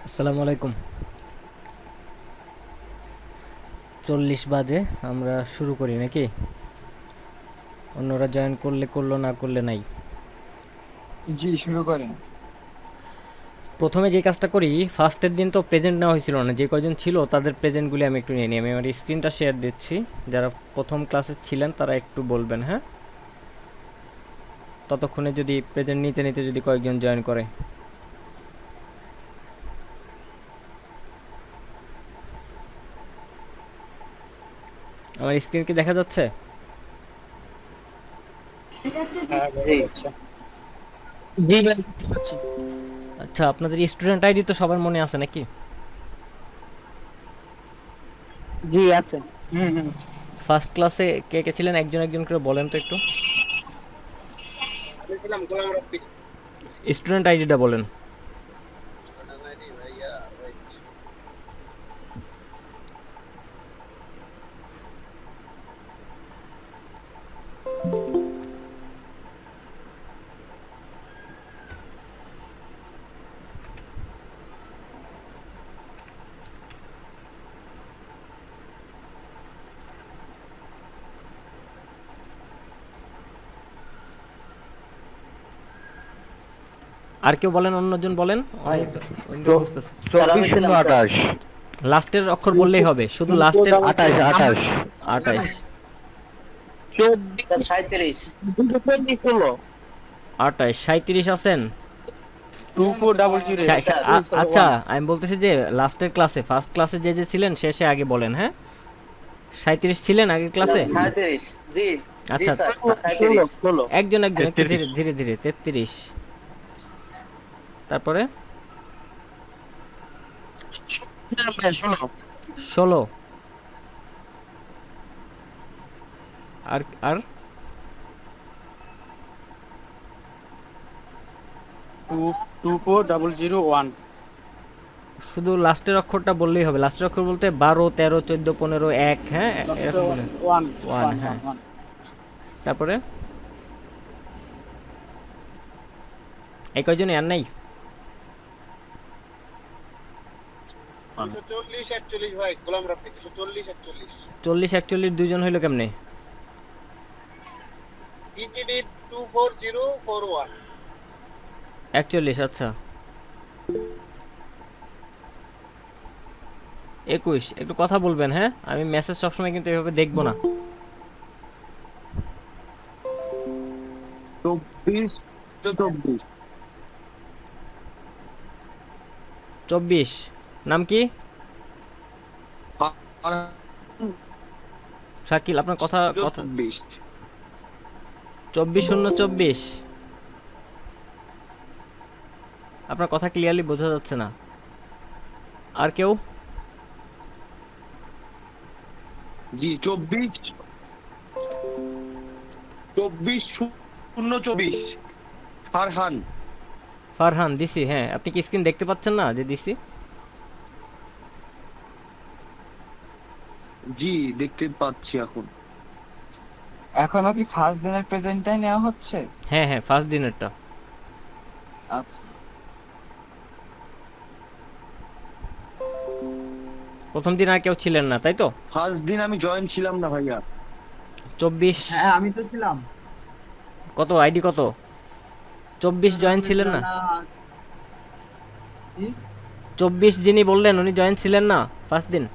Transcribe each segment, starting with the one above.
আসসালামু আলাইকুম। 40 বাজে, আমরা শুরু করি নাকি? অন্যরা জয়েন করলে করলো, না করলে নাই। জি, শুরু করেন। প্রথমে যে কাজটা করি, ফার্স্টের দিন তো প্রেজেন্ট নেওয়া হয়েছিল না, যে কয়জন ছিল তাদের প্রেজেন্টগুলি আমি একটু নিয়ে নিই। আমি আমার স্ক্রিনটা শেয়ার দিচ্ছি, যারা প্রথম ক্লাসে ছিলেন তারা একটু বলবেন, হ্যাঁ? ততক্ষণে যদি প্রেজেন্ট নিতে নিতে যদি কয়েকজন জয়েন করে। আমার স্ক্রিন কি দেখা যাচ্ছে? হ্যাঁ, জি। দেখা যাচ্ছে। জি ভাই, দেখতে পাচ্ছি। আচ্ছা, আপনাদের স্টুডেন্ট আইডি তো সবার মনে আছে নাকি? জি আছে। হুম হুম। ফার্স্ট ক্লাসে কে কে ছিলেন একজন একজন করে বলেন তো একটু। আমি ছিলাম গোলাম রফিক। স্টুডেন্ট আইডিটা বলেন। ভাইয়া wait। আর কেউ বলেন, অন্যজন বলেন। ভাই, অনেকজন বুঝতেছে। স্যার আমি ছিলাম স্যার। 2428 লাস্টের অক্ষর বললেই হবে, শুধু লাস্টের। 28 28। 24 37। 28 37 আছেন? 2400। জি স্যার। আচ্ছা, আমি বলতেছি যে লাস্টের ক্লাসে, ফার্স্ট ক্লাসে যে যে ছিলেন শেষে আগে বলেন, হ্যাঁ? 37 ছিলেন আগের না ক্লাসে? 37। জি। জি আচ্ছা, স্যার তা- 37। একজন একজন একটু 33 ধীরে ধীরে ধীরে। 33। তারপরে 16। আর আর 24001। শুধু লাস্টের অক্ষরটা বললেই হবে। লাস্টের অক্ষর বলতে 12 13 14 15 1, হ্যাঁ? এরকম বলে। 1 1, 1 হ্যাঁ। 1 1। তারপরে এই কয়জনই আর নাই? 240 41 ভাই গোলাম রফিক 240 41। 40 41 দুইজন হইলো কেমনে? ইজিডি 24041। 41, আচ্ছা। 21, একটু কথা বলবেন, হ্যাঁ? আমি মেসেজ সবসময় কিন্তু এভাবে দেখবো না। 24 24 24, নাম কি? শাকিল, আপনার কথা কথা 24 024। আপনার কথা ক্লিয়ারলি বোঝা যাচ্ছে না। আর কেউ? জি 24 24 024 ফারহান। ফারহান দিছি, হ্যাঁ। আপনি কি স্ক্রিন দেখতে পাচ্ছেন না যে দিছি? জি দেখতে পাচ্ছি এখন। এখনো কি ফার্স্ট দিনের প্রেজেন্টটাই নেওয়া হচ্ছে? হ্যাঁ হ্যাঁ, ফার্স্ট দিনেরটা। আচ্ছা। প্রথম দিন আর কেউ ছিলেন না, তাই তো? ফার্স্ট দিন আমি জয়েন ছিলাম না ভাইয়া। 24। হ্যাঁ আমি তো ছিলাম। কত আইডি কত? 24 জয়েন ছিলেন না? জি? 24 যিনি বললেন উনি জয়েন ছিলেন না ফার্স্ট দিন?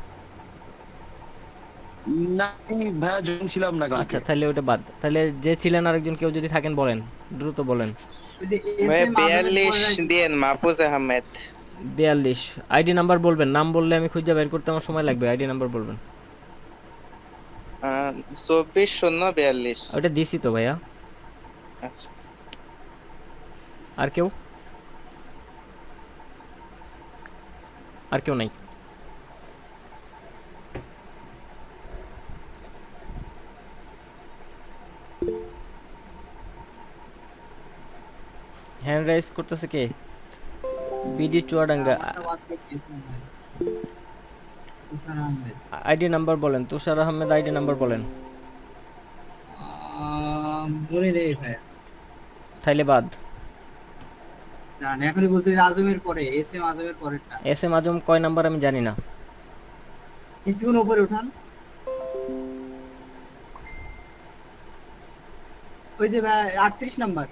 না আমি ভাইয়া জয়েন ছিলাম না আচ্ছা, কালকে। তাহলে ওটা বাদ। তাহলে যে ছিলেন আরেকজন কেউ যদি থাকেন বলেন, দ্রুত বলেন। ওই যে এস मैं এম আহমেদ 42 পরে রাখছি। दिए महफूज अहमद। 42। আইডি নাম্বার বলবেন, নাম বললে আমি খুঁজে বের করতে আমার সময় লাগবে। আইডি নাম্বার বলবেন। 24 042। ওটা দিছি তো ভাইয়া। अच्छा। আর কেউ? আর কেউ নাই? হ্যান্ড রাইজ করতেছে কে? বিডি চুয়াডাঙ্গা। আমারটা বাদ দিয়ে দিয়েছেন ভাই। তুষার আহমেদ। আইডি নাম্বার বলেন। তুষার আহমেদ, আইডি নাম্বার বলেন। মনে নেই ভাই। তাইলে বাদ। জান এখনই বলছি আজমের পরে এস এম আজমের পরেরটা এস এম আজম কয় নাম্বার আমি জানি না। একটু উপরে উঠান ওই যে ভাই 38 নাম্বার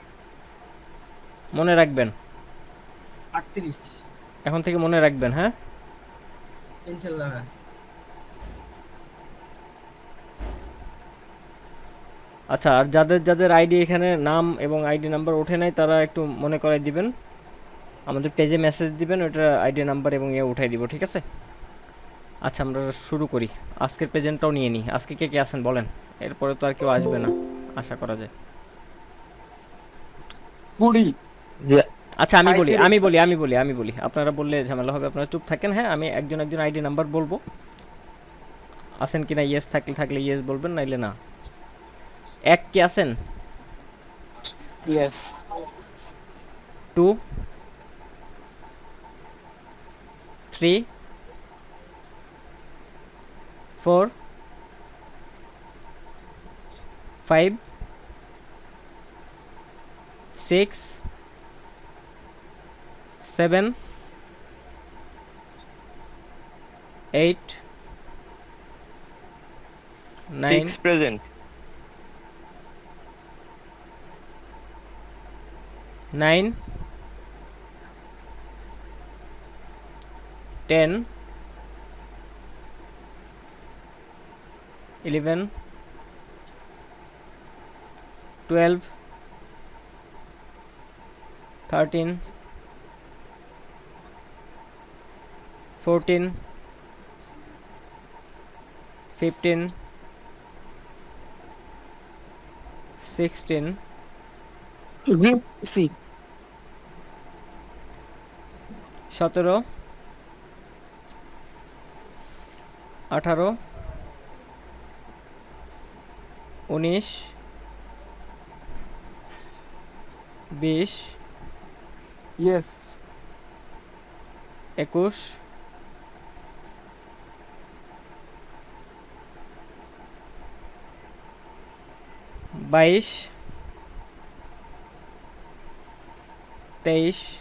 মনে রাখবেন, 38 এখন থেকে মনে রাখবেন, হ্যাঁ। ইনশাআল্লাহ ভাই। আচ্ছা, আর যাদের যাদের আইডি এখানে নাম এবং আইডি নাম্বার ওঠে নাই তারা একটু মনে করাই দিবেন, আমাদের পেজে মেসেজ দিবেন, ওইটা আইডি নাম্বার এবং ইয়ে উঠাই দিব, ঠিক আছে। আচ্ছা, আমরা শুরু করি, আজকের প্রেজেন্টটাও নিয়ে নিই। আজকে কে কে আছেন বলেন, এরপরে তো আর কেউ আসবে না আশা করা যায়। 20 আচ্ছা, আমি বলি, আপনারা বললে ঝামেলা হবে, আপনারা চুপ থাকেন, হ্যাঁ। আমি একজন একজন আইডি নাম্বার বলবো, আছেন কিনা ইয়েস থাকলে ইয়েস বলবেন, নাইলে না। এক কি আছেন? ইয়েস 2 3 4 5 6 7 8 9 প্রেজেন্ট 9 10 11 12 13 14 15 16 সি 17 18 19 20 ইয়েস 21 22 23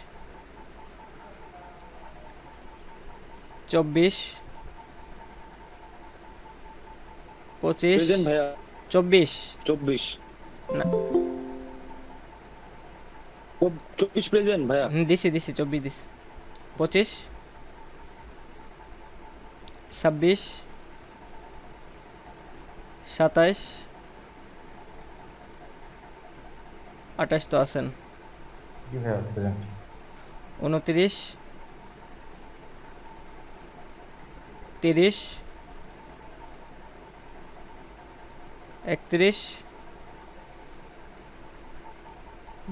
24 25 প্রেজেন্ট ভাইয়া 24 24 না 24 প্রেজেন্ট ভাইয়া দিছি 24 দিছি 25 26 27 28 তো আছেন 29 30 31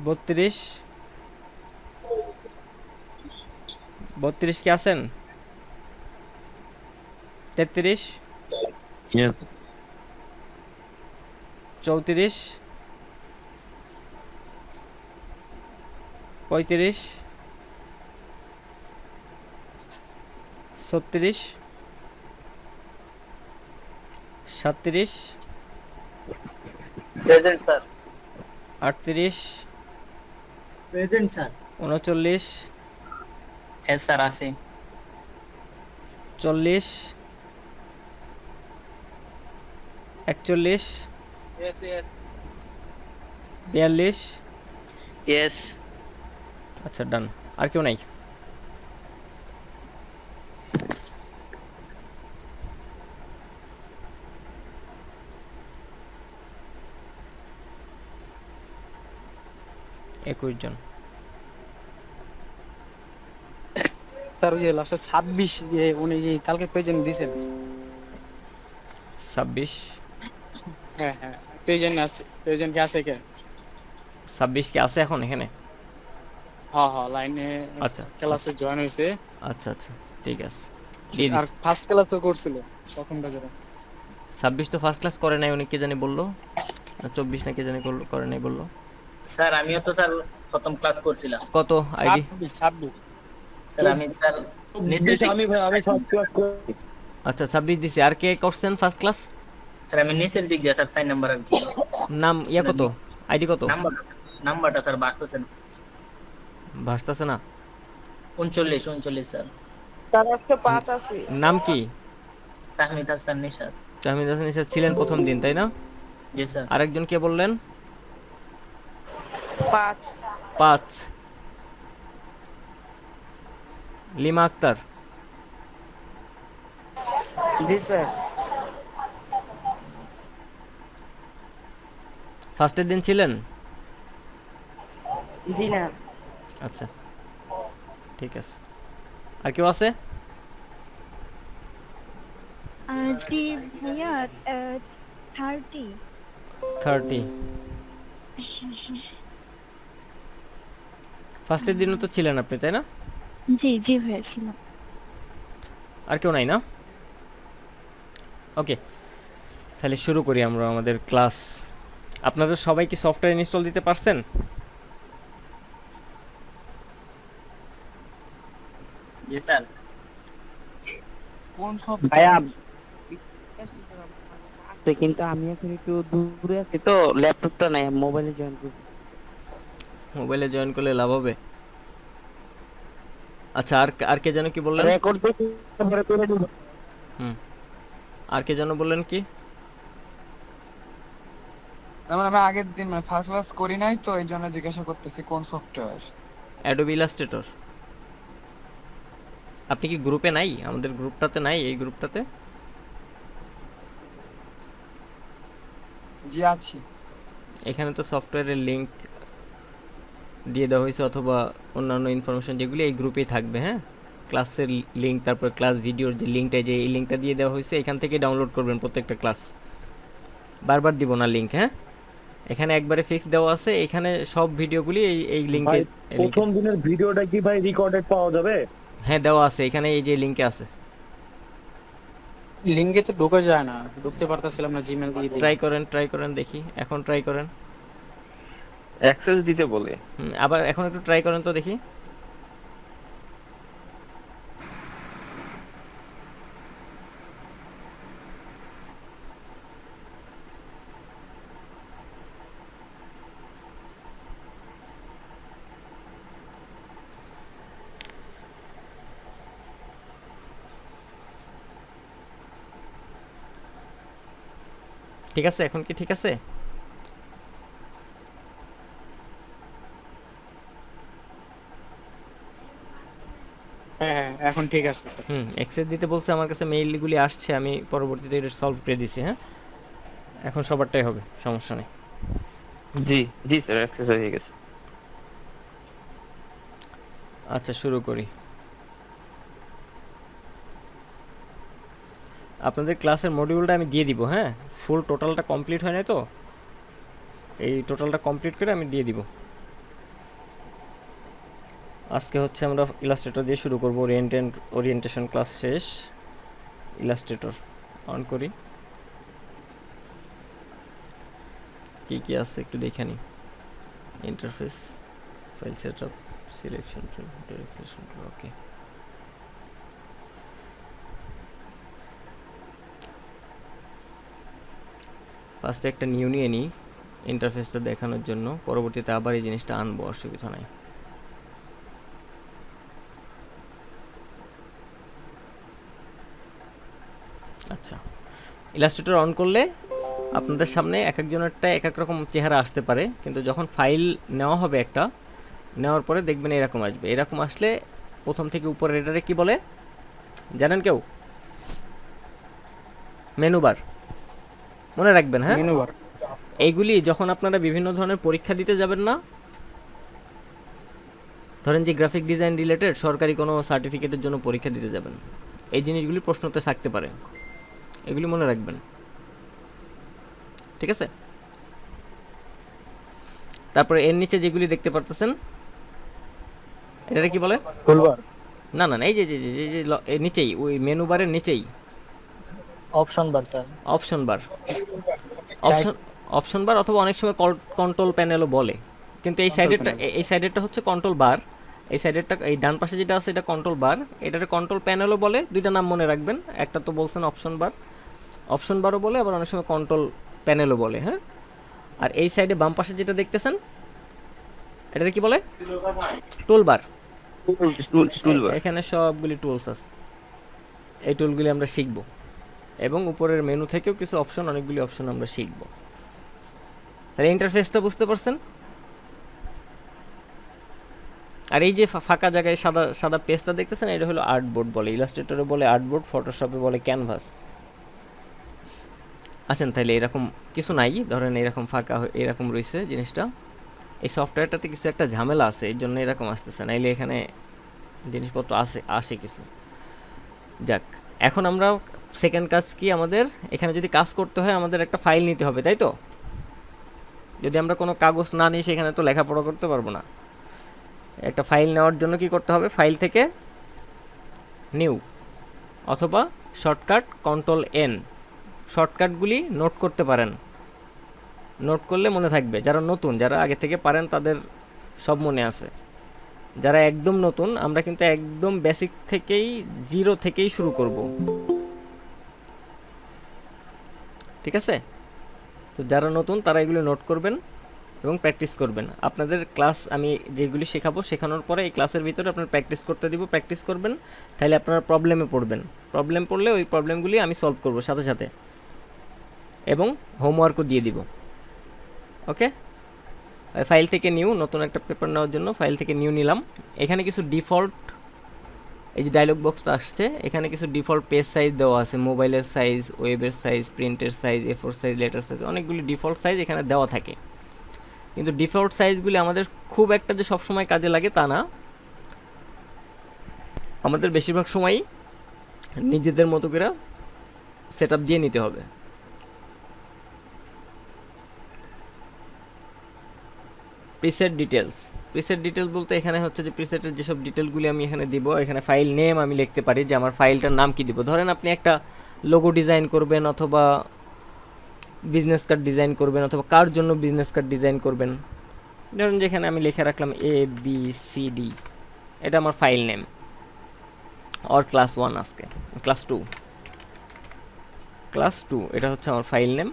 32 32 কি আছেন 33 yes 34 35 36 37 present sir 38 present sir 39 S sir আছে 40 41 ইয়েস ইয়েস 42 ইয়েস আচ্ছা, ডান। আর কেউ নাই? একুশ জন। স্যার ওই যে লাস্টে 26 যে উনি যে কালকে প্রেজেন্ট দিয়েছেন 26 হ্যাঁ হ্যাঁ প্রেজেন্ট আছে প্রেজেন্ট কি আছে কে 26 কি আছে এখন এখানে? হ্যাঁ হ্যাঁ লাইনে আচ্ছা ক্লাসে জয়েন হয়েছে আচ্ছা আচ্ছা, ঠিক আছে, দিয়ে আর দিস। ফার্স্ট ক্লাসও করছিল তখন বাজারে 26 তো ফার্স্ট ক্লাস করে নাই, উনি কে জানি বললো, না 24 না কে জানি করে নাই বললো। স্যার আমিও তো স্যার প্রথম ক্লাস করছিলাম কত আইডি? 26 স্যার আমি স্যার নিচের দিক- আমি ভাই আমি ফার্স্ট ক্লাস করি আচ্ছা 26 দিছি। আর কে করছেন ফার্স্ট ক্লাস? স্যার আমি নিচের দিক দিয়ে স্যার 4 নাম্বার আর কি নাম ইয়া কত, আইডি কত? নাম্বারটা স্যার বাসতেছেন ভাসতেছে না। 39 স্যার। তার 105 আছে। নাম কি? তাহমিদ হাসান নিশাদ। তাহমিদ হাসান নিশাদ ছিলেন প্রথম দিন, তাই না? জি স্যার। আরেকজন কে বললেন? 5 5 লিমা আক্তার। জি স্যার। ফার্স্টের দিন ছিলেন? জি না। আচ্ছা ঠিক আছে। আর কেউ আছে? জি ভাইয়া 30। 30 ফার্স্টের দিনও তো ছিলেন আপনি, তাই না? জি জি ভাইয়া ছিলাম। আর কেউ নাই না? ওকে, তাহলে শুরু করি আমরা আমাদের ক্লাস। আপনাদের সবাই কি সফটওয়্যার ইনস্টল দিতে পারছেন? জি স্যার। কোন সব ভাইয়া আছে, কিন্তু আমি এখন একটু দূরে আছি তো, ল্যাপটপটা নাই, মোবাইলে জয়েন করব। মোবাইলে জয়েন করলে লাভ হবে। আচ্ছা, আর আর কে যেন কি বললেন? রেকর্ড দেখে তারপরে করে দেব। হুম, আর কে যেন বললেন কি? আমরা আমি আগের দিন মানে ফার্স্ট ক্লাস করি নাই তো এই জন্য জিজ্ঞাসা করতেছি কোন সফটওয়্যার। Adobe Illustrator. আপনি কি গ্রুপে নাই? আমাদের গ্রুপটাতে নাই? এই গ্রুপটাতে জি আছি। এখানে তো সফটওয়্যারের লিংক দিয়ে দেওয়া হয়েছে, অথবা অন্যান্য ইনফরমেশন যেগুলি এই গ্রুপেই থাকবে। হ্যাঁ, ক্লাসের লিংক, তারপর ক্লাস ভিডিওর যে লিঙ্কটা, যে এই লিঙ্কটা দিয়ে দেওয়া হয়েছে, এখান থেকে ডাউনলোড করবেন প্রত্যেকটা ক্লাস। বারবার দিব না লিঙ্ক। হ্যাঁ, এখানে একবারে ফিক্স দেওয়া আছে। এখানে সব ভিডিওগুলি এই লিঙ্কে। প্রথম দিনের ভিডিওটা কি ভাই রেকর্ডেড পাওয়া যাবে? হ্যাঁ, দেওয়া আছে এখানে, এই যে লিঙ্কে আছে। লিংকে তো ঢোকা যায় না, ঢুকতে পারতাছিলাম না, জিমেল দিয়ে দিই। ট্রাই করেন দেখি, এখন ট্রাই করেন। অ্যাক্সেস দিতে বলে। আবার এখন একটু ট্রাই করেন তো দেখি। ঠিক আছে, এখন কি ঠিক আছে? হ্যাঁ এখন ঠিক আছে স্যার। অ্যাক্সেস দিতে বলছে, আমার কাছে মেইলগুলি আসছে, আমি পরবর্তীতে এটা সলভ করে দিছি। হ্যাঁ, এখন সবারটাই হবে, সমস্যা নেই। জি জি স্যার, অ্যাক্সেস হয়ে গেছে। আচ্ছা, শুরু করি। আপনাদের ক্লাসের মডিউলটা আমি দিয়ে দিব। হ্যাঁ, ফুল টোটালটা কমপ্লিট হয় নাই তো, এই টোটালটা কমপ্লিট করে আমি দিয়ে দিব। আজকে হচ্ছে আমরা ইলাস্ট্রেটর দিয়ে শুরু করব। ওরিয়েন্টেশন ক্লাস শেষ, ইলাস্ট্রেটর অন করি। কি কি আছে একটু দেখে নিই। Interface, file setup, selection tool, direction tool. Okay, ফার্স্টে একটা নিউ নিয়ে নিই ইন্টারফেসটা দেখানোর জন্য, পরবর্তীতে আবার এই জিনিসটা আনবো, অসুবিধা নাই। আচ্ছা, ইলাস্ট্রেটর অন করলে আপনাদের সামনে এক একজনেরটা এক এক রকম চেহারা আসতে পারে, কিন্তু যখন ফাইল নেওয়া হবে একটা, নেওয়ার পরে দেখবেন এরকম আসবে। এরকম আসলে প্রথম থেকে উপরে এটারে কি বলে জানেন কেউ? মেনু বার, মনে রাখবেন। হ্যাঁ, মেনু বার। এইগুলি যখন আপনারা বিভিন্ন ধরনের পরীক্ষা দিতে যাবেন না, ধরেন যে গ্রাফিক ডিজাইন রিলেটেড সরকারি কোনো সার্টিফিকেটের জন্য পরীক্ষা দিতে যাবেন, এই জিনিসগুলি প্রশ্নতে থাকতে পারে, এগুলি মনে রাখবেন। ঠিক আছে? তারপরে এর নিচে যেগুলি দেখতে পারতেছেন, এটারে কি বলে? টুলবার। না না না, এই যে যে যে যে এর নিচেই, ওই মেনু বারের নিচেই অপশন বার স্যার। অপশন বার, অপশন বার, অথবা অনেক সময় কন্ট্রোল প্যানেলও বলে, কিন্তু এই সাইডেরটা হচ্ছে কন্ট্রোল বার। এই সাইডেরটা, এই ডান পাশে যেটা আছে এটা কন্ট্রোল বার, এটারে কন্ট্রোল প্যানেলও বলে। দুইটা নাম মনে রাখবেন, একটা তো বলছেন অপশন বারও বলে, আবার অনেক সময় কন্ট্রোল প্যানেলও বলে। হ্যাঁ, আর এই সাইডে বাম পাশে যেটা দেখতেছেন এটা কি বলে? টুলবার। টুলবার। এখানে সবগুলি টুলস আছে, এই টুলগুলি আমরা শিখব এবং উপরের মেনু থেকেও কিছু অপশন, অনেকগুলি অপশন আমরা শিখব। তাহলে ইন্টারফেসটা বুঝতে পারছেন? আর এই যে ফাঁকা জায়গায় সাদা সাদা পেজটা দেখতেছেন, এটা হলো আর্টবোর্ড বলে, ইলাস্ট্রেটরে বলে আর্টবোর্ড, ফটোশপে বলে ক্যানভাস। আসেন তাহলে এরকম কিছু নাই, ধরেন এরকম ফাঁকা এরকম রয়েছে জিনিসটা। এই সফটওয়্যারটাতে কিছু একটা ঝামেলা আছে, এই জন্য এরকম আসতেছে, নাইলে এখানে জিনিসপত্র আসে কিছু। যাক, এখন আমরা সেকেন্ড কাজ কি, আমাদের এখানে যদি কাজ করতে হয় আমাদের একটা ফাইল নিতে হবে, তাই তো? যদি আমরা কোনো কাগজ না নিই সেখানে তো লেখাপড়া করতে পারবো না। একটা ফাইল নেওয়ার জন্য কি করতে হবে, ফাইল থেকে নিউ অথবা শর্টকাট Ctrl+N, শর্টকাটগুলি নোট করতে পারেন, নোট করলে মনে থাকবে। যারা নতুন, যারা আগে থেকে পারেন তাদের সব মনে আছে। যারা একদম নতুন, আমরা কিন্তু একদম বেসিক থেকেই, জিরো থেকেই শুরু করব, ঠিক আছে? তো যারা নতুন তারা এগুলো নোট করবেন এবং প্র্যাকটিস করবেন। আপনাদের ক্লাস আমি যেগুলি শেখাবো, শেখানোর পরে এই ক্লাসের ভিতরে আপনার প্র্যাকটিস করতে দিব, প্র্যাকটিস করবেন, তাহলে আপনারা প্রবলেমে পড়বেন। প্রবলেম পড়লে ওই প্রবলেমগুলি আমি সলভ করব সাথে সাথে, এবং হোমওয়ার্কও দিয়ে দিব। ওকে, ফাইল থেকে নিউ, নতুন একটা পেপার নেওয়ার জন্য ফাইল থেকে নিউ নিলাম। এখানে কিছু ডিফল্ট, এই যে ডায়লগ বক্সটা আসছে, এখানে কিছু ডিফল্ট পেজ সাইজ দেওয়া আছে, মোবাইলের সাইজ, ওয়েবের সাইজ, প্রিন্টের size, A4 size, letter size, অনেকগুলি ডিফল্ট সাইজ এখানে দেওয়া থাকে। কিন্তু ডিফল্ট সাইজগুলি আমাদের খুব একটা যে সবসময় কাজে লাগে তা না, আমাদের বেশিরভাগ সময়ই নিজেদের মতো করে সেট আপ দিয়ে নিতে হবে। প্রিসেট ডিটেলস, প্রিসেট ডিটেলস বলতে এখানে হচ্ছে যে প্রিসেটের যেসব ডিটেলগুলি আমি এখানে দিব, এখানে ফাইল নেম আমি লিখতে পারি যে আমার ফাইলটার নাম কি দিব। ধরেন আপনি একটা লোগো ডিজাইন করবেন, অথবা বিজনেস কার্ড ডিজাইন করবেন, অথবা কার জন্য বিজনেস কার্ড ডিজাইন করবেন। ধরুন যেখানে আমি লিখে রাখলাম ABCD, এটা আমার ফাইল নেম, অর ক্লাস 1, আজকে ক্লাস 2, এটা হচ্ছে আমার ফাইল নেম।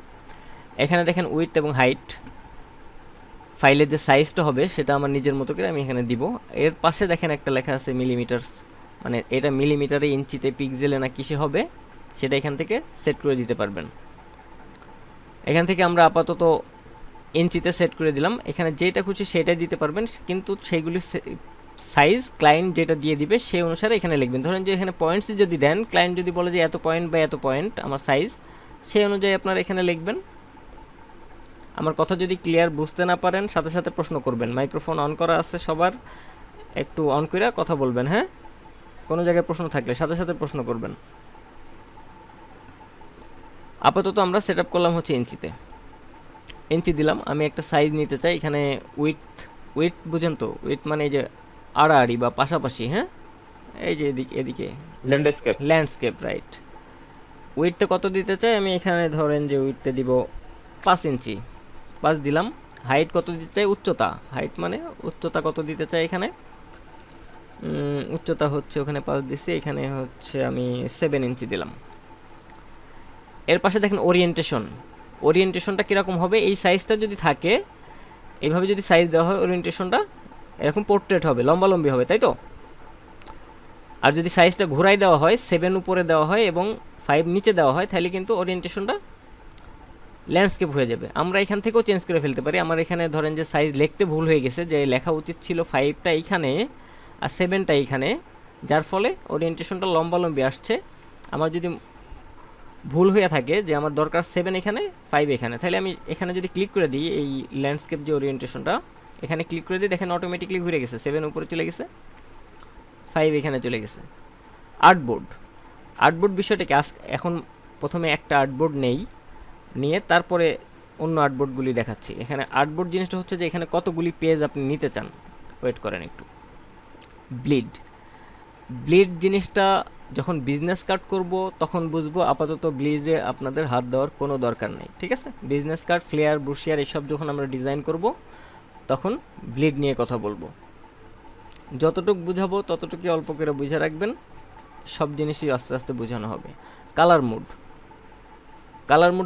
এখানে দেখেন উইডথ এবং হাইট, ফাইলের যে সাইজটা হবে সেটা আমার নিজের মতো করে আমি এখানে দিব। এর পাশে দেখেন একটা লেখা আছে মিলিমিটারস, মানে এটা মিলিমিটারে, ইঞ্চিতে, পিক্সেলে না কিসে হবে সেটা এখান থেকে সেট করে দিতে পারবেন। এখান থেকে আমরা আপাতত ইঞ্চিতে সেট করে দিলাম, এখানে যেটা খুশি সেটাই দিতে পারবেন, কিন্তু সেইগুলি সাইজ ক্লায়েন্ট যেটা দিয়ে দিবে সেই অনুসারে এখানে লিখবেন। ধরেন যে এখানে পয়েন্টস যদি দেন, ক্লায়েন্ট যদি বলে যে এত পয়েন্ট বা এত পয়েন্ট আমার সাইজ, সেই অনুযায়ী আপনারা এখানে লিখবেন। আমার কথা যদি ক্লিয়ার বুঝতে না পারেন সাথে সাথে প্রশ্ন করবেন, মাইক্রোফোন অন করা আছে সবার, একটু অন করে কথা বলবেন, হ্যাঁ? কোনো জায়গায় প্রশ্ন থাকলে সাথে সাথে প্রশ্ন করবেন। আপাতত আমরা সেট আপ করলাম হচ্ছে ইঞ্চিতে, ইঞ্চি দিলাম। আমি একটা সাইজ নিতে চাই, এখানে উইথ বুঝেন তো, উইথ মানে এই যে আড়াআড়ি বা পাশাপাশি, হ্যাঁ, এই যে এদিকে ল্যান্ডস্কেপ, রাইট। উইথটা কত দিতে চাই আমি, এখানে ধরেন যে উইথটা দিব 5 ইঞ্চি, 5 দিলাম। হাইট কত দিতে চাই, উচ্চতা, হাইট মানে উচ্চতা কত দিতে চাই, এখানে উচ্চতা হচ্ছে ওখানে 5 দিছি, এখানে হচ্ছে আমি 7 ইঞ্চি দিলাম। এর পাশে দেখেন ওরিয়েন্টেশনটা কীরকম হবে, এই সাইজটা যদি থাকে, এইভাবে যদি সাইজ দেওয়া হয়, ওরিয়েন্টেশনটা এরকম পোর্ট্রেট হবে, লম্বালম্বি হবে, তাই তো? আর যদি সাইজটা ঘোরাই দেওয়া হয়, 7 উপরে দেওয়া হয় এবং 5 নিচে দেওয়া হয়, তাহলে কিন্তু ওরিয়েন্টেশনটা ল্যান্ডস্কেপ হয়ে যাবে। আমরা এখান থেকেও চেঞ্জ করে ফেলতে পারি। আমার এখানে ধরেন যে সাইজ লিখতে ভুল হয়ে গেছে, যে লেখা উচিত ছিল 5টা এইখানে আর 7টা এইখানে, যার ফলে ওরিয়েন্টেশনটা লম্বালম্বি আসছে। আমার যদি ভুল হয়ে থাকে যে আমার দরকার 7 এখানে 5 এখানে, তাহলে আমি এখানে যদি ক্লিক করে দিই, এই ল্যান্ডস্কেপ যে ওরিয়েন্টেশনটা এখানে ক্লিক করে দিই, দেখেন অটোমেটিকলি ঘুরে গেছে, 7 উপরে চলে গেছে, 5 এখানে চলে গেছে। আর্টবোর্ড বিষয়টাকে এখন প্রথমে একটা আর্টবোর্ড নিয়ে তারপরে অন্য আর্টবোর্ডগুলি দেখাচ্ছি। এখানে আর্টবোর্ড জিনিসটা হচ্ছে যে এখানে কতগুলি পেজ আপনি নিতে চান। ওয়েট করেন একটু। ব্লিড জিনিসটা যখন বিজনেস কার্ড করব তখন বুঝবো, আপাতত ব্লিডে আপনাদের হাত দেওয়ার কোনো দরকার নেই, ঠিক আছে? বিজনেস কার্ড, ফ্লেয়ার, ব্রোশিয়ার এসব যখন আমরা ডিজাইন করব তখন ব্লিড নিয়ে কথা বলবো। যতটুকু বুঝাবো ততটুকুই অল্প করে বুঝে রাখবেন, সব জিনিসই আস্তে আস্তে বোঝানো হবে। কালার মুড,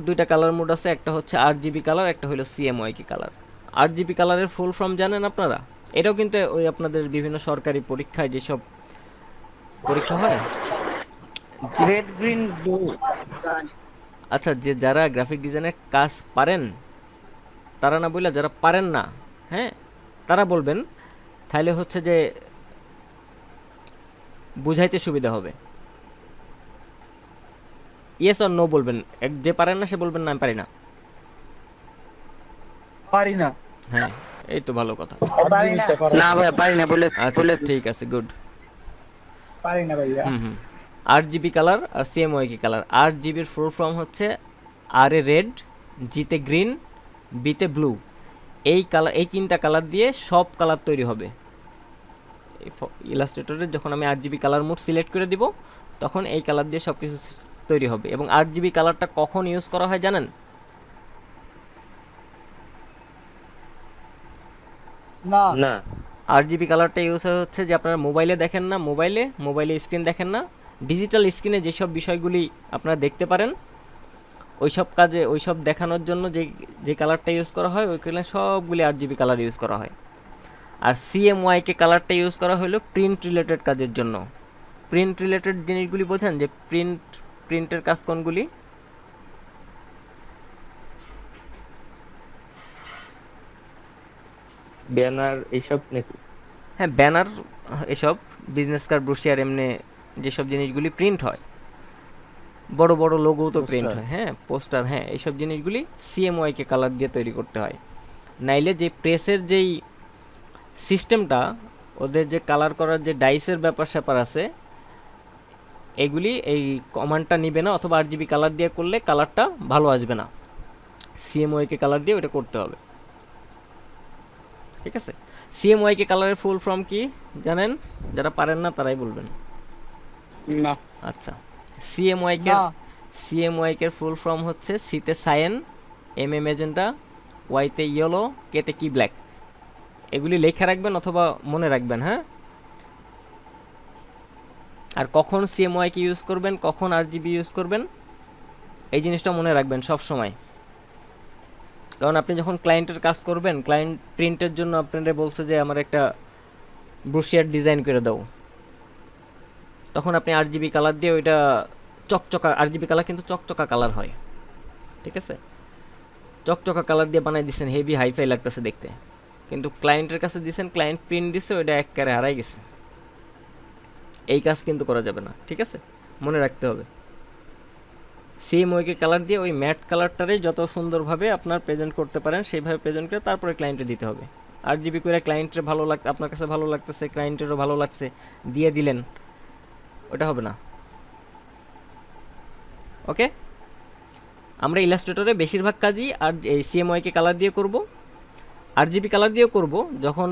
দুইটা কালার মুড আছে, একটা হচ্ছে RGB কালার, একটা হলো CMYK কালার। RGB কালারের ফুল ফর্ম জানেন আপনারা? এটাও কিন্তু ওই আপনাদের বিভিন্ন সরকারি পরীক্ষায় যেসব পরীক্ষা হয়। Red green blue. আচ্ছা, যে যারা গ্রাফিক ডিজাইনের কাজ পারেন তারা না বললে যারা পারেন না, হ্যাঁ, তারা বলবেন, তাহলে হচ্ছে যে বুঝাইতে সুবিধা হবে। ইয়েস অর নো বলবেন, যে পারেন না সে বলবেন না আমি পারি না। পারি না। হ্যাঁ, এই তো ভালো কথা। না ভাই পারি না বলে আচ্ছা ঠিক আছে, গুড। পারি না ভাইয়া। হুম। RGB কালার আর CMYK কালার। RGBর ফুল ফর্ম হচ্ছে আর এ রেড, জিতে গ্রিন, বিতে ব্লু। এই কালার, এই তিনটা কালার দিয়ে সব কালার তৈরি হবে। ইলাস্ট্রেটরে যখন আমি RGB কালার মোড সিলেক্ট করে দিব তখন এই কালার দিয়ে সব কিছু তৈরি হবে। এবং RGB কালারটা কখন ইউজ করা হয় জানেন? না না RGB কালারটা ইউজ হচ্ছে যে আপনারা মোবাইলে দেখেন না, মোবাইলে স্ক্রিন দেখেন না, ডিজিটাল স্ক্রিনে যেসব বিষয়গুলি আপনারা দেখতে পারেন ওইসব কাজে, ওইসব দেখানোর জন্য যে কালারটা ইউজ করা হয় ওইখানে সবগুলি RGB কালার ইউজ করা হয়। আর CMYK কালারটা ইউজ করা হলো প্রিন্ট রিলেটেড কাজের জন্য। প্রিন্ট রিলেটেড জিনিসগুলি বোঝেন, যে প্রিন্টের কাজ কোনগুলি? ব্যানার এইসব নাকি? হ্যাঁ, ব্যানার, এসব বিজনেস কার্ড, ব্রোশিয়ার, এমনি যেসব জিনিসগুলি প্রিন্ট হয়, বড় বড় লোগো তো প্রিন্ট হয়, হ্যাঁ, পোস্টার, হ্যাঁ, এইসব জিনিসগুলি CMYK কালার দিয়ে তৈরি করতে হয়। নাইলে যে প্রেসের যেই সিস্টেমটা, ওদের যে কালার করার যে ডাইসের ব্যাপার স্যাপার আছে, এগুলি এই কমান্ডটা নিবে না, অথবা RGB কালার দিয়ে করলে কালারটা ভালো আসবে না। CMYK কালার দিয়ে ওটা করতে হবে, ঠিক আছে? CMYK কালারের ফুল ফর্ম কি জানেন? যারা পারেন না তারাই বলবেন। না আচ্ছা, CMYK এর ফুল ফর্ম হচ্ছে সিতে sine, M A magenta, ওয়াইতে yellow, কেতে কি ব্ল্যাক। এগুলি লেখা রাখবেন অথবা মনে রাখবেন, হ্যাঁ। আর কখন CMYK ইউজ করবেন, কখন RGB ইউজ করবেন, এই জিনিসটা মনে রাখবেন সব সময়। কারণ আপনি যখন ক্লায়েন্টের কাজ করবেন, ক্লায়েন্ট প্রিন্টের জন্য আপনারা বলছে যে আমার একটা ব্রোশিয়ার ডিজাইন করে দাও, তখন আপনি RGB কালার দিয়ে ওইটা চকচকা, RGB কালার কিন্তু চকচকা কালার হয়, ঠিক আছে? চকচকা কালার দিয়ে বানাই দিচ্ছেন, হেভি হাইফাই লাগতেছে দেখতে, কিন্তু ক্লায়েন্টের কাছে দিচ্ছেন, ক্লায়েন্ট প্রিন্ট দিচ্ছে, ওইটা একবারে হারাই গেছে। এই কাজ কিন্তু করা যাবে না, ঠিক আছে? মনে রাখতে হবে CMYK কালার দিয়ে ওই ম্যাট কালারটারে যত সুন্দরভাবে আপনার প্রেজেন্ট করতে পারেন সেইভাবে প্রেজেন্ট করে তারপরে ক্লায়েন্টে দিতে হবে। RGB করে ক্লায়েন্টের ভালো লাগ, আপনার কাছে ভালো লাগতেছে, ক্লায়েন্টেরও ভালো লাগছে, দিয়ে দিলেন, ওটা হবে না। ওকে, আমরা ইলাস্ট্রেটরে বেশিরভাগ কাজই আর এই CMYK কালার দিয়ে করব, RGB কালার দিয়েও করব যখন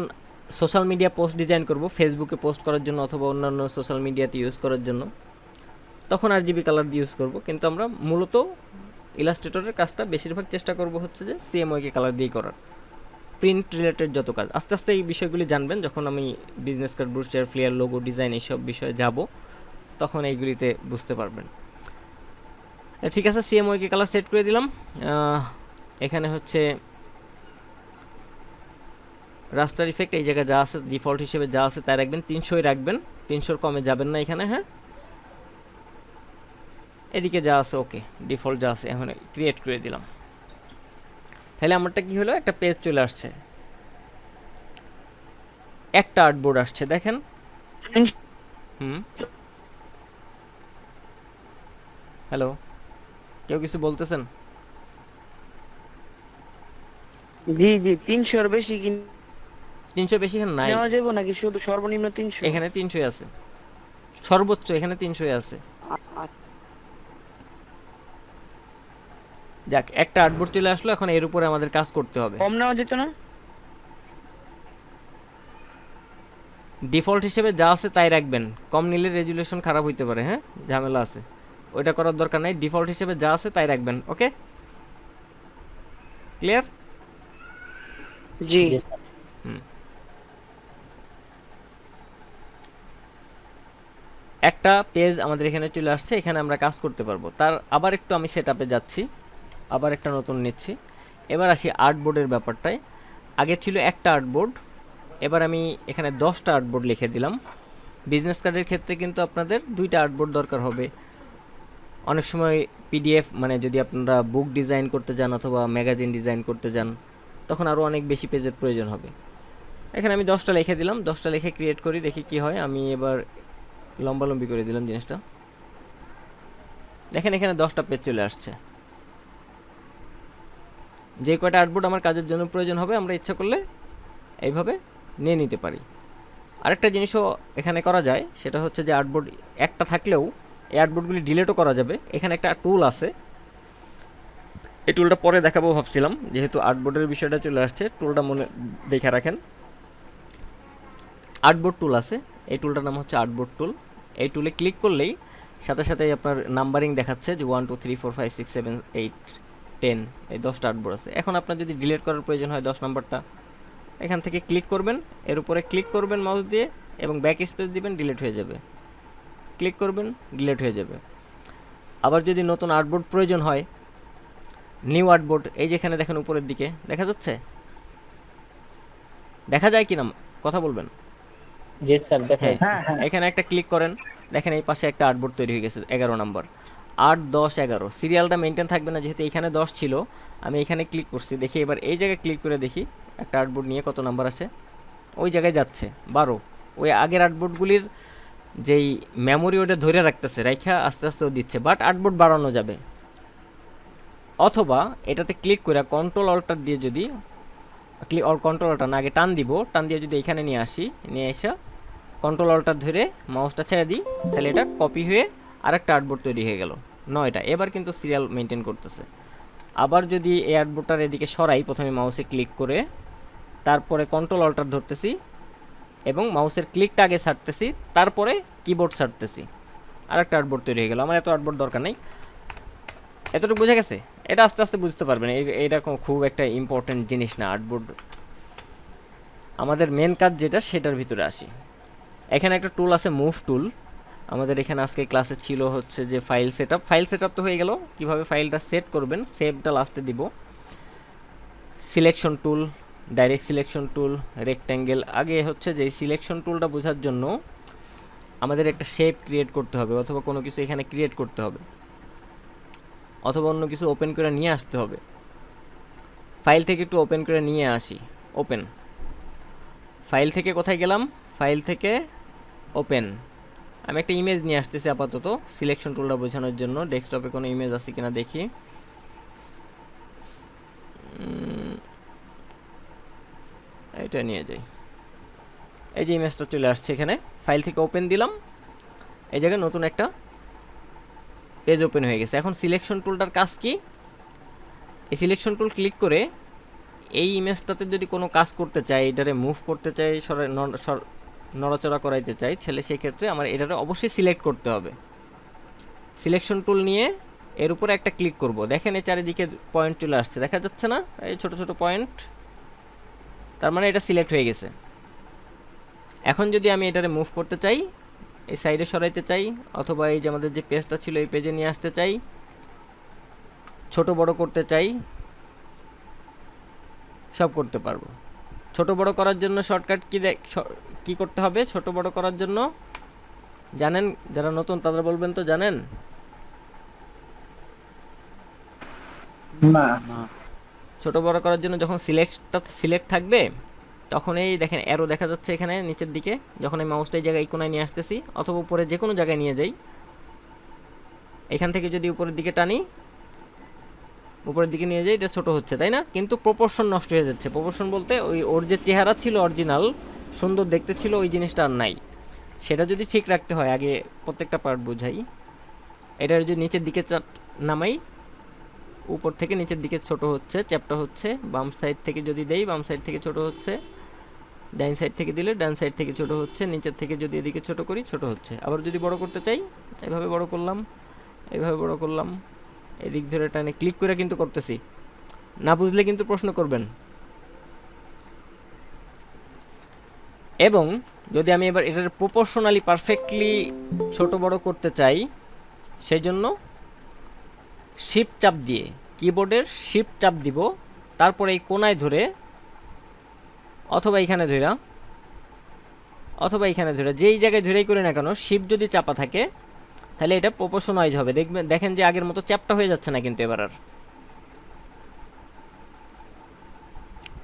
সোশ্যাল মিডিয়া পোস্ট ডিজাইন করব, ফেসবুকে পোস্ট করার জন্য অথবা অন্যান্য সোশ্যাল মিডিয়াতে ইউজ করার জন্য, তখন RGB কালার দিয়ে ইউজ করব। কিন্তু আমরা মূলত ইলাস্ট্রেটরের কাজটা বেশিরভাগ চেষ্টা করব হচ্ছে যে CMYK কালার দিয়ে করার। প্রিন্ট রিলেটেড যত কাজ, আস্তে আস্তে এই বিষয়গুলি জানবেন যখন আমি business card, brochure, flyer, logo design এইসব বিষয়ে যাব, তখন এইগুলিতে বুঝতে পারবেন। ঠিক আছে, CMYK কালার সেট করে দিলাম। এখানে হচ্ছে রাস্টার ইফেক্ট, এই জায়গায় যা আছে ডিফল্ট হিসেবে যা আছে তাই রাখবেন, 300ই রাখবেন, 300-র কমে যাবেন না এখানে, হ্যাঁ। এদিকে যা আছে ওকে, ডিফল্ট যা আছে এখন ক্রিয়েট করে দিলাম। তাহলে আমারটা কি হলো, একটা পেজ চলে আসছে, একটা আর্টবোর্ড আসছে, দেখেন। হ্যালো, কেউ কিছু বলতেছেন? জি জি 300 এর বেশি কি 300 বেশি এখানে নাই, নেওয়া যাবে নাকি শুধু সর্বনিম্ন 300? এখানে 300 আছে, সর্বোচ্চ এখানে 300 আছে। যাক, একটা আর্টবোর্ড চলে আসলো, এখন এর উপরে আমাদের কাজ করতে হবে। কম নেওয়া যেত না? ডিফল্ট হিসেবে যা আছে তাই রাখবেন, কম নিলে রেজুলেশন খারাপ হইতে পারে, হ্যাঁ, ঝামেলা আছে, ওইটা করার দরকার নাই। ডিফল্ট হিসেবে যা আছে তাই রাখবেন, ওকে, ক্লিয়ার? জি একটা পেজ আমাদের এখানে চলে আসছে, এখানে আমরা কাজ করতে পারবো। তার আবার একটু আমি সেটআপে যাচ্ছি, আবার একটা নতুন নিচ্ছি। এবার আসি আর্টবোর্ডের ব্যাপারটায়। আগে ছিল একটা আর্টবোর্ড, এবার আমি এখানে 10টা আর্টবোর্ড লিখে দিলাম। বিজনেস কার্ডের ক্ষেত্রে কিন্তু আপনাদের 2টা আর্টবোর্ড দরকার হবে। অনেক সময় পিডিএফ মানে যদি আপনারা বুক ডিজাইন করতে যান অথবা ম্যাগাজিন ডিজাইন করতে যান তখন আরও অনেক বেশি পেজের প্রয়োজন হবে। এখানে আমি 10টা লিখে দিলাম, 10টা লিখে ক্রিয়েট করি, দেখি কি হয়। আমি এবার লম্বালম্বি করে দিলাম জিনিসটা। দেখেন এখানে 10টা পেজ চলে আসছে। যে কয়টা আর্টবোর্ড আমার কাজের জন্য প্রয়োজন হবে আমরা ইচ্ছা করলে এইভাবে নিয়ে নিতে পারি। আরেকটা জিনিসও এখানে করা যায়, সেটা হচ্ছে যে আর্টবোর্ড একটা থাকলেও এই আর্টবোর্ডগুলি ডিলিটও করা যাবে। এখানে একটা টুল আছে, এই টুলটা পরে দেখাবো ভাবছিলাম, যেহেতু আর্টবোর্ডের বিষয়টা চলে আসছে টুলটা মনে দেখে রাখেন। আর্টবোর্ড টুল আছে, এই টুলটার নাম হচ্ছে আর্টবোর্ড টুল। এই টুলে ক্লিক করলেই সাথে সাথেই আপনার নাম্বারিং দেখাচ্ছে যে 1 2 3 4 5 6 7 8 10, এই 10টা আর্টবোর্ড আছে। এখন আপনার যদি ডিলিট করার প্রয়োজন হয় 10 নম্বরটা, এখান থেকে ক্লিক করবেন, এর উপরে ক্লিক করবেন মাউস দিয়ে এবং ব্যাক স্পেস দিবেন, ডিলিট হয়ে যাবে। ক্লিক করবেন, ডিলিট হয়ে যাবে। আবার যদি নতুন আর্টবোর্ড প্রয়োজন হয়, নিউ আর্টবোর্ড, এই যেখানে দেখেন উপরের দিকে দেখা যাচ্ছে, দেখা যায় কি না কথা বলবেন? জি স্যার দেখাই। এখানে একটা ক্লিক করেন, দেখেন এই পাশে একটা আর্টবোর্ড তৈরি হয়ে গেছে 11 নম্বর। 8 10 11 সিরিয়ালটা মেনটেন থাকবে না, যেহেতু এখানে 10 ছিল আমি এখানে ক্লিক করছি। দেখি এবার এই জায়গায় ক্লিক করে দেখি একটা আর্টবোর্ড নিয়ে কত নাম্বার আছে, ওই জায়গায় যাচ্ছে 12। ওই আগের আর্টবোর্ডগুলির যেই মেমোরি ওটা ধরে রাখতেছে, রাইখা আস্তে আস্তেও দিচ্ছে, বাট আর্টবোর্ড বাড়ানো যাবে। অথবা এটাতে ক্লিক করে কন্ট্রোল অল্টার দিয়ে যদি কন্ট্রোল অল্টার না আগে টান দিব, টান দিয়ে যদি এখানে নিয়ে আসি, নিয়ে এসে কন্ট্রোল অল্টার ধরে মাউসটা ছেড়ে দিই, তাহলে এটা কপি হয়ে আরেকটা আর্টবোর্ড তৈরি হয়ে গেল 9টা। এবার কিন্তু সিরিয়াল মেনটেন করতেছে। আবার যদি এই আর্টবোর্ডটার এদিকে সরাই, প্রথমে মাউসে ক্লিক করে তারপরে কন্ট্রোল অল্টার ধরতেছি এবং মাউসের ক্লিকটা আগে ছাড়তেছি, তারপরে কিবোর্ড ছাড়তেছি, আরেকটা আর্টবোর্ড তৈরি হয়ে গেল। আমার এত আর্টবোর্ড দরকার নেই। এতটুকু বুঝে গেছে? এটা আস্তে আস্তে বুঝতে পারবেন, এটা খুব একটা ইম্পর্টেন্ট জিনিস না আর্টবোর্ড। আমাদের মেন কাজ যেটা সেটার ভিতরে আসি। এখানে একটা টুল আছে মুভ টুল। আমাদের এখানে আজকে ক্লাসে ছিল হচ্ছে যে ফাইল সেটআপ। ফাইল সেটআপ তো হয়ে গেল, কিভাবে ফাইলটা সেট করবেন, সেভটা লাস্টে দিব। সিলেকশন টুল, ডাইরেক্ট সিলেকশন টুল, রেক্ট্যাঙ্গেল। আগে হচ্ছে যে সিলেকশন টুলটা বোঝার জন্য আমাদের একটা শেপ ক্রিয়েট করতে হবে, অথবা কোনো কিছু এখানে ক্রিয়েট করতে হবে, অথবা অন্য কিছু ওপেন করে নিয়ে আসতে হবে। ফাইল থেকে একটু ওপেন করে নিয়ে আসি, ওপেন। ফাইল থেকে কোথায় গেলাম? ফাইল থেকে ওপেন। আমি একটা ইমেজ নিয়ে আসতেছি আপাতত সিলেকশন টুলটা বোঝানোর জন্য। ডেস্কটপে কোনো ইমেজ আছে কিনা দেখি। এটা নিয়ে যাই, এই যে ইমেজটা চলে আসছে এখানে। ফাইল থেকে ওপেন দিলাম, এই জায়গায় নতুন একটা পেজ ওপেন হয়ে গেছে। এখন সিলেকশন টুলটার কাজ কি? এই সিলেকশন টুল ক্লিক করে এই ইমেজটাতে যদি কোনো কাজ করতে চাই, এটারে মুভ করতে চাই, নড়াচড়া করাইতে চাই, তাহলে সেই ক্ষেত্রে আমার এটারে অবশ্যই সিলেক্ট করতে হবে। সিলেকশন টুল নিয়ে এর উপরে একটা ক্লিক করব। দেখেন এই চারিদিকে পয়েন্ট চলে আসছে, দেখা যাচ্ছে না? এই ছোট ছোট পয়েন্ট, তার মানে এটা সিলেক্ট হয়ে গেছে। এখন যদি আমি এটারে মুভ করতে চাই, এই সাইডে সরাইতে চাই, অথবা এই যে আমাদের যে পেজটা ছিল এই পেজে নিয়ে আসতে চাই, ছোট বড় করতে চাই, সব করতে পারবো। ছোট বড় করার জন্য শর্টকাট কি করতে হবে? ছোট বড় করার জন্য জানেন? যারা নতুন তারা বলবেন তো জানেন? না ছোট বড় করার জন্য যখন সিলেক্ট থাকবে তখন এই দেখেন অ্যারো দেখা যাচ্ছে এখানে নিচের দিকে। যখন আমি মাউসটা এই জায়গায় কোণায় নিয়ে আসতেছি অথবা উপরে যে কোনো জায়গায় নিয়ে যাই, এখান থেকে যদি উপরের দিকে টানি, উপরের দিকে নিয়ে যাই, এটা ছোট হচ্ছে, তাই না? কিন্তু প্রপোর্শন নষ্ট হয়ে যাচ্ছে। প্রপোর্শন বলতে ওর যে চেহারা ছিল অরিজিনাল সুন্দর দেখতে ছিল, ওই জিনিসটা আর নাই। সেটা যদি ঠিক রাখতে হয়, আগে প্রত্যেকটা পার্ট বোঝাই। এটা যদি নিচের দিকে নামাই, উপর থেকে নিচের দিকে ছোট হচ্ছে, চ্যাপটা হচ্ছে। বাম সাইড থেকে যদি দেই, বাম সাইড থেকে ছোট হচ্ছে। ডাইন সাইড থেকে দিলে ডান সাইড থেকে ছোট হচ্ছে। নিচের থেকে যদি এদিকে ছোট করি, ছোট হচ্ছে। আবার যদি বড় করতে চাই, এভাবে বড় করলাম, এইভাবে বড় করলাম, এদিক ধরে টানে ক্লিক করে কিন্তু করতেছি। না বুঝলে কিন্তু প্রশ্ন করবেন। এবং যদি আমি এবার এটার প্রপোর্শনালি পারফেক্টলি ছোট বড় করতে চাই, সেই জন্য শিফট চাপ দিয়ে, কিবোর্ডের শিফট চাপ দিব, তারপরে এই কোণায় ধরে অথবা এখানে ধরে অথবা এখানে ধরে, যেই জায়গায় ধরেই করি না কেন, শিফট যদি চাপা থাকে তাহলে এটা প্রপোর্শনাইজ হবে। দেখবেন, দেখেন যে আগের মতো চ্যাপটা হয়ে যাচ্ছে না কিন্তু এবার আর।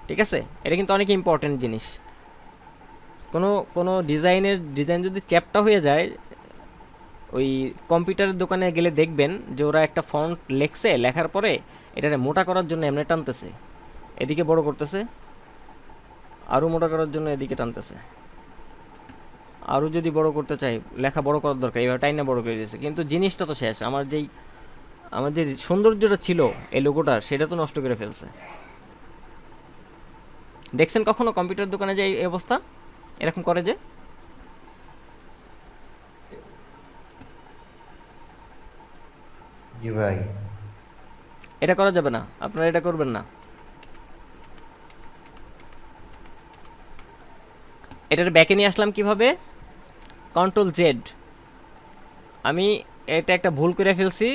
ঠিক আছে, এটা কিন্তু অনেক ইম্পর্টেন্ট জিনিস। কোনো ডিজাইন যদি চ্যাপটা হয়ে যায়, ওই কম্পিউটারের দোকানে গেলে দেখবেন যে ওরা একটা ফন্ট লেখছে, লেখার পরে এটারে মোটা করার জন্য এমনি টানতেছে, এদিকে বড় করতেছে, আরও মোটা করার জন্য এদিকে টানতেছে, আরও যদি বড় করতে চাই, লেখা বড় করার দরকার, এইভাবে টাইনা বড় করে দিয়েছে, কিন্তু জিনিসটা তো শেষ। আমার যে সৌন্দর্যটা ছিল এই লোগোটার, সেটা তো নষ্ট করে ফেলছে। দেখছেন কখনো কম্পিউটার দোকানে যে এই অবস্থা এরকম করে যে? জি ভাই। এটা করা যাবে না, আপনারা এটা করবেন না। এটার ব্যাকে নিয়ে আসলাম কিভাবে? Control Z. আমি এটা একটা ভুল করে ফেলছি,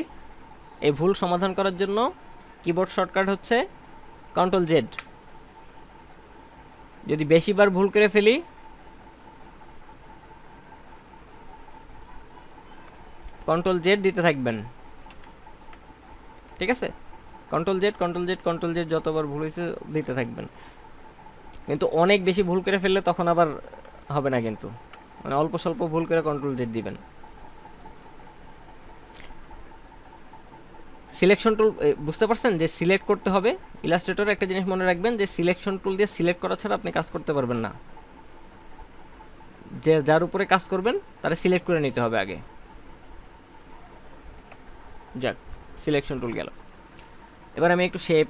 এই ভুল সমাধান করার জন্য কিবোর্ড শর্টকাট হচ্ছে কন্ট্রোল জেড। যদি বেশিবার ভুল করে ফেলি, কন্ট্রোল জেড দিতে থাকবেন। ঠিক আছে, control Z control Z control Z, যতবার ভুল হয়েছে দিতে থাকবেন। কিন্তু অনেক বেশি ভুল করে ফেললে তখন আবার হবে না, কিন্তু মানে অল্প স্বল্প ভুল করে কন্ট্রোল জেড দিবেন। সিলেকশন টুল বুঝতে পারছেন যে সিলেক্ট করতে হবে। ইলাস্ট্রেটরে একটা জিনিস মনে রাখবেন যে সিলেকশন টুল দিয়ে সিলেক্ট করা ছাড়া আপনি কাজ করতে পারবেন না। যে যার উপরে কাজ করবেন তারা সিলেক্ট করে নিতে হবে আগে। যাক, সিলেকশন টুল গেল। এবার আমি একটু শেপ,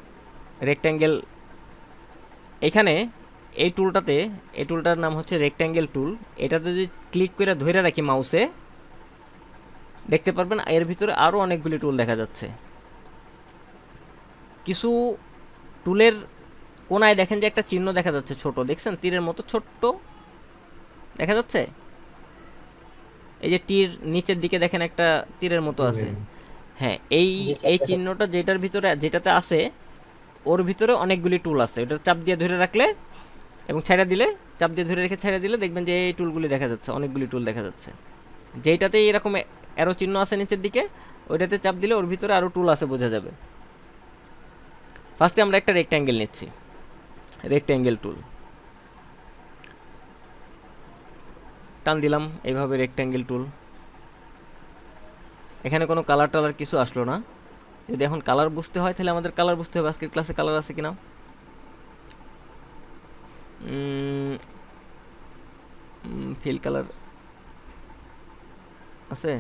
রেক্ট্যাঙ্গেল, এখানে এই টুলটাতে, এই টুলটার নাম হচ্ছে রেক্ট্যাঙ্গেল টুল। এটাতে যদি ক্লিক করে ধরে রাখি মাউসে, দেখতে পারবেন এর ভিতরে আরও অনেকগুলি টুল দেখা যাচ্ছে। কিছু টুলের কোনায় দেখেন যে একটা চিহ্ন দেখা যাচ্ছে ছোট, দেখছেন তীরের মতো ছোট্ট দেখা যাচ্ছে। এই যে তীর নিচের দিকে দেখেন একটা তীরের মতো আছে। হ্যাঁ, এই চিহ্নটা যেটাতে আছে ওর ভিতরে অনেকগুলি টুল আছে। ওটা চাপ দিয়ে ধরে রাখলে এবং ছেড়ে দিলে, চাপ দিয়ে ধরে রেখে ছেড়ে দিলে দেখবেন যে এই টুলগুলি দেখা যাচ্ছে, অনেকগুলি টুল দেখা যাচ্ছে। যেইটাতে এরকম অ্যারো চিহ্ন আছে নিচের দিকে, ওইটাতে চাপ দিলে ওর ভিতরে আরও টুল আছে, বোঝা যাবে। ফার্স্টে আমরা একটা রেক্ট্যাঙ্গেল নিচ্ছি, রেক্ট্যাঙ্গেল টুল টান দিলাম এইভাবে, রেক্ট্যাঙ্গেল টুল। এখানে কোনো কালার টালার কিছু আসলো না। যদি এখন কালার বুঝতে হয় তাহলে আমাদের কালার বুঝতে হবে আজকের ক্লাসে কালার আছে কিনা। ফিল কালার আছে,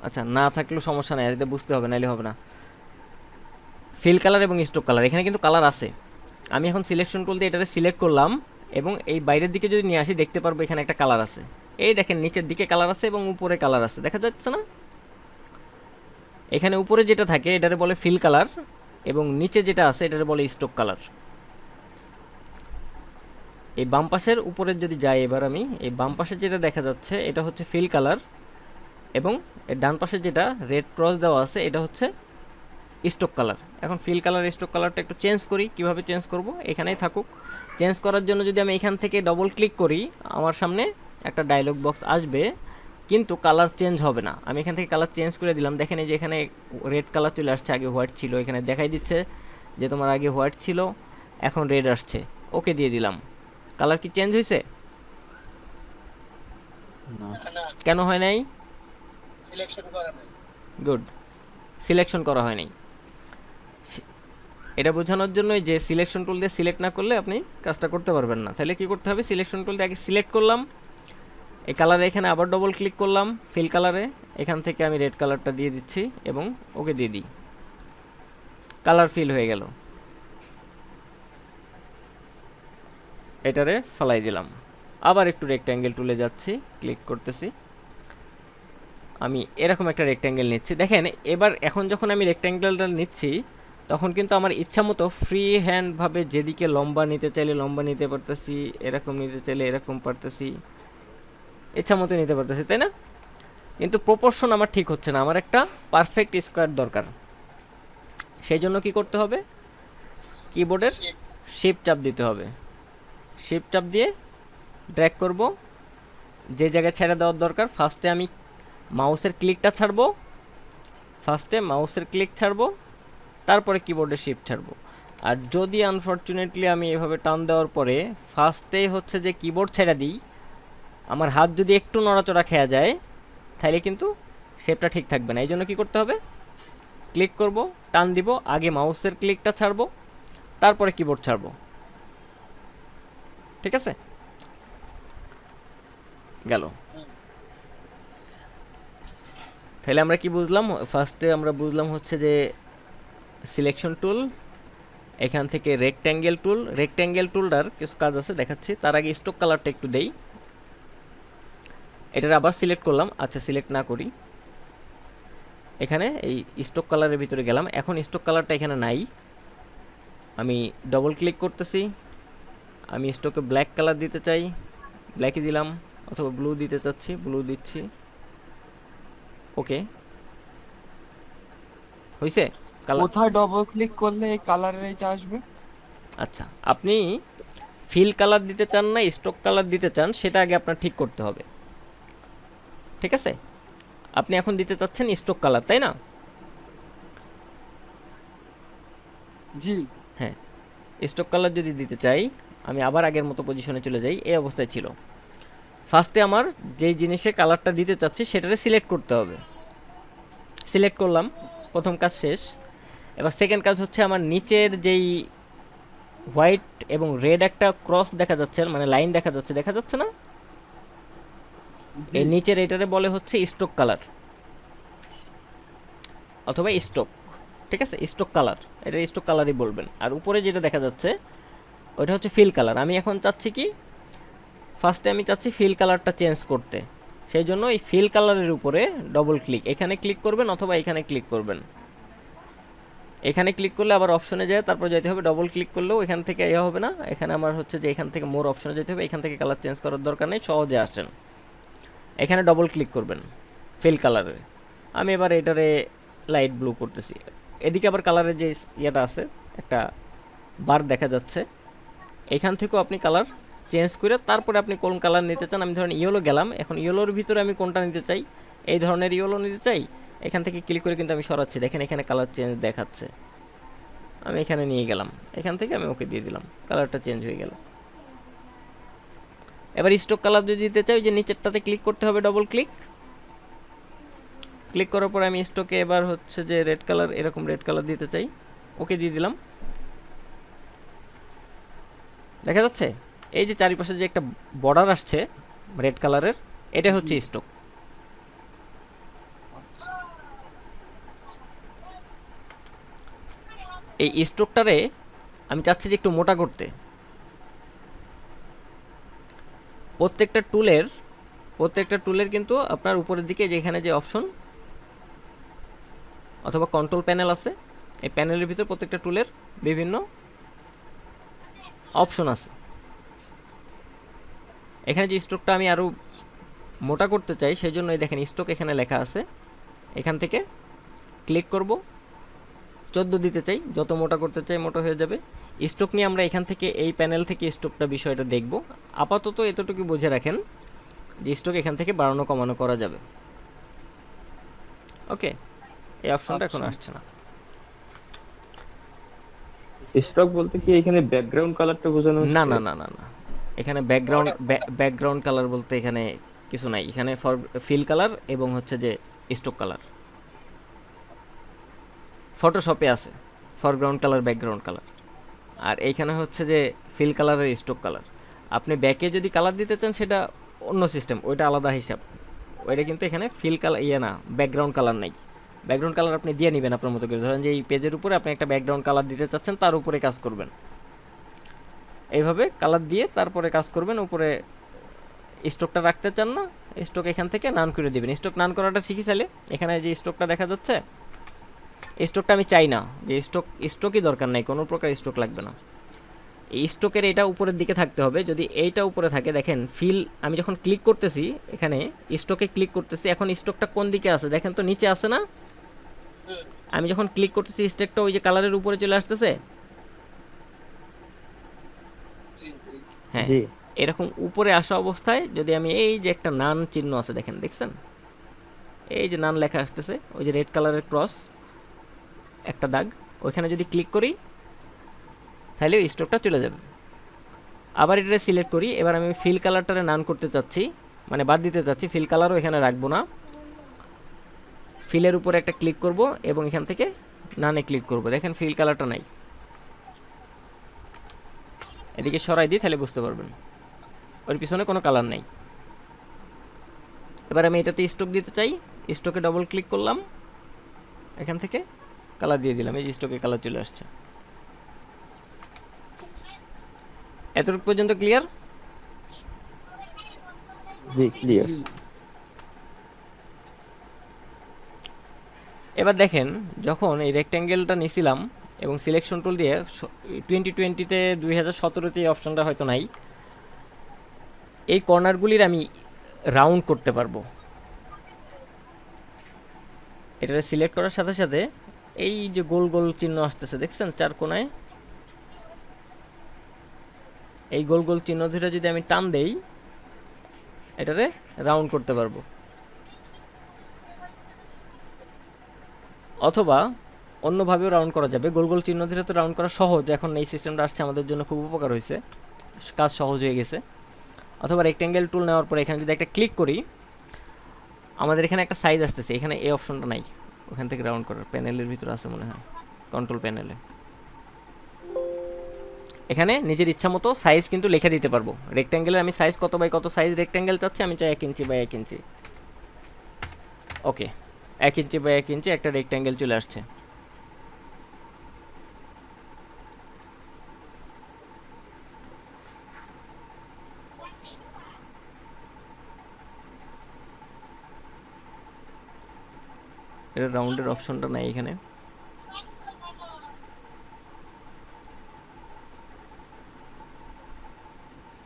আচ্ছা না থাকলেও সমস্যা নাই, এটা বুঝতে হবে, নাইলে হবে না। ফিল কালার এবং স্ট্রোক কালার, এখানে কিন্তু কালার আছে। আমি এখন সিলেকশন টুল দিয়ে এটাকে সিলেক্ট করলাম এবং এই বাইরের দিকে যদি নিয়ে আসি দেখতে পারবো এখানে একটা কালার আছে। এই দেখেন নিচের দিকে কালার আছে এবং উপরে কালার আছে, দেখা যাচ্ছে না? এখানে উপরে যেটা থাকে এটারে বলে ফিল কালার এবং নিচে যেটা আছে এটারে বলে স্ট্রোক কালার। এই বাম পাশের উপরের যদি যাই, এবার আমি এই বাম পাশে যেটা দেখা যাচ্ছে এটা হচ্ছে ফিল কালার এবং এর ডান পাশে যেটা রেড ক্রস দেওয়া আছে এটা হচ্ছে স্ট্রোক কালার। এখন ফিল কালার স্ট্রোক কালারটা একটু চেঞ্জ করি। কিভাবে চেঞ্জ করব? এখানেই থাকুক। চেঞ্জ করার জন্য যদি আমি এখান থেকে ডবল ক্লিক করি, আমার সামনে একটা ডায়লগ বক্স আসবে, কিন্তু কালার চেঞ্জ হবে না। আমি এখান থেকে কালার চেঞ্জ করে দিলাম, দেখেন এই যে এখানে রেড কালার চলে আসছে, আগে হোয়াইট ছিল। এখানে দেখাই দিচ্ছে যে তোমার আগে হোয়াইট ছিল, এখন রেড আসছে। ওকে দিয়ে দিলাম। কালার কি চেঞ্জ হয়েছে? কেন হয় নাই? সিলেকশন করা নাই। গুড, সিলেকশন করা হয় নাই। এটা বোঝানোর জন্যই যে সিলেকশন টুল দিয়ে সিলেক্ট না করলে আপনি কাজটা করতে পারবেন না। তাহলে কি করতে হবে? সিলেকশন টুল দিয়ে আগে সিলেক্ট করলাম, এই কালারে এখানে আবার ডবল ক্লিক করলাম ফিল কালারে, এখান থেকে আমি রেড কালারটা দিয়ে দিচ্ছি এবং ওকে দিয়ে দিই, কালার ফিল হয়ে গেল। এটারে ফেলাই দিলাম। আবার একটু রেক্ট্যাঙ্গেল টুলে যাচ্ছি, ক্লিক করতেছি, আমি এরকম একটা রেক্ট্যাঙ্গেল নিচ্ছি। দেখেন এবার এখন যখন আমি রেক্ট্যাঙ্গেলটা নিচ্ছি তখন কিন্তু আমার ইচ্ছা মতো ফ্রি হ্যান্ডভাবে যেদিকে লম্বা নিতে চাইলে লম্বা নিতে পারতেছি, এরকম নিতে চাইলে এরকম পারতেছি, ইচ্ছা মতো নিতে পারতেছি, তাই না? কিন্তু প্রপোর্শন আমার ঠিক হচ্ছে না, আমার একটা পারফেক্ট স্কোয়ার দরকার। সেই জন্য কি করতে হবে? কিবোর্ডের শিফট চাপ দিতে হবে। শিফট চাপ দিয়ে ড্র্যাগ করব, যে জায়গায় ছেড়ে দেওয়ার দরকার ফার্স্টে আমি মাউসের ক্লিকটা ছাড়বো, তারপরে কিবোর্ডের শিফট ছাড়বো। আর যদি আনফরচুনেটলি আমি এভাবে টান দেওয়ার পরে ফার্স্টেই হচ্ছে যে কিবোর্ড ছেড়ে দিই, আমার হাত যদি একটু নড়াচড়া খেয়া যায় তাহলে কিন্তু শেপটা ঠিক থাকবে না। এই জন্য কী করতে হবে, ক্লিক করব, টান দিব, আগে মাউসের ক্লিকটা ছাড়বো, তারপরে কিবোর্ড ছাড়বো। ঠিক আছে, গেল। তাহলে আমরা কি বুঝলাম, ফার্স্টে আমরা বুঝলাম হচ্ছে যে সিলেকশন টুল, এখান থেকে রেক্ট্যাঙ্গেল টুলটার কিছু কাজ আছে দেখাচ্ছি। তার আগে স্টক কালারটা একটু দেই, এটার আবার সিলেক্ট করলাম। আচ্ছা, সিলেক্ট না করি, এখানে এই স্টক কালারের ভিতরে গেলাম। এখন স্টক কালারটা এখানে নাই, আমি ডবল ক্লিক করতেছি, আমি স্টকে ব্ল্যাক কালার দিতে চাই, ব্ল্যাকই দিলাম, অথবা ব্লু দিতে চাচ্ছি, ব্লু দিচ্ছি। ওকে, হয়েছে কালার। কোথায় ডবল ক্লিক করলে এই কালারের এইটা আসবে? আচ্ছা, আপনি ফিল কালার দিতে চান না স্টক কালার দিতে চান সেটা আগে আপনার ঠিক করতে হবে। ঠিক আছে, আপনি এখন দিতে চাচ্ছেন স্টক কালার, তাই না? জি। হ্যাঁ, স্টক কালার যদি দিতে চাই, আমি আবার আগের মতো পজিশনে চলে যাই। এই অবস্থায় ছিল, ফার্স্টে আমার যেই জিনিসে কালারটা দিতে চাচ্ছি সেটারে সিলেক্ট করতে হবে। সিলেক্ট করলাম, প্রথম কাজ শেষ। এবার সেকেন্ড কাজ হচ্ছে আমার নিচের যেই হোয়াইট এবং রেড একটা ক্রস দেখা যাচ্ছে, মানে লাইন দেখা যাচ্ছে না, এই নিচের এটারে বলে হচ্ছে স্টক কালার অথবা স্টক। ঠিক আছে, স্টক কালার, এটা স্টক কালারই বলবেন। আর উপরে যেটা দেখা যাচ্ছে ওইটা হচ্ছে ফিল কালার। আমি এখন চাচ্ছি কি, ফার্স্টে আমি চাচ্ছি ফিল কালারটা চেঞ্জ করতে, সেই জন্য এই ফিল কালারের উপরে ডবল ক্লিক, এখানে ক্লিক করবেন অথবা এখানে ক্লিক করবেন। এখানে ক্লিক করলে আবার অপশনে যায়, তারপর যেতে হবে, ডবল ক্লিক করলেও এখান থেকে এ হবে না, এখানে আমার হচ্ছে যে এখান থেকে মোর অপশনে যেতে হবে, এখান থেকে কালার চেঞ্জ করার দরকার নেই, সহজে আসেন। এখানে ডবল ক্লিক করবেন ফিল কালারে। আমি এবার এটারে লাইট ব্লু করতেছি। এদিকে আবার কালারের যে ইয়েটা আছে, একটা বার দেখা যাচ্ছে, এখান থেকেও আপনি কালার চেঞ্জ করে তারপরে আপনি কোন কালার নিতে চান। আমি ধরেন ইয়েলো গেলাম, এখন ইয়েলোর ভিতরে আমি কোনটা নিতে চাই, এই ধরনের ইয়েলো নিতে চাই, এখান থেকে ক্লিক করে কিন্তু আমি সরাচ্ছি, দেখেন এখানে কালার চেঞ্জ দেখাচ্ছে। আমি এখানে নিয়ে গেলাম, এখান থেকে আমি ওকে দিয়ে দিলাম, কালারটা চেঞ্জ হয়ে গেল। এবার স্টক কালার যদি দিতে চাই, যে নিচেরটাতে ক্লিক করতে হবে, ডবল ক্লিক করার পরে আমি স্টকে এবার হচ্ছে যে রেড কালার, এরকম রেড কালার দিতে চাই, ওকে দিয়ে দিলাম। দেখা যাচ্ছে এই যে চারিপাশে যে একটা বর্ডার আসছে রেড কালারের, এটা হচ্ছে স্টক। এই স্টকটারে আমি চাচ্ছি যে একটু মোটা করতে। প্রত্যেকটা টুলের কিন্তু আপনার উপরের দিকে যেখানে যে অপশন অথবা কন্ট্রোল প্যানেল আছে, এই প্যানেলের ভিতর প্রত্যেকটা টুলের বিভিন্ন অপশন আছে। এখানে যে স্টকটা আমি আরও মোটা করতে চাই, সেই জন্য এই দেখেন স্টক এখানে লেখা আছে, এখান থেকে ক্লিক করব। 14 দিতে চাই, যত মোটা করতে চাই মোটা হয়ে যাবে। স্টক নিয়ে আমরা এখান থেকে এই প্যানেল থেকে স্টকটা বিষয়টা দেখব। আপাতত এতটুকু বুঝে রাখেন যে স্টক এখান থেকে বাড়ানো কমানো করা যাবে। ওকে, এই অপশনটা এখন আসছে না। স্টক বলতে কি এখানে ব্যাকগ্রাউন্ড কালারটা বোঝানো হচ্ছে? না না না না না, এখানে ব্যাকগ্রাউন্ড কালার বলতে এখানে কিছু নাই। এখানে ফিল কালার এবং হচ্ছে যে স্টক কালার ফটোশপে আছে, ফরগ্রাউন্ড কালার, ব্যাকগ্রাউন্ড কালার। আর এইখানে হচ্ছে যে ফিল কালারের স্টক কালার। আপনি ব্যাকে যদি কালার দিতে চান সেটা অন্য সিস্টেম, ওইটা আলাদা হিসাব। ওইটা কিন্তু এখানে ফিল কালার না, ব্যাকগ্রাউন্ড কালার নাই। ব্যাকগ্রাউন্ড কালার আপনি দিয়ে নেবেন আপনার মতো করে। ধরেন যে এই পেজের উপরে আপনি একটা ব্যাকগ্রাউন্ড কালার দিতে চাচ্ছেন, তার উপরে কাজ করবেন, এইভাবে কালার দিয়ে তারপরে কাজ করবেন। উপরে স্টকটা রাখতে চান না, স্টক এখান থেকে নান করে দেবেন। স্টক নান করাটা শিখি চাইলে এখানে যে স্টকটা দেখা যাচ্ছে, স্টকটা আমি চাই না, যে স্টকই দরকার নাই, কোনো প্রকার স্টক লাগবে না। এই স্টকের এটা উপরের দিকে থাকতে হবে। যদি এইটা উপরে থাকে, দেখেন ফিল, আমি যখন ক্লিক করতেছি এখানে স্টকে ক্লিক করতেছি, এখন স্টকটা কোন দিকে আছে দেখেন তো, নিচে আছে না? আমি যখন ক্লিক করতেছি স্টকটা ওই যে কালারের উপরে চলে আসতেছে। হ্যাঁ, এরকম উপরে আসা অবস্থায় যদি আমি এই যে একটা নান চিহ্ন আছে দেখেন, দেখছেন এই যে নান লেখা আসতেছে, ওই যে রেড কালারের ক্রস একটা দাগ, ওইখানে যদি ক্লিক করি তাহলে ওই স্ট্রোকটা চলে যাবে। আবার এটা সিলেক্ট করি, এবার আমি ফিল কালারটারে নান করতে চাচ্ছি, মানে বাদ দিতে চাচ্ছি, ফিল কালারও এখানে রাখবো না। ফিলের উপরে একটা ক্লিক করব এবং এখান থেকে নানে ক্লিক করব, দেখেন ফিল কালারটা নাই। এদিকে সরাই দিই তাহলে বুঝতে পারবেন ওর পিছনে কোনো কালার নেই। এবার আমি এটাতে স্ট্রোক দিতে চাই, স্ট্রোকে ডবল ক্লিক করলাম, এখান থেকে কালার দিয়ে দিলাম, এই যে স্ট্রোকে কালার চলে আসছে। এতটুকু পর্যন্ত ক্লিয়ার? জি ক্লিয়ার। এবার দেখেন যখন এই রেক্ট্যাঙ্গেলটা নিছিলাম এবং সিলেকশন টুল দিয়ে 2020-তে 2017-তে এই অপশনটা হয়তো নাই, এই কর্নারগুলির আমি রাউন্ড করতে পারবো। এটা সিলেক্ট করার সাথে সাথে এই যে গোল গোল চিহ্ন আসতেছে দেখছেন চার কোণায়, এই গোল গোল চিহ্ন ধরে যদি আমি টান দেই এটারে রাউন্ড করতে পারবো। অথবা অন্যভাবেও রাউন্ড করা যাবে, গোল গোল চিহ্ন ধরে তো রাউন্ড করা সহজ, এখন এই সিস্টেমটা আসছে আমাদের জন্য খুব উপকার হয়েছে, কাজ সহজ হয়ে গেছে। অথবা রেক্ট্যাঙ্গেল টুল নেওয়ার পরে এখানে যদি একটা ক্লিক করি, আমাদের এখানে একটা সাইজ আসতেছে, এখানে এই অপশনটা নাই, ওখান থেকে রাউন্ড করার প্যানেলের ভিতরে আছে মনে হয়, কন্ট্রোল প্যানেলে। এখানে নিজের ইচ্ছা মতো সাইজ কিন্তু লিখে দিতে পারবো। রেক্ট্যাঙ্গেলের আমি সাইজ কত বাই কত সাইজ রেক্ট্যাঙ্গেল চাচ্ছি, আমি চাই 1 inch by 1 inch. Okay, 1 inch by 1 ইঞ্চি একটা রেক্ট্যাঙ্গেল চলে আসছে। এটা রাউন্ডের অপশনটা নাই এখানে,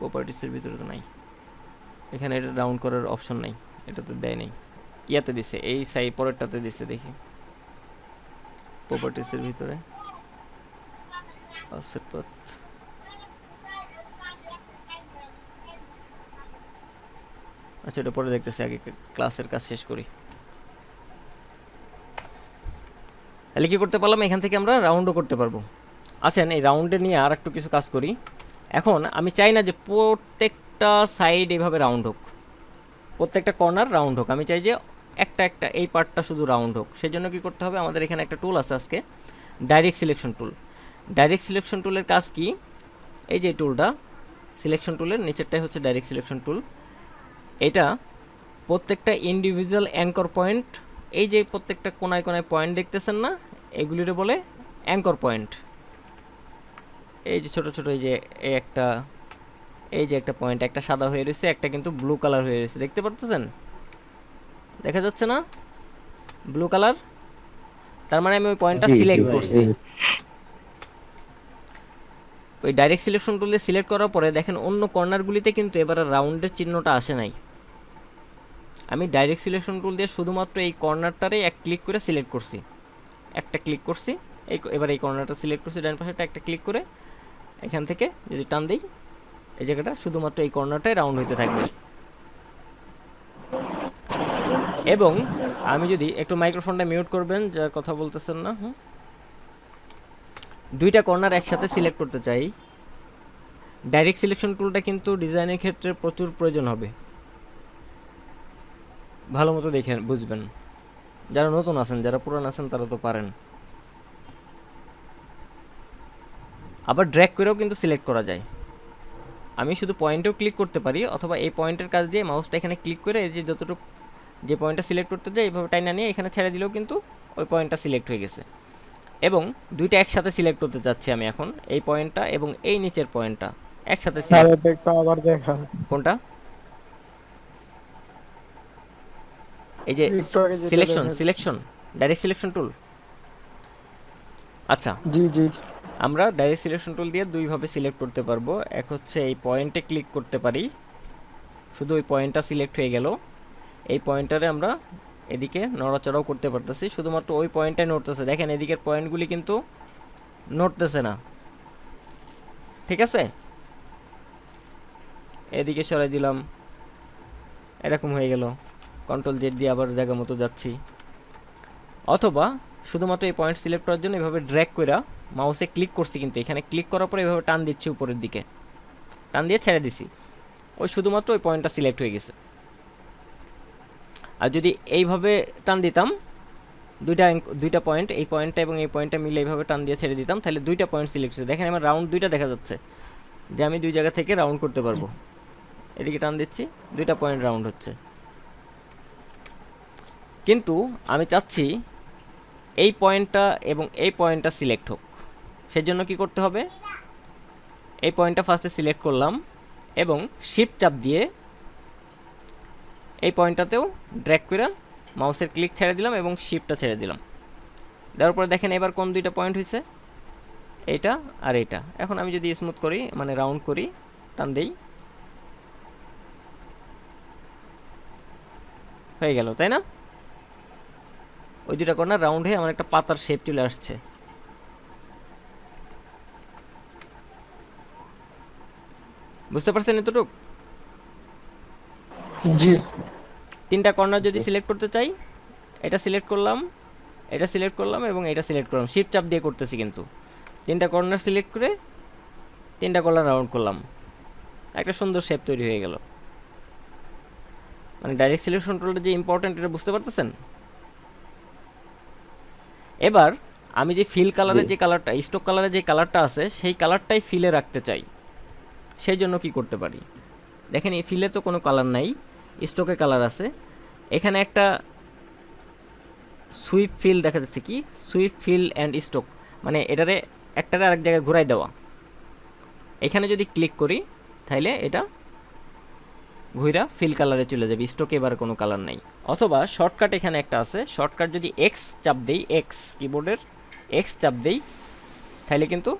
প্রপার্টিসের ভিতরে তো নাই, এখানে এটা রাউন্ড করার অপশন নাই, এটাতে দেয় নাই, ইয়াতে দিছে এই সাইড পরেরটাতে দিছে, দেখি প্রপার্টিসের ভিতরে অফসেট পাথ। আচ্ছা এটা পরে দেখতেছি, আগে ক্লাসের কাজ শেষ করি। তাহলে কী করতে পারলাম, এখান থেকে আমরা রাউন্ডও করতে পারবো। আসেন এই রাউন্ডে নিয়ে আর একটু কিছু কাজ করি। এখন আমি চাই না যে প্রত্যেকটা সাইড এইভাবে রাউন্ড হোক, প্রত্যেকটা কর্নার রাউন্ড হোক, আমি চাই যে একটা একটা এই পার্টটা শুধু রাউন্ড হোক। সেই জন্য কী করতে হবে, আমাদের এখানে একটা টুল আছে আজকে, ডাইরেক্ট সিলেকশন টুল। ডাইরেক্ট সিলেকশন টুলের কাজ কি, এই যে টুলটা সিলেকশন টুলের নিচেরটাই হচ্ছে ডাইরেক্ট সিলেকশন টুল। এটা প্রত্যেকটা ইন্ডিভিজুয়াল অ্যাঙ্কর পয়েন্ট, এই যে প্রত্যেকটা কোনায় কোনায় পয়েন্ট দেখতেছেন না, এগুলিরে বলে অ্যাঙ্কর পয়েন্ট। এই যে ছোটো ছোটো এই যে এই যে একটা পয়েন্ট, একটা সাদা হয়ে রয়েছে, একটা কিন্তু ব্লু কালার হয়ে রয়েছে, দেখতে পারতেছেন, দেখা যাচ্ছে না ব্লু কালার, তার মানে আমি ওই পয়েন্টটা সিলেক্ট করছি। ওই ডাইরেক্ট সিলেকশন টুলে সিলেক্ট করার পরে দেখেন অন্য কর্নারগুলিতে কিন্তু এবার রাউন্ডের চিহ্নটা আসে নাই। আমি ডাইরেক্ট সিলেকশন টুল দিয়ে শুধুমাত্র এই কর্নারটারে এক ক্লিক করে সিলেক্ট করছি, একটা ক্লিক করছি, এবার এই কর্নারটা সিলেক্ট করছি, ডান পাশেটা একটা ক্লিক করে এখান থেকে যদি টান দিই এই জায়গাটা শুধুমাত্র এই কর্নারটাই রাউন্ড হইতে থাকবে। এবং আমি যদি একটু মাইক্রোফোনটা মিউট করবেন, যার কথা বলতেছেন না, দুইটা কর্নার একসাথে সিলেক্ট করতে চাই, ডাইরেক্ট সিলেকশন টুলটা কিন্তু ডিজাইনের ক্ষেত্রে প্রচুর প্রয়োজন হবে, ভালো মতো দেখে বুঝবেন, যারা নতুন আছেন, যারা পুরান আছেন তারা তো পারেন। আবার ড্র্যাগ করেও কিন্তু সিলেক্ট করা যায়, আমি শুধু পয়েন্টেও ক্লিক করতে পারি, অথবা এই পয়েন্টের কাজ দিয়ে মাউসটা এখানে ক্লিক করে এই যে যতটুকু যে পয়েন্টটা সিলেক্ট করতে যায় এইভাবে টাইনা নিয়ে এখানে ছেড়ে দিলেও কিন্তু ওই পয়েন্টটা সিলেক্ট হয়ে গেছে। এবং দুইটা একসাথে সিলেক্ট করতে চাচ্ছি আমি এখন, এই পয়েন্টটা এবং এই নিচের পয়েন্টটা একসাথে সিলেক্ট। আবার দেখা কোনটা, এই যে সিলেকশন ডাইরেক্ট সিলেকশন টুল। আচ্ছা জি জি, আমরা ডাইরেক্ট সিলেকশন টুল দিয়ে দুইভাবে সিলেক্ট করতে পারবো। এক হচ্ছে এই পয়েন্টে ক্লিক করতে পারি, শুধু ওই পয়েন্টটা সিলেক্ট হয়ে গেল, এই পয়েন্টারে আমরা এদিকে নড়াচড়াও করতে পারতেছি, শুধুমাত্র ওই পয়েন্টটাই নড়তেছে, দেখেন এদিকের পয়েন্টগুলি কিন্তু নড়তেছে না, ঠিক আছে। এদিকে সরাই দিলাম, এরকম হয়ে গেল। কন্ট্রোল জেড দিয়ে আবার জায়গা মতো যাচ্ছি। অথবা শুধুমাত্র এই পয়েন্ট সিলেক্ট করার জন্য এভাবে ড্র্যাগ করে মাউসে ক্লিক করছি, কিন্তু এখানে ক্লিক করার পরে এভাবে টান দিচ্ছি উপরের দিকে, টান দিয়ে ছেড়ে দিছি, ওই শুধুমাত্র ওই পয়েন্টটা সিলেক্ট হয়ে গেছে। আর যদি এইভাবে টান দিতাম দুইটা পয়েন্ট, এই পয়েন্টটা এবং এই পয়েন্টটা মিলে এইভাবে টান দিয়ে ছেড়ে দিতাম, তাহলে দুইটা পয়েন্ট সিলেক্ট হচ্ছে। দেখেন আমার রাউন্ড দুইটা দেখা যাচ্ছে, যে আমি দুই জায়গা থেকে রাউন্ড করতে পারবো। এদিকে টান দিচ্ছি, দুইটা পয়েন্ট রাউন্ড হচ্ছে। কিন্তু আমি চাচ্ছি এই পয়েন্টটা এবং এই পয়েন্টটা সিলেক্ট হোক, সেজন্য কি করতে হবে, এই পয়েন্টটা ফার্স্টে সিলেক্ট করলাম এবং শিফট চাপ দিয়ে এই পয়েন্টটাতেও ড্র্যাগ করে মাউসের ক্লিক ছেড়ে দিলাম এবং শিফটটা ছেড়ে দিলাম। দেওয়ার পরে দেখেন এবার কোন দুইটা পয়েন্ট হয়েছে, এইটা আর এইটা। এখন আমি যদি স্মুথ করি, মানে রাউন্ড করি, টান দেই, হয়ে গেল, তাই না? ওই দুটা কর্নার রাউন্ড হয়ে আমার একটা পাতার শেপ চলে আসছে। বুঝতে পারছেন এতটুকু? জি। তিনটা কর্নার যদি সিলেক্ট করতে চাই, এটা সিলেক্ট করলাম, এটা সিলেক্ট করলাম এবং এটা সিলেক্ট করলাম, শিফট চাপ দিয়ে করতেছি, কিন্তু তিনটা কর্নার সিলেক্ট করে তিনটা কর্নার রাউন্ড করলাম, একটা সুন্দর শেপ তৈরি হয়ে গেল। মানে ডাইরেক্ট সিলেকশন টুলটা যে ইম্পর্টেন্ট, এটা বুঝতে পারতেছেন? এবার আমি যে ফিল কালারের যে কালারটা, স্টক কালারের যে কালারটা আছে, সেই কালারটাই ফিলে রাখতে চাই। সেই জন্য কি করতে পারি, দেখেন এই ফিলে তো কোনো কালার নাই, স্টকে কালার আছে। এখানে একটা সুইপ ফিল দেখা যাচ্ছে, কি সুইপ ফিল অ্যান্ড স্টক, মানে এটারে একটারে আরেক জায়গায় ঘুরাই দেওয়া। এখানে যদি ক্লিক করি তাহলে এটা ঘুরা ফিল কালারে চলে যাবে, স্টকে এবার কোনো কালার নেই। অথবা শর্টকাট এখানে একটা আছে, শর্টকাট যদি এক্স চাপ দেই, এক্স কিবোর্ডের এক্স চাপ দেই, তাহলে কিন্তু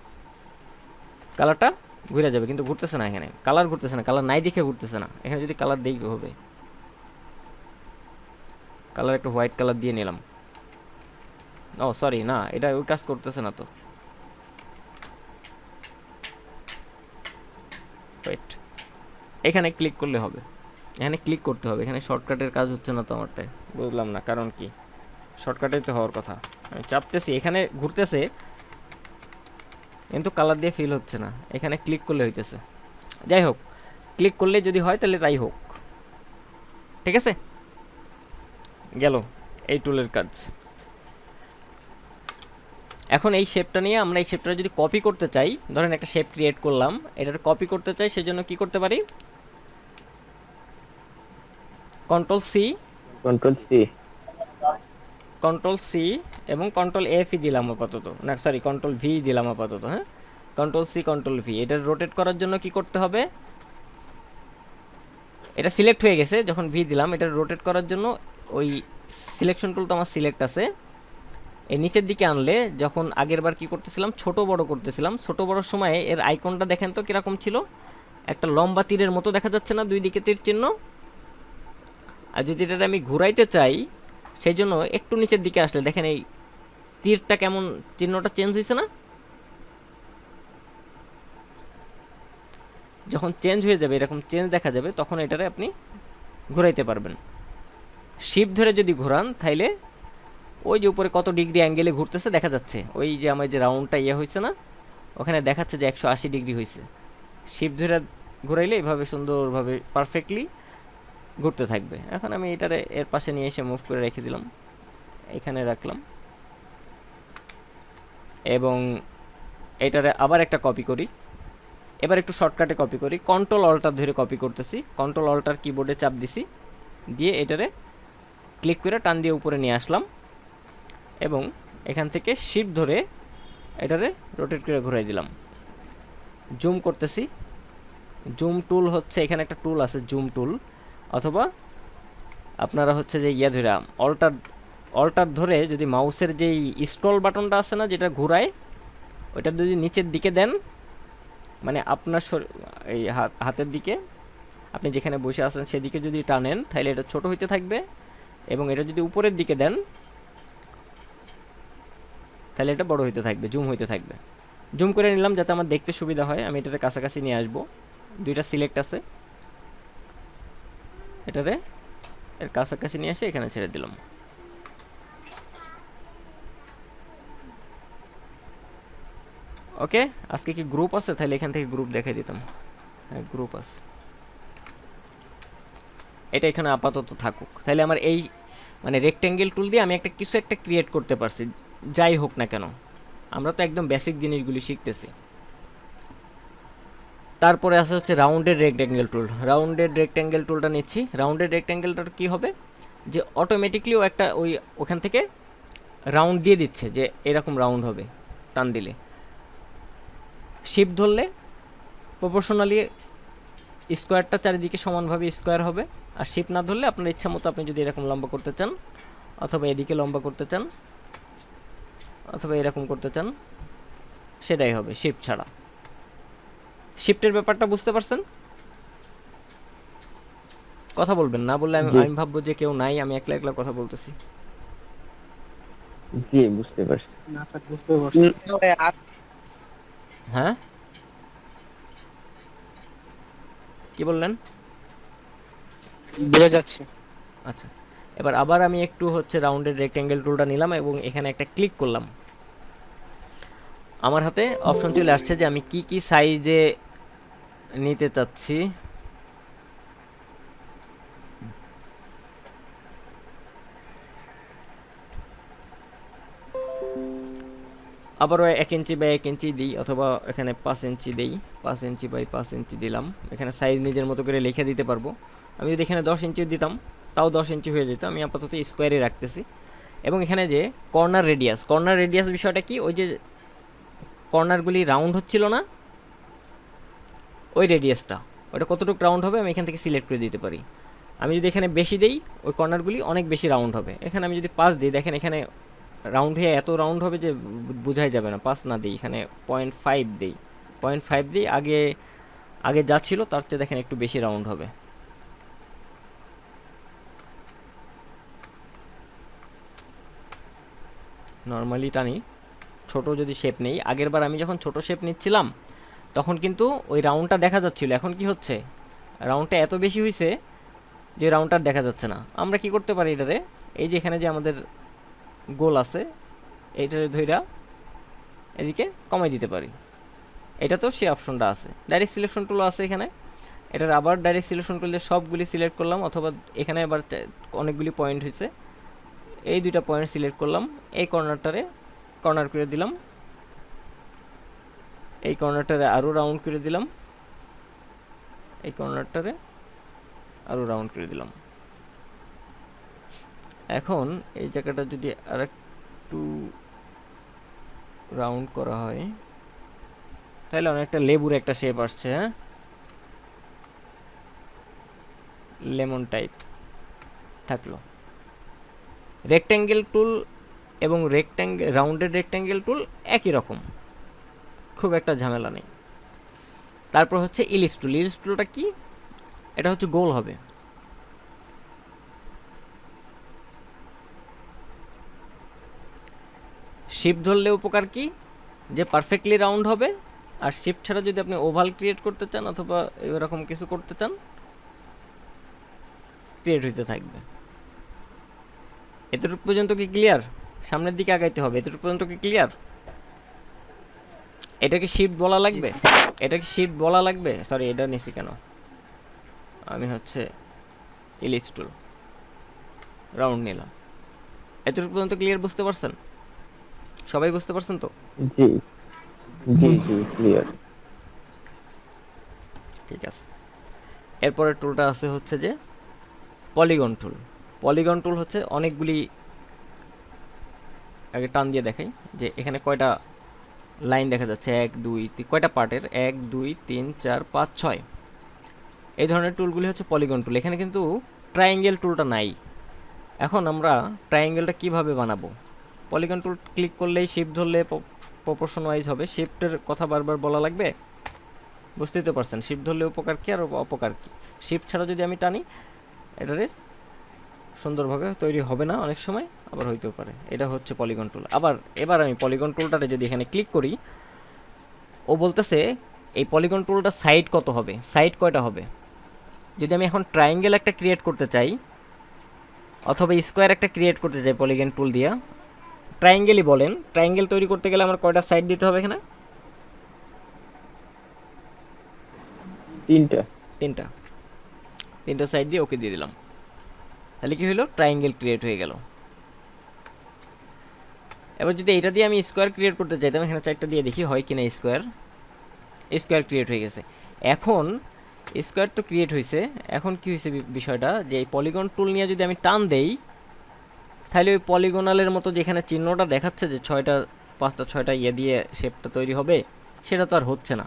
কালারটা ঘুরে যাবে, কিন্তু ঘুরতেছে না, এখানে কালার ঘুরতেছে না, কালার নাই দেখে ঘুরতেছে না। এখানে যদি কালার দেই হবে, কালার একটু হোয়াইট কালার দিয়ে নিলাম। ও সরি, না এটা ওই কাজ করতেছে না তো, ওয়েট, এখানে ক্লিক করলে হবে, এখানে ক্লিক করতে হবে, এখানে শর্টকাটের কাজ হচ্ছে না তো আমারটাই, বুঝলাম না কারণ কি, শর্টকাটেই তো হওয়ার কথা। আমি চাপতেছি, এখানে ঘুরতেছে কিন্তু কালার দিয়ে ফিল হচ্ছে না, এখানে ক্লিক করলে হইতেছে। যাই হোক, ক্লিক করলে যদি হয় তাহলে তাই হোক, ঠিক আছে? গেল এই টুলের কাজ। এখন এই শেপটা নিয়ে আমরা এই শেপটা যদি কপি করতে চাই, ধরেন একটা শেপ ক্রিয়েট করলাম, এটার কপি করতে চাই, সেজন্য কি করতে পারি, কন্ট্রোল সি এবং কন্ট্রোল এফ দিলাম আপাতত, না সরি কন্ট্রোল ভি দিলাম আপাতত। হ্যাঁ, কন্ট্রোল সি কন্ট্রোল ভি, এটা রোটেট করার জন্য কি করতে হবে, এটা সিলেক্ট হয়ে গেছে, যখন ভি দিলাম এটা রোটেট করার জন্য ওই সিলেকশন টুল তো আমার সিলেক্ট আছে, এই নিচের দিকে আনলে, যখন আগের বার কি করতেছিলাম, ছোট বড় করতেছিলাম, ছোট বড় সময়ে এর আইকনটা দেখেন তো কিরকম ছিল, একটা লম্বা তীরের মতো দেখা যাচ্ছে না, দুই দিকে তীর চিহ্ন। আর যদি এটা আমি ঘুরাইতে চাই, সেই জন্য একটু নিচের দিকে আসলে দেখেন এই তীরটা কেমন, চিহ্নটা চেঞ্জ হয়েছে না? যখন চেঞ্জ হয়ে যাবে, এরকম চেঞ্জ দেখা যাবে, তখন এটারে আপনি ঘুরাইতে পারবেন। শিফট ধরে যদি ঘোরান, তাইলে ওই যে উপরে কত ডিগ্রি অ্যাঙ্গেলে ঘুরতেছে দেখা যাচ্ছে, ওই যে আমার যে রাউন্ডটা হয়েছে না, ওখানে দেখাচ্ছে যে 180 ডিগ্রি হয়েছে। শিফট ধরে ঘুরাইলে এভাবে সুন্দরভাবে পারফেক্টলি ঘুরতে থাকবে। এখন আমি এটারে এর পাশে নিয়ে এসে মুভ করে রেখে দিলাম, এখানে রাখলাম, এবং এটারে আবার একটা কপি করি। এবার একটু শর্টকাটে কপি করি, কন্ট্রোল অল্টার ধরে কপি করতেছি, কন্ট্রোল অল্টার কিবোর্ডে চাপ দিছি, দিয়ে এটারে ক্লিক করে টান দিয়ে উপরে নিয়ে আসলাম, এবং এখান থেকে শিফট ধরে এটারে রোটেট করে ঘুরাই দিলাম। জুম করতেছি, জুম টুল হচ্ছে, এখানে একটা টুল আছে জুম টুল, অথবা আপনারা হচ্ছে যে ধরে অল্টার ধরে যদি মাউসের যেই স্ক্রল বাটনটা আছে না, যেটা ঘুরায়, ওইটা যদি নিচের দিকে দেন, মানে আপনার এই হাতের দিকে, আপনি যেখানে বসে আছেন সেদিকে যদি টানেন, তাহলে এটা ছোট হইতে থাকবে, এবং এটা যদি উপরের দিকে দেন, তাহলে এটা বড় হইতে থাকবে, জুম হইতে থাকবে। জুম করে নিলাম যাতে আমার দেখতে সুবিধা হয়। আমি এটার কাছাকাছি নিয়ে আসবো, দুইটা সিলেক্ট আছে, এটারে এর কাছাকাছি নিয়ে এসে এখানে ছেড়ে দিলাম। ওকে, আজকে কি গ্রুপ আছে? তাহলে এখান থেকে গ্রুপ দেখাই দিতাম। হ্যাঁ, গ্রুপ আছে। এটা এখানে আপাতত থাকুক। তাহলে আমার এই মানে রেক্ট্যাঙ্গেল টুল দিয়ে আমি কিছু একটা ক্রিয়েট করতে পারছি, যাই হোক না কেন। আমরা তো একদম বেসিক জিনিসগুলি শিখতেছি। তারপরে আছে হচ্ছে রাউন্ডেড রেক্ট্যাঙ্গেল টুল। রাউন্ডেড রেক্ট্যাঙ্গেল টুলটা নিচ্ছি। রাউন্ডেড রেক্ট্যাঙ্গেলটার কী হবে, যে অটোমেটিকলিও একটা ওখান থেকে রাউন্ড দিয়ে দিচ্ছে, যে এরকম রাউন্ড হবে টান দিলে। শিফট ধরলে প্রপোর্শনালি স্কোয়ারটা চারিদিকে সমানভাবে স্কোয়ার হবে। আর শিফট না ধরলে আপনার ইচ্ছা মতো আপনি যদি এরকম লম্বা করতে চান, অথবা এদিকে লম্বা করতে চান, অথবা এরকম করতে চান, সেটাই হবে শিফট ছাড়া। শিফটের ব্যাপারটা বুঝতে পারছেন? কথা বলবেন, না বললে আমি ভাববো যে কেউ নাই, আমি একলা একলা কথা বলতেছি। জি বুঝতে পারছি। না স্যার বুঝতে পারছি। হ্যাঁ, কি বললেন? বেড়ে যাচ্ছে। আচ্ছা, এবার আবার আমি একটু হচ্ছে রাউন্ডেড রেক্ট্যাঙ্গেল টুলটা নিলাম এবং এখানে একটা ক্লিক করলাম। আমার হাতে অপশন চলে আসছে যে আমি কি কি সাইজে নিতে চাচ্ছি। আবারও 1 ইঞ্চি বাই 1 ইঞ্চি দিই, অথবা এখানে 5 ইঞ্চি দিই, 5 ইঞ্চি বাই 5 ইঞ্চি দিলাম। এখানে সাইজ নিজের মতো করে লিখে দিতে পারবো। আমি যদি এখানে 10 ইঞ্চি দিতাম তাও 10 ইঞ্চি হয়ে যেত। আমি আপাতত স্কোয়ারে রাখতেছি। এবং এখানে যে কর্নার রেডিয়াস বিষয়টা কি, ওই যে কর্নারগুলি রাউন্ড হচ্ছিল না, ওই রেডিয়াসটা, ওটা কতটুকু রাউন্ড হবে আমি এখান থেকে সিলেক্ট করে দিতে পারি। আমি যদি এখানে বেশি দিই, ওই কর্নারগুলি অনেক বেশি রাউন্ড হবে। এখানে আমি যদি 5 দিই, দেখেন এখানে রাউন্ড হয়ে এত রাউন্ড হবে যে বোঝাই যাবে না। 5 না দিই, এখানে 0.5 দিই, 0.5 দিই। আগে যা ছিল তার চেয়ে দেখেন একটু বেশি রাউন্ড হবে। নর্মালি টানি, ছোট যদি শেপ নেই। আগের বার আমি যখন ছোট শেপ নিচ্ছিলাম তখন কিন্তু ওই রাউন্ডটা দেখা যাচ্ছিল। এখন কি হচ্ছে, রাউন্ডটা এত বেশি হয়েছে যে রাউন্ডটা দেখা যাচ্ছে না। আমরা কি করতে পারি এটারে, এই যে এখানে যে আমাদের গোল আছে, এইটারে ধইরা এদিকে কমাই দিতে পারি। এটা তো সেই অপশনটা আছে। ডাইরেক্ট সিলেকশন টুল আছে এখানে। এটার আবার ডাইরেক্ট সিলেকশন টুল দিয়ে সবগুলি সিলেক্ট করলাম, অথবা এখানে আবার অনেকগুলি পয়েন্ট হয়েছে, এই দুইটা পয়েন্ট সিলেক্ট করলাম। এই কর্নারটারে কর্নার করে দিলাম, এই কর্নারটারে আরও রাউন্ড করে দিলাম, এই কর্নারটারে আরও রাউন্ড করে দিলাম। এখন এই জায়গাটা যদি আর একটু রাউন্ড করা হয় তাহলে অনেকটা লেবুর একটা শেপ আসছে। হ্যাঁ, লেমন টাইপ থাকলো। রেক্ট্যাঙ্গেল টুল এবং রাউন্ডেড রেক্ট্যাঙ্গেল টুল একই রকম, খুব একটা ঝামেলা নেই। তারপর হচ্ছে ইলিপস টুল। ইলিপস টুলটা কি, এটা হচ্ছে গোল হবে। শিফট ধরলে উপকার কি, যে পারফেক্টলি রাউন্ড হবে। আর শিফট ছাড়া যদি আপনি ওভাল ক্রিয়েট করতে চান অথবা এরকম কিছু করতে চান, ক্রিয়েট হইতে থাকবে। এতটুকু পর্যন্ত কি ক্লিয়ার? সামনের দিকে আগাইতে হবে। এতটুকু পর্যন্ত কি ক্লিয়ার? এটাকে শিফট বলা লাগবে? এটাকে শিফট বলা লাগবে? সরি, এটা নিছি কেন, আমি হচ্ছে ইলিপস টুল রাউন্ড নিলাম। এতটুকু পর্যন্ত ক্লিয়ার? বুঝতে পারছেন? সবাই বুঝতে পারছেন তো? জি জি জি ক্লিয়ার। ঠিক আছে। এরপরের টুলটা আছে হচ্ছে যে পলিগন টুল। পলিগন টুল হচ্ছে অনেকগুলি, আগে টান দিয়ে দেখাই যে এখানে কয়টা লাইন দেখা যাচ্ছে, 1 2 3, কয়টা পার্টের, 1 2 3 4 5 6। এই ধরনের টুলগুলি হচ্ছে পলিগন টুল। এখানে কিন্তু ট্রায়াঙ্গেল টুলটা নাই। এখন আমরা ট্রায়াঙ্গেলটা কিভাবে বানাবো? পলিগন টুল ক্লিক করলেই শিফট ধরলে প্রপোর্শন ওয়াইজ হবে। শিফটের কথা বারবার বলা লাগবে? বুঝতেই তো পারছেন শিফট ধরলে উপকার কী আর অপকার কী। শিফট ছাড়া যদি আমি টানি, এটারে সুন্দরভাবে তৈরি হবে না, অনেক সময় আবার হইতেও পারে। এটা হচ্ছে পলিগন টুল। এবার আমি পলিগন টুলটাতে যদি এখানে ক্লিক করি, ও বলতেছে এই পলিগন টুলটা সাইড কত হবে, সাইড কয়টা হবে। যদি আমি এখন ট্রায়াঙ্গেল একটা ক্রিয়েট করতে চাই অথবা স্কোয়ার একটা ক্রিয়েট করতে চাই পলিগন টুল দিয়া, ট্রায়াঙ্গেলই বলেন, ট্রায়াঙ্গেল তৈরি করতে গেলে আমার কয়টা সাইড দিতে হবে এখানে? 3টা। তিনটা সাইড দিয়ে ওকে দিয়ে দিলাম, তাহলে কি হলো? ট্রায়াঙ্গেল ক্রিয়েট হয়ে গেল। এবার যদি এটা দিয়ে আমি স্কোয়ার ক্রিয়েট করতে চাইতাম, এখানে 4টা দিয়ে দেখি হয় কিনা। স্কোয়ার ক্রিয়েট হয়ে গেছে। এখন স্কোয়ার তো ক্রিয়েট হয়েছে, এখন কি হয়েছে বিষয়টা, যে এই পলিগন টুল নিয়ে যদি আমি টান দেই, তাহলে ওই পলিগোনালের মতো যেখানে চিহ্নটা দেখাচ্ছে যে 5টা ইয়ে দিয়ে শেপটা তৈরি হবে, সেটা তো আর হচ্ছে না।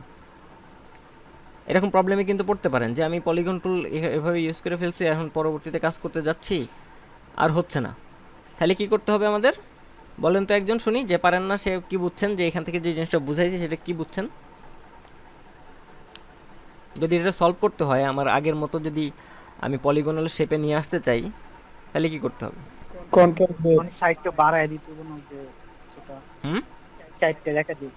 এরকম প্রবলেমে কিন্তু পড়তে পারেন যে আমি পলিগন টুল এভাবে ইউজ করে ফেলছি, এখন পরবর্তীতে কাজ করতে যাচ্ছি আর হচ্ছে না। তাহলে কি করতে হবে আমাদের বলেন তো একজন, শুনি। যে পারেন না সে কি বুঝছেন, যে এখান থেকে যে জিনিসটা বুঝাইছি সেটা কি বুঝছেন? যদি এটা সলভ করতে হয় আমার আগের মতো, যদি আমি পলিগোনাল শেপে নিয়ে আসতে চাই, তাহলে কি করতে হবে? কন্ট্রোল মানে সাইডটা বাড়ায় দিতে কোনো যে সেটা হুম, 4টা রেখা দিই।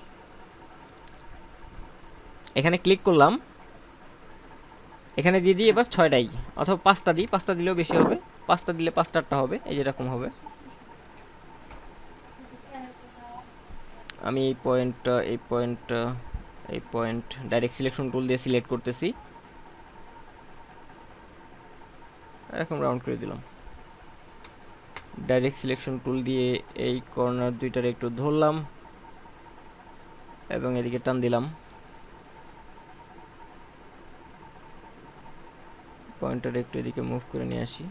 এখানে ক্লিক করলাম, এখানে দিয়ে দিই এবার 6টাই, অথবা 5টা দিই, 5টা দিলেও বেশি হবে, 5টা দিলে 5টারটা হবে, এই যেরকম হবে। আমি এই পয়েন্ট ডাইরেক্ট সিলেকশন টুল দিয়ে সিলেক্ট করতেছি, এরকম রাউন্ড করে দিলাম। ডাইরেক্ট সিলেকশন টুল দিয়ে এই কর্নার দুইটার একটু ধরলাম এবং এদিকে টান দিলাম। পয়েন্টার একটু এদিকে মুভ করে নিয়ে আসি।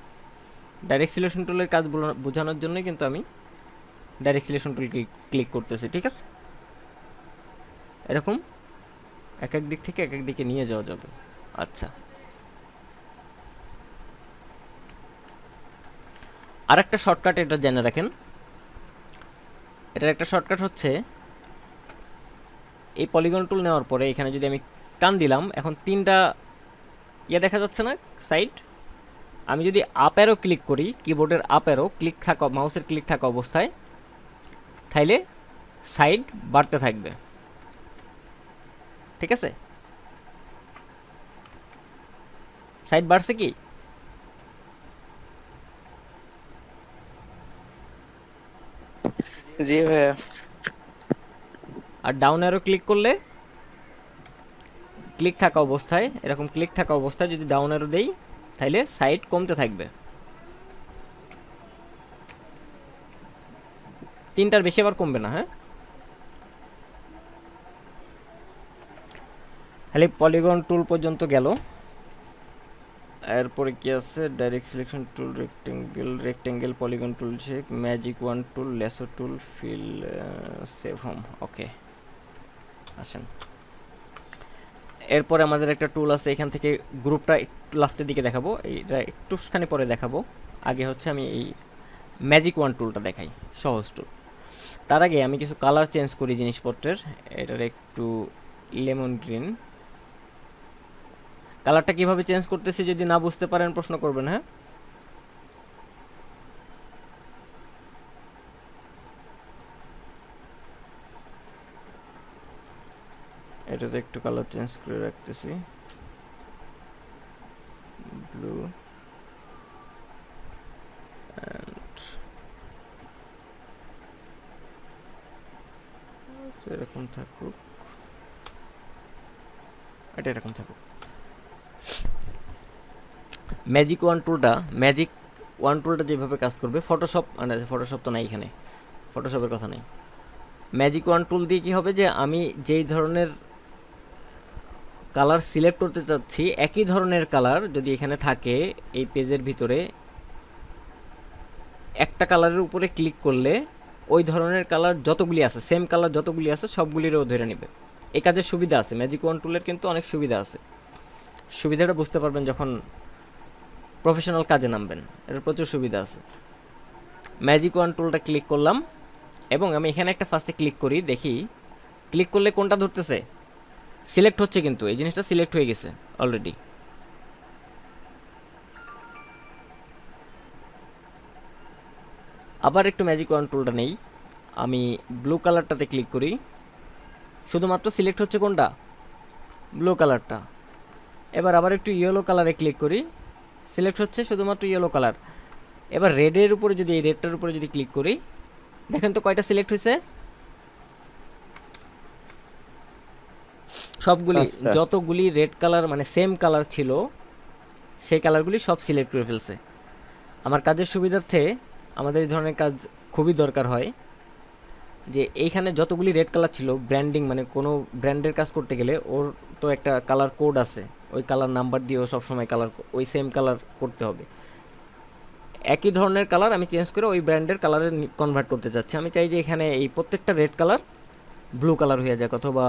ডাইরেক্ট সিলেকশন টুলের কাজ বোঝানোর জন্য কিন্তু আমি ডাইরেক্ট সিলেকশন টুল ক্লিক করতেছি, ঠিক আছে? এরকম এক এক দিক থেকে এক এক দিকে নিয়ে যাওয়া যাবে। আচ্ছা, আর একটা শর্টকাট এটা জেনে রাখেন। এটার একটা শর্টকাট হচ্ছে, এই পলিগন টুল নেওয়ার পরে এখানে যদি আমি টান দিলাম, এখন 3টা ইয়ে দেখা যাচ্ছে না সাইড। আমি যদি আপ অ্যারো ক্লিক করি, কিবোর্ডের আপ অ্যারো ক্লিক থাকা, মাউসের ক্লিক থাকা অবস্থায়, তাইলে সাইড বাড়তে থাকবে, ঠিক আছে? সাইড বাড়ছে কি? জি ভাইয়া। আর ডাউন অ্যারো ক্লিক করলে ক্লিক থাকা অবস্থায়, এরকম ক্লিক থাকা অবস্থায় যদি ডাউন অ্যারো দেই, তাহলে সাইড কমতে থাকবে। 3টার বেশি আবার কমবে না, হ্যাঁ? তাহলে পলিগন টুল পর্যন্ত গেল। এরপরে কি আছে? Direct selection tool, rectangle, polygon tool shape, magic wand tool, lasso tool, fill, save home. Okay, আসেন। এরপরে আমাদের একটা টুল আছে, এখান থেকে গ্রুপটা একটু লাস্টের দিকে দেখাবো, এইটা একটুখানি পরে দেখাবো। আগে হচ্ছে আমি এই ম্যাজিক ওয়ান টুলটা দেখাই, সহজ টুল। তার আগে আমি কিছু কালার চেঞ্জ করি জিনিসপত্রের। এটার একটু লেমন গ্রিন কালারটা কিভাবে চেঞ্জ করতেছি যদি না বুঝতে পারেন প্রশ্ন করবেন, হ্যাঁ? এটাতে একটু কালার চেঞ্জ করে রাখতেছি, ব্লু অ্যান্ড এরকম থাকুক, এটা এরকম থাকুক। ম্যাজিক ওয়ান টুলটা যেভাবে কাজ করবে, ফটোশপ তো নাই এখানে, ফটোশপের কথা নেই। ম্যাজিক ওয়ান টুল দিয়ে কী হবে, যে আমি যেই ধরনের কালার সিলেক্ট করতে চাচ্ছি, একই ধরনের কালার যদি এখানে থাকে এই পেজের ভিতরে, একটা কালারের উপরে ক্লিক করলে ওই ধরনের কালার যতগুলি আছে, সেম কালার যতগুলি আছে সবগুলিরও ধরে নেবে। এই কাজের সুবিধা আছে, ম্যাজিক ওয়ান টুলের কিন্তু অনেক সুবিধা আছে। সুবিধাটা বুঝতে পারবেন যখন প্রফেশনাল কাজে নামবেন, এর প্রচুর সুবিধা আছে। ম্যাজিক ওয়ান টুলটা ক্লিক করলাম এবং আমি এখানে একটা ফার্স্টে ক্লিক করি, দেখি ক্লিক করলে কোনটা ধরতেছে, সিলেক্ট হচ্ছে, কিন্তু এই জিনিসটা সিলেক্ট হয়ে গেছে অলরেডি। আবার একটু ম্যাজিক ওয়ান টুলটা নেই, আমি ব্লু কালারটাতে ক্লিক করি, শুধুমাত্র সিলেক্ট হচ্ছে কোনটা, ব্লু কালারটা। এবার আবার একটু ইয়েলো কালারে ক্লিক করি, সিলেক্ট হচ্ছে শুধুমাত্র ইয়েলো কালার। এবার রেডের উপরে যদি, এই রেডটার উপরে যদি ক্লিক করি, দেখেন তো কয়টা সিলেক্ট হয়েছে, সবগুলি আচ্ছা। যতগুলি রেড কালার মানে সেম কালার ছিল সেই কালারগুলি সব সিলেক্ট করে ফেলছে। আমার কাজের সুবিধার্থে আমাদের এই ধরনের কাজ খুবই দরকার হয়, যে এইখানে যতগুলি রেড কালার ছিল, ব্র্যান্ডিং মানে কোনো ব্র্যান্ডের কাজ করতে গেলে ওর তো একটা কালার কোড আছে, ওই কালার নাম্বার দিয়েও সবসময় কালার ওই সেম কালার করতে হবে। একই ধরনের কালার আমি চেঞ্জ করে ওই ব্র্যান্ডের কালারে কনভার্ট করতে চাচ্ছি। আমি চাই যে এখানে এই প্রত্যেকটা রেড কালার ব্লু কালার হয়ে যাক, অথবা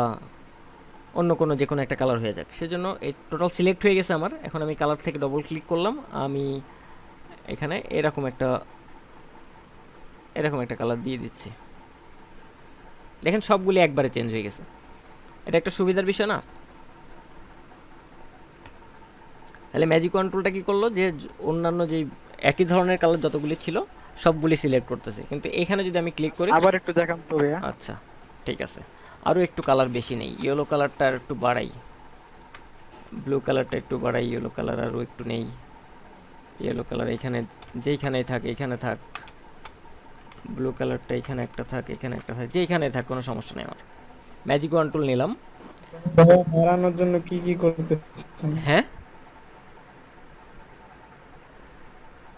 অন্য কোনো যে কোনো একটা কালার হয়ে যাক। সেজন্য এই টোটাল সিলেক্ট হয়ে গেছে আমার। এখন আমি কালার থেকে ডবল ক্লিক করলাম, আমি এখানে এরকম একটা কালার দিয়ে দিচ্ছি। দেখেন সবগুলি একবারে চেঞ্জ হয়ে গেছে। এটা একটা সুবিধার বিষয় না? তাহলে ম্যাজিক কন্ট্রোলটা কি করলো, যে অন্যান্য যেই একই ধরনের কালার যতগুলি ছিল সবগুলি সিলেক্ট করতেছে। কিন্তু এখানে যদি আমি ক্লিক করি, আবার একটু দেখান তো ভাইয়া। আচ্ছা ঠিক আছে, আরও একটু কালার বেশি নেই, ইয়েলো কালারটা আর একটু বাড়াই, ব্লু কালারটা একটু বাড়াই, ইয়েলো কালার আরও একটু নেই, ইয়েলো কালার এখানে যেইখানেই থাক এখানে থাক, ব্লু কালারটা এখানে একটা থাক এখানে একটা থাক, যেইখানে থাক কোনো সমস্যা নেই আমার। ম্যাজিক কন্ট্রোল নিলাম। বাড়ানোর জন্য কি কি করতে? হ্যাঁ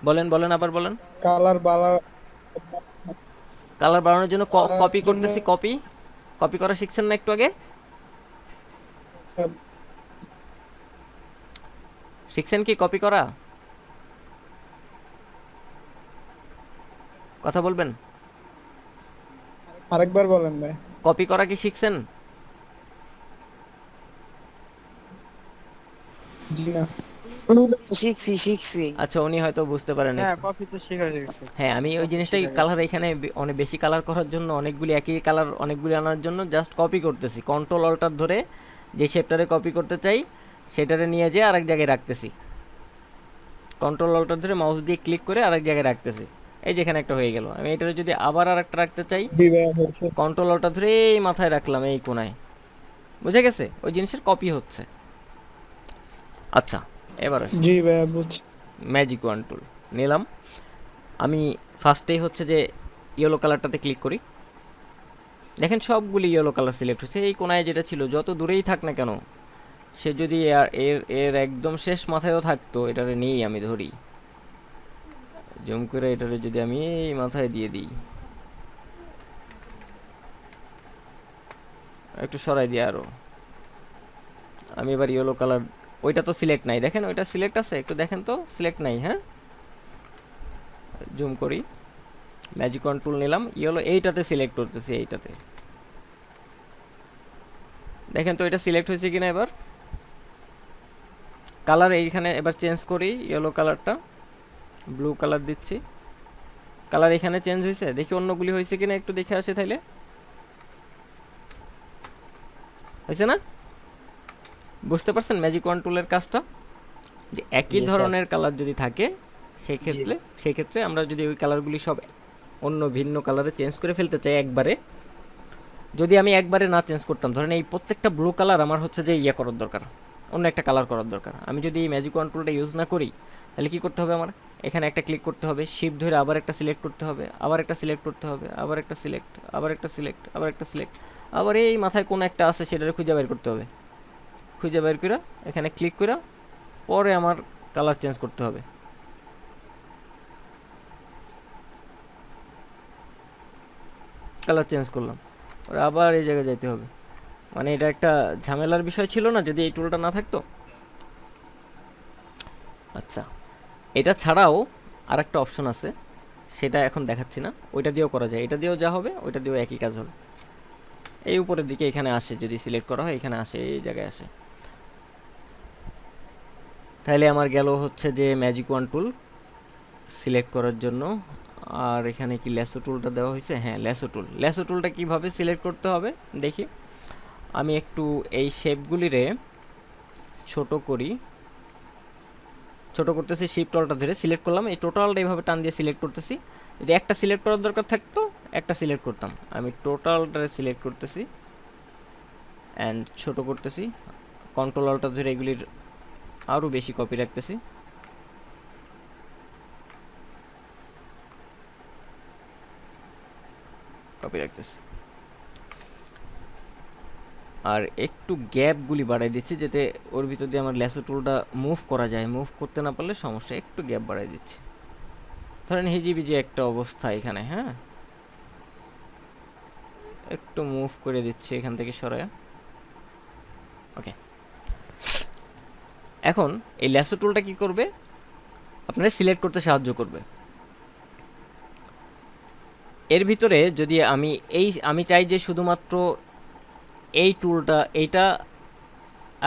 বলেন বলেন আবার বলেন। কালার কালার বাড়ানোর জন্য কপি করতেছি, কপি করা শিখছেন না একটু আগে? শিখছেন কি কপি করা? কথা বলবেন। আরেকবার বলেন ভাই। কপি করা কি শিখছেন? জি না। শিখছি। আচ্ছা, উনি হয়তো বুঝতে পারেন। হ্যাঁ, কফি তো শেখা হয়ে গেছে। হ্যাঁ, আমি ওই জিনিসটাই কালার এখানে অনেক বেশি কালার করার জন্য, অনেকগুলি একই কালার অনেকগুলি আনার জন্য জাস্ট কপি করতেছি। কন্ট্রোল অল্টার ধরে যে শেপটারে কপি করতে চাই সেটারে নিয়ে যেয়ে আরেক জায়গায় রাখতেছি। কন্ট্রোল অল্টার ধরে মাউস দিয়ে ক্লিক করে আরেক জায়গায় রাখতেছি। এই যেখানে একটা হয়ে গেল। আমি এটারে যদি আবার আরেকটা রাখতে চাই, কন্ট্রোল অল্টার ধরে এই মাথায় রাখলাম, এই কোনায়। বুঝে গেছে? ওই জিনিসের কপি হচ্ছে। আচ্ছা, এবার আসি। জি ভাইয়া বুঝছি। ম্যাজিক ওয়ান টুল নিলাম। আমি ফার্স্টেই হচ্ছে যে ইয়েলো কালারটাতে ক্লিক করি। দেখেন সবগুলি ইয়েলো কালার সিলেক্ট হচ্ছে। এই কোনায় যেটা ছিল, যত দূরেই থাক না কেন, সে যদি এর একদম শেষ মাথায়ও থাকতো, এটারে নিয়েই আমি ধরি, জুম করে এটারে যদি আমি এই মাথায় দিয়ে দিই, একটু সরাই দিই আরও। আমি এবার ইয়েলো কালার, ওইটা তো সিলেক্ট নাই, দেখেন ওইটা সিলেক্ট আছে, একটু দেখেন তো, সিলেক্ট নাই। হ্যাঁ, জুম করি, ম্যাজিক কন্ট্রোল নিলাম, ইয়েলো এইটাতে সিলেক্ট করতেছি, এইটাতে দেখেন তো এটা সিলেক্ট হয়েছে কিনা। এবার কালার এইখানে এবার চেঞ্জ করি, ইয়েলো কালারটা ব্লু কালার দিচ্ছি। কালার এখানে চেঞ্জ হয়েছে, দেখি অন্যগুলি হয়েছে কিনা, একটু দেখে আসে। তাইলে হয়েছে না? বুঝতে পারছেন ম্যাজিক কন্ট্রোলের কাজটা? যে একই ধরনের কালার যদি থাকে সেই ক্ষেত্রে আমরা যদি ওই কালারগুলি সব অন্য ভিন্ন কালারে চেঞ্জ করে ফেলতে চাই একবারে, যদি আমি একবারে না চেঞ্জ করতাম, ধরেন এই প্রত্যেকটা ব্লু কালার আমার হচ্ছে যে ইয়ে করার দরকার, অন্য একটা কালার করার দরকার। আমি যদি এই ম্যাজিক কন্ট্রোলটা ইউজ না করি, তাহলে কী করতে হবে? আমার এখানে একটা ক্লিক করতে হবে, শিফট ধরে আবার একটা সিলেক্ট করতে হবে, আবার একটা সিলেক্ট করতে হবে, আবার একটা সিলেক্ট, আবার একটা সিলেক্ট, আবার একটা সিলেক্ট, আবার এই মাথায় কোনো একটা আছে সেটারে খুঁজে বের করতে হবে। খুঁজে বের করে এখানে ক্লিক করে পরে আমার কালার চেঞ্জ করতে হবে। কালার চেঞ্জ করলাম, পরে আবার এই জায়গায় যাইতে হবে। মানে এটা একটা ঝামেলার বিষয় ছিল না যদি এই টুলটা না থাকতো। আচ্ছা, এটা ছাড়াও আর একটা অপশন আছে, সেটা এখন দেখাচ্ছি না, ওইটা দিয়েও করা যায়। এটা দিয়েও যা হবে ওইটা দিয়েও একই কাজ হবে। এই উপরের দিকে এখানে আসে, যদি সিলেক্ট করা হয় এখানে আসে, এই জায়গায় আসে। তাহলে আমার গেল হচ্ছে যে ম্যাজিক ওয়ান টুল সিলেক্ট করার জন্য। আর এখানে কি ল্যাসো টুলটা দেওয়া হয়েছে? হ্যাঁ, ল্যাসো টুলটা কীভাবে সিলেক্ট করতে হবে দেখি। আমি একটু এই শেপগুলিরে ছোট করি, ছোট করতেছি, শিফট অল্টা ধরে সিলেক্ট করলাম। এই টোটালটা এইভাবে টান দিয়ে সিলেক্ট করতেছি। যদি একটা সিলেক্ট করার দরকার থাকতো একটা সিলেক্ট করতাম, আমি টোটালটারে সিলেক্ট করতেছি অ্যান্ড ছোট করতেছি। কন্ট্রোল অল্টা ধরে এগুলির আরও বেশি কপি রাখতেছি। কপি রাখতেছি আর একটু গ্যাপগুলি বাড়াই দিচ্ছি যাতে ওর ভিতর দিয়ে আমার ল্যাসো টুলটা মুভ করা যায়। মুভ করতে না পারলে সমস্যা, একটু গ্যাপ বাড়াই দিচ্ছি। ধরেন হিজিবিজি একটা অবস্থা এখানে, হ্যাঁ, একটু মুভ করে দিচ্ছি এখান থেকে সরায়। ওকে, এখন এই ল্যাসো টুলটা কি করবে, আপনারা সিলেক্ট করতে সাহায্য করবে। এর ভিতরে যদি আমি চাই যে শুধুমাত্র এই টুলটা, এইটা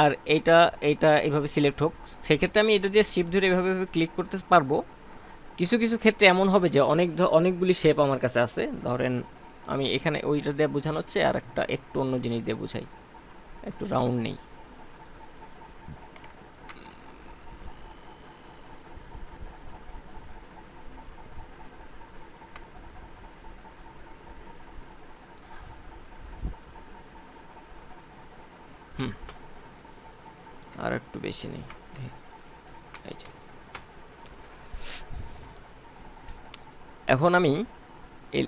আর এইটা এইভাবে সিলেক্ট হোক, সেক্ষেত্রে আমি এটা দিয়ে শিফট ধরে এভাবে ক্লিক করতে পারবো। কিছু কিছু ক্ষেত্রে এমন হবে যে অনেকগুলি শেপ আমার কাছে আছে। ধরেন আমি এখানে ওইটা দিয়ে বোঝানো হচ্ছে, আর একটা একটু অন্য জিনিস দিয়ে বোঝাই, একটু রাউন্ড নেই। আর একটু বেশি নেই। এই যে এখন আমি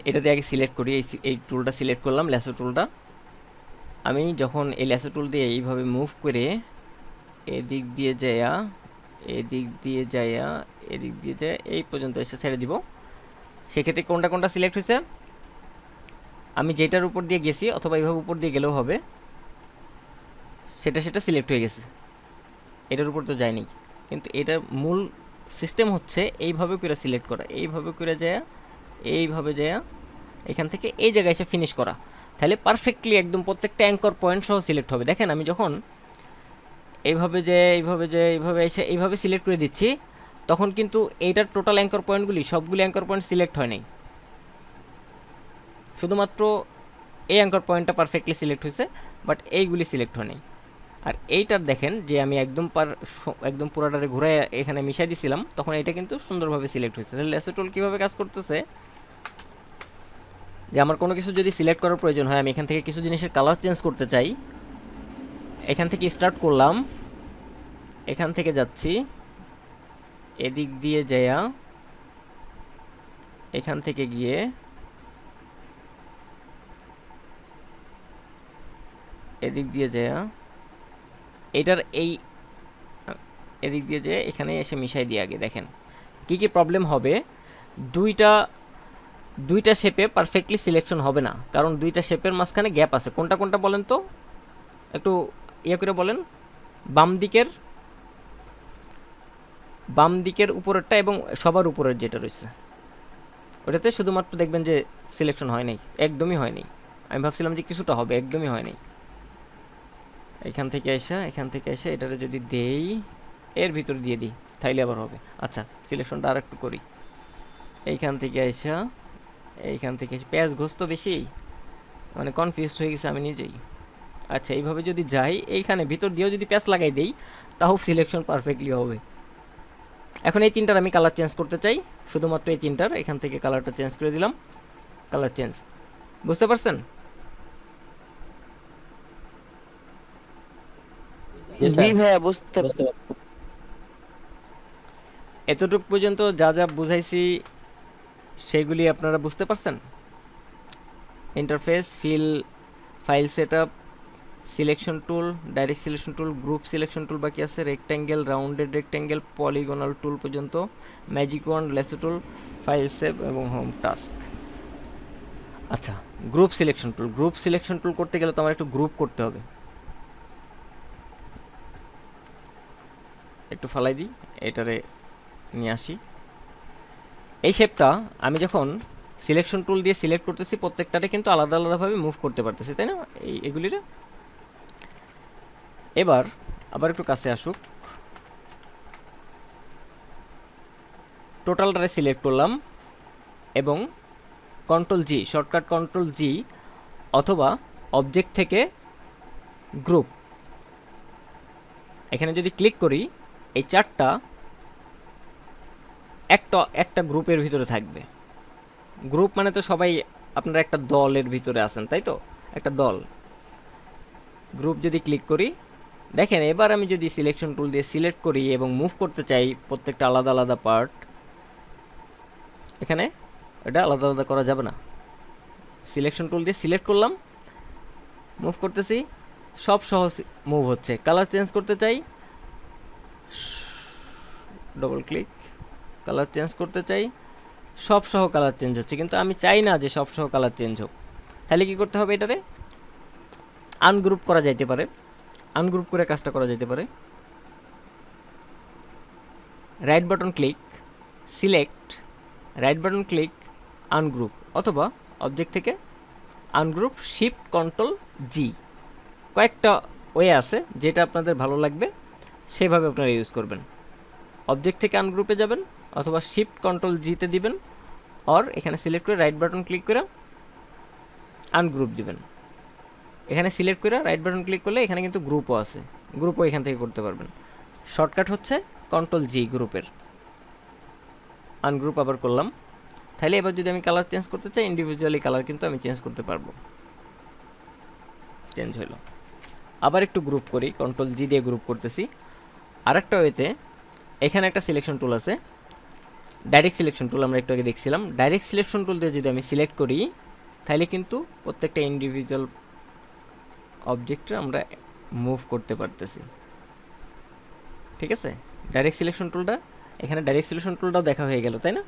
এটা দিয়ে আগে সিলেক্ট করি, এই টুলটা সিলেক্ট করলাম, ল্যাসো টুলটা। আমি যখন এই ল্যাসো টুল দিয়ে এইভাবে মুভ করে এদিক দিয়ে যায়া এদিক দিয়ে যায়া এদিক দিয়ে যায় এই পর্যন্ত এসে ছেড়ে দিব, সেক্ষেত্রে কোনটা কোনটা সিলেক্ট হয়েছে, আমি যেটার উপর দিয়ে গেছি অথবা এইভাবে উপর দিয়ে গেলেও হবে, সেটা সিলেক্ট হয়ে গেছে। এটার উপর তো যায়নি, কিন্তু এটার মূল সিস্টেম হচ্ছে এইভাবে করে সিলেক্ট করা, এইভাবে করে এইভাবে যায়া এখান থেকে এই জায়গায় এসে ফিনিশ করা, তাহলে পারফেক্টলি একদম প্রত্যেকটা অ্যাঙ্কর পয়েন্ট সহ সিলেক্ট হবে। দেখেন আমি যখন এইভাবে এসে এইভাবে সিলেক্ট করে দিচ্ছি, তখন কিন্তু এইটার টোটাল অ্যাঙ্কর পয়েন্টগুলি সবগুলি অ্যাঙ্কর পয়েন্ট সিলেক্ট হয় নাই, শুধুমাত্র এই অ্যাঙ্কর পয়েন্টটা পারফেক্টলি সিলেক্ট হয়েছে, বাট এইগুলি সিলেক্ট হয় নাই। আর এইটার দেখেন যে আমি একদম পুরাটারে ঘুরে এখানে মিশাই দিছিলাম, তখন এটা কিন্তু সুন্দরভাবে সিলেক্ট হয়েছে। তাহলে ল্যাসো টুল কীভাবে কাজ করতেছে, যে আমার কোনো কিছু যদি সিলেক্ট করার প্রয়োজন হয়, আমি এখান থেকে কিছু জিনিসের কালার চেঞ্জ করতে চাই, এখান থেকে স্টার্ট করলাম, এখান থেকে যাচ্ছি, এদিক দিয়ে যায়া এখান থেকে গিয়ে এদিক দিয়ে যায়া এটার এদিক দিয়ে যেয়ে এখানে এসে মিশাই দিয়ে আগে দেখেন কি কি প্রবলেম হবে। দুইটা শেপে পারফেক্টলি সিলেকশন হবে না, কারণ দুইটা শেপের মাঝখানে গ্যাপ আছে। কোনটা কোনটা বলেন তো, একটু ইয়ে করে বলেন। বাম দিকের উপরেরটা এবং সবার উপরের যেটা রয়েছে ওটাতে শুধুমাত্র দেখবেন যে সিলেকশন হয় নাই, একদমই হয় নাই। আমি ভাবছিলাম যে কিছুটা হবে, একদমই হয় নাই। এখান থেকে এসে এটারে যদি দেই, এর ভিতর দিয়ে দিই, তাইলে আবার হবে। আচ্ছা, সিলেকশনটা আর একটু করি। এইখান থেকে এসে পেঁয়াজ ঘোষ তো বেশি, মানে কনফিউজ হয়ে গেছে আমি নিজেই। আচ্ছা, এইভাবে যদি যাই, এইখানে ভিতর দিয়েও যদি পেঁয়াজ লাগাই দেই, তাও সিলেকশন পারফেক্টলি হবে। এখন এই তিনটার আমি কালার চেঞ্জ করতে চাই, শুধুমাত্র এই তিনটার এখান থেকে কালারটা চেঞ্জ করে দিলাম। কালার চেঞ্জ, বুঝতে পারছেন? জি ভাইয়া বুঝতে পারছি। এতটুকু পর্যন্ত যা যা বুঝাইছি সেগুলি আপনারা বুঝতে পারছেন? ইন্টারফেস, ফাইল সেটআপ, সিলেকশন টুল, ডাইরেক্ট সিলেকশন টুল, গ্রুপ সিলেকশন টুল বাকি আছে, রেক্ট্যাঙ্গেল, রাউন্ডেড রেক্ট্যাঙ্গেল, পলিগনাল টুল পর্যন্ত, ম্যাজিক ওয়ান্ড, ল্যাসো টুল, ফাইল সেভ এবং হোম টাস্ক। আচ্ছা, গ্রুপ সিলেকশন টুল করতে গেলে তো আমার একটু গ্রুপ করতে হবে। একটু ফালাই দিই, এটারে নিয়ে আসি। এই শেপটা আমি যখন সিলেকশন টুল দিয়ে সিলেক্ট করতেছি, প্রত্যেকটারে কিন্তু আলাদা আলাদাভাবে মুভ করতে পারতেছি, তাই না? এগুলিরে এবার আবার একটু কাছে আসুক, টোটালটারে সিলেক্ট করলাম এবং কন্ট্রোল জি, শর্টকাট কন্ট্রোল জি, অথবা অবজেক্ট থেকে গ্রুপ, এখানে যদি ক্লিক করি, এই চারটা একটা গ্রুপের ভিতরে থাকবে। গ্রুপ মানে তো সবাই আপনারা একটা দলের ভিতরে আছেন, তাই তো? একটা দল। গ্রুপ যদি ক্লিক করি, দেখেন এবার আমি যদি সিলেকশন টুল দিয়ে সিলেক্ট করি এবং মুভ করতে চাই প্রত্যেকটা আলাদা আলাদা পার্ট, এখানে এটা আলাদা আলাদা করা যাবে না। সিলেকশন টুল দিয়ে সিলেক্ট করলাম, মুভ করতেছি, সব সহ মুভ হচ্ছে। কালার চেঞ্জ করতে চাই, ডবল ক্লিক, কালার চেঞ্জ করতে চাই, সব সহ কালার চেঞ্জ হচ্ছে। কিন্তু আমি চাই না যে সব সহ কালার চেঞ্জ হোক, তাহলে কি করতে হবে? এটারে আনগ্রুপ করা যাইতে পারে, আনগ্রুপ করে কাজটা করা যেতে পারে। Right button click, select, right button click, ungroup, অথবা অবজেক্ট থেকে আনগ্রুপ, শিফট কন্ট্রোল জি, কয়েকটা ওয়ে আছে, যেটা আপনাদের ভালো লাগবে সেভাবে আপনারা ইউজ করবেন। অবজেক্ট থেকে আনগ্রুপে যাবেন, অথবা শিফট কন্ট্রোল জিতে দিবেন, অর এখানে সিলেক্ট করে রাইট বাটন ক্লিক করে আনগ্রুপ দিবেন। এখানে সিলেক্ট করে রাইট বাটন ক্লিক করলে এখানে কিন্তু গ্রুপও আছে, গ্রুপও এখান থেকে করতে পারবেন। শর্টকাট হচ্ছে কন্ট্রোল জি গ্রুপের। আনগ্রুপ আবার করলাম। তাহলে এবার যদি আমি কালার চেঞ্জ করতে চাই, ইন্ডিভিজুয়ালি কালার কিন্তু আমি চেঞ্জ করতে পারবো। চেঞ্জ হলো। আবার একটু গ্রুপ করি, কন্ট্রোল জি দিয়ে গ্রুপ করতেছি। আরেকটা ওয়েতে এখানে একটা সিলেকশন টুল আছে, ডাইরেক্ট সিলেকশন টুল, আমরা একটু আগে দেখছিলাম। ডাইরেক্ট সিলেকশন টুল দিয়ে যদি আমি সিলেক্ট করি, তাহলে কিন্তু প্রত্যেকটা ইন্ডিভিজুয়াল অবজেক্টে আমরা মুভ করতে পারতেছি। ঠিক আছে, ডাইরেক্ট সিলেকশন টুলটা, এখানে ডাইরেক্ট সিলেকশন টুলটাও দেখা হয়ে গেল, তাই না?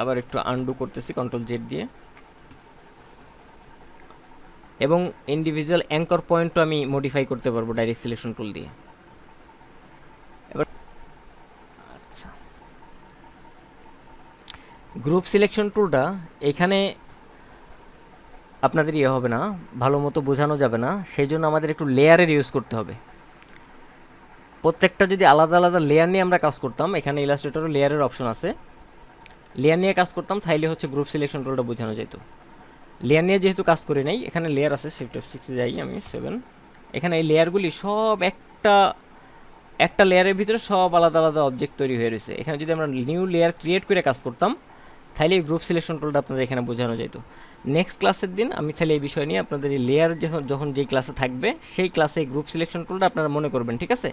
আবার একটু আনডু করতেছি কন্ট্রোল জেড দিয়ে। এবং ইন্ডিভিজুয়াল অ্যাঙ্কর পয়েন্টও আমি মডিফাই করতে পারবো ডাইরেক্ট সিলেকশন টুল দিয়ে। এবার আচ্ছা, গ্রুপ সিলেকশন টুলটা এখানে আপনাদের ইয়ে হবে না, ভালো মতো বোঝানো যাবে না, সেই জন্য আমাদের একটু লেয়ারের ইউজ করতে হবে। প্রত্যেকটা যদি আলাদা আলাদা লেয়ার নিয়ে আমরা কাজ করতাম, এখানে ইলাস্ট্রেটরও লেয়ারের অপশন আছে, লেয়ার নিয়ে কাজ করতাম, তাইলে হচ্ছে গ্রুপ সিলেকশন টুলটা বোঝানো যেত। লেয়ার নিয়ে যেহেতু কাজ করি নাই, এখানে লেয়ার আছে, শিফট F6 যাই আমি 7, এখানে এই লেয়ারগুলি সব একটা লেয়ারের ভিতরে সব আলাদা আলাদা অবজেক্ট তৈরি হয়ে রয়েছে। এখানে যদি আমরা নিউ লেয়ার ক্রিয়েট করে কাজ করতাম, তাহলে এই গ্রুপ সিলেকশন টুলটা আপনাদের এখানে বোঝানো যেত। নেক্সট ক্লাসের দিন আমি তাহলে এই বিষয় নিয়ে আপনাদের এই লেয়ার যখন যেই ক্লাসে থাকবে, সেই ক্লাসে গ্রুপ সিলেকশন টুলটা আপনারা মনে করবেন, ঠিক আছে?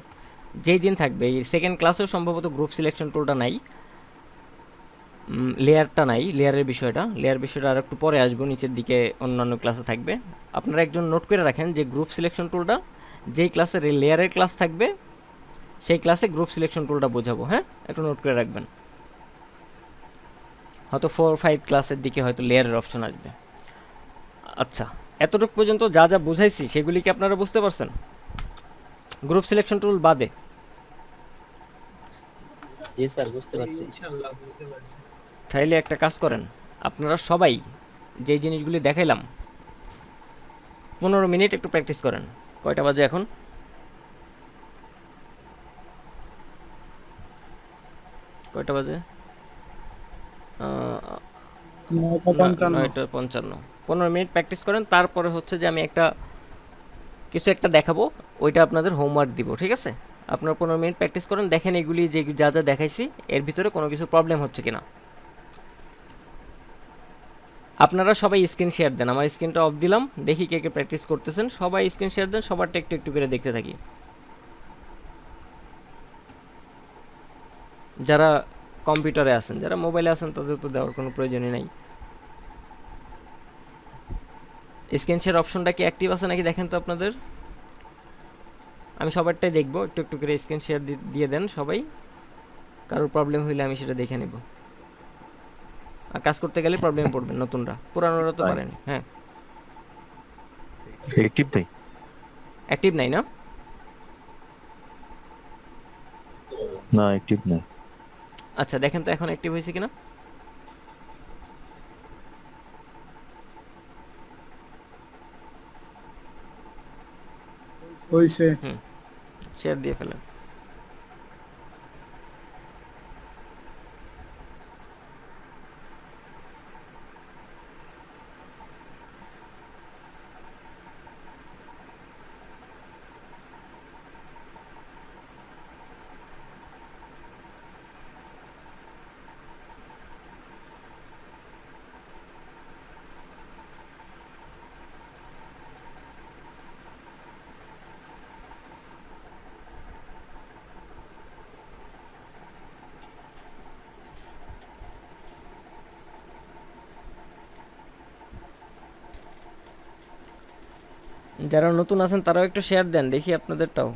যেই দিন থাকবে, এই সেকেন্ড ক্লাসেও সম্ভবত গ্রুপ সিলেকশন টুলটা নাই, লেয়ারটা নাই, লেয়ারের বিষয়টা আর একটু পরে আসবো, নিচের দিকে অন্যান্য ক্লাসে থাকবে। আপনারা একজন নোট করে রাখেন যে গ্রুপ সিলেকশন টুলটা যেই ক্লাসের লেয়ারের ক্লাস থাকবে, সেই ক্লাসে গ্রুপ সিলেকশন টুলটা বোঝাবো। হ্যাঁ, একটু নোট করে রাখবেন, হয়তো 4-5 ক্লাসের দিকে হয়তো লেয়ারের অপশন আসবে। আচ্ছা, এতটুকু পর্যন্ত যা যা বুঝাইছি সেগুলি কি আপনারা বুঝতে পারছেন গ্রুপ সিলেকশন টুল বাদে? জি স্যার, বুঝতে পারছি। তাইলে একটা কাজ করেন, আপনারা সবাই যেই জিনিসগুলি দেখাইলাম 15 মিনিট একটু প্র্যাকটিস করেন। কয়টা বাজে এখন? কয়টা বাজে? 9:55। 15 মিনিট প্র্যাকটিস করেন, তারপরে হচ্ছে যে আমি কিছু একটা দেখাবো, ওইটা আপনাদের হোমওয়ার্ক দিব, ঠিক আছে? আপনারা 15 মিনিট প্র্যাকটিস করেন, দেখেন এগুলি যে যা যা দেখাইছি এর ভিতরে কোনো কিছু প্রবলেম হচ্ছে কিনা। আপনারা সবাই স্ক্রিন শেয়ার দেন, আমার স্ক্রিনটা অফ দিলাম, দেখি কে কে প্র্যাকটিস করতেছেন। সবাই স্ক্রিন শেয়ার দেন, সবারটা একটু একটু করে দেখতে থাকি। যারা কম্পিউটারে আছেন, যারা মোবাইলে আছেন তাদের তো দেওয়ার কোনো প্রয়োজনই নাই। স্ক্রিন শেয়ার অপশনটা কি অ্যাক্টিভ আছে নাকি দেখেন তো আপনাদের। আমি সবারটাই দেখব, একটু একটু করে স্ক্রিন শেয়ার দিয়ে দেন সবাই। কারোর প্রবলেম হইলে আমি সেটা দেখে নেব। আর কাজ করতে গেলে প্রবলেম পড়বেন নতুনরা, পুরানোরা তো পারেন। হ্যাঁ, অ্যাক্টিভ নেই, অ্যাক্টিভ নাই না? না অ্যাক্টিভ নাই। আচ্ছা, দেখেন তো এখন অ্যাক্টিভ হয়েছে কিনা। হইছে। শেয়ার দিয়ে ফেলেন। যারা নতুন আছেন তারাও একটু শেয়ার দেন, দেখি আপনাদেরটাও।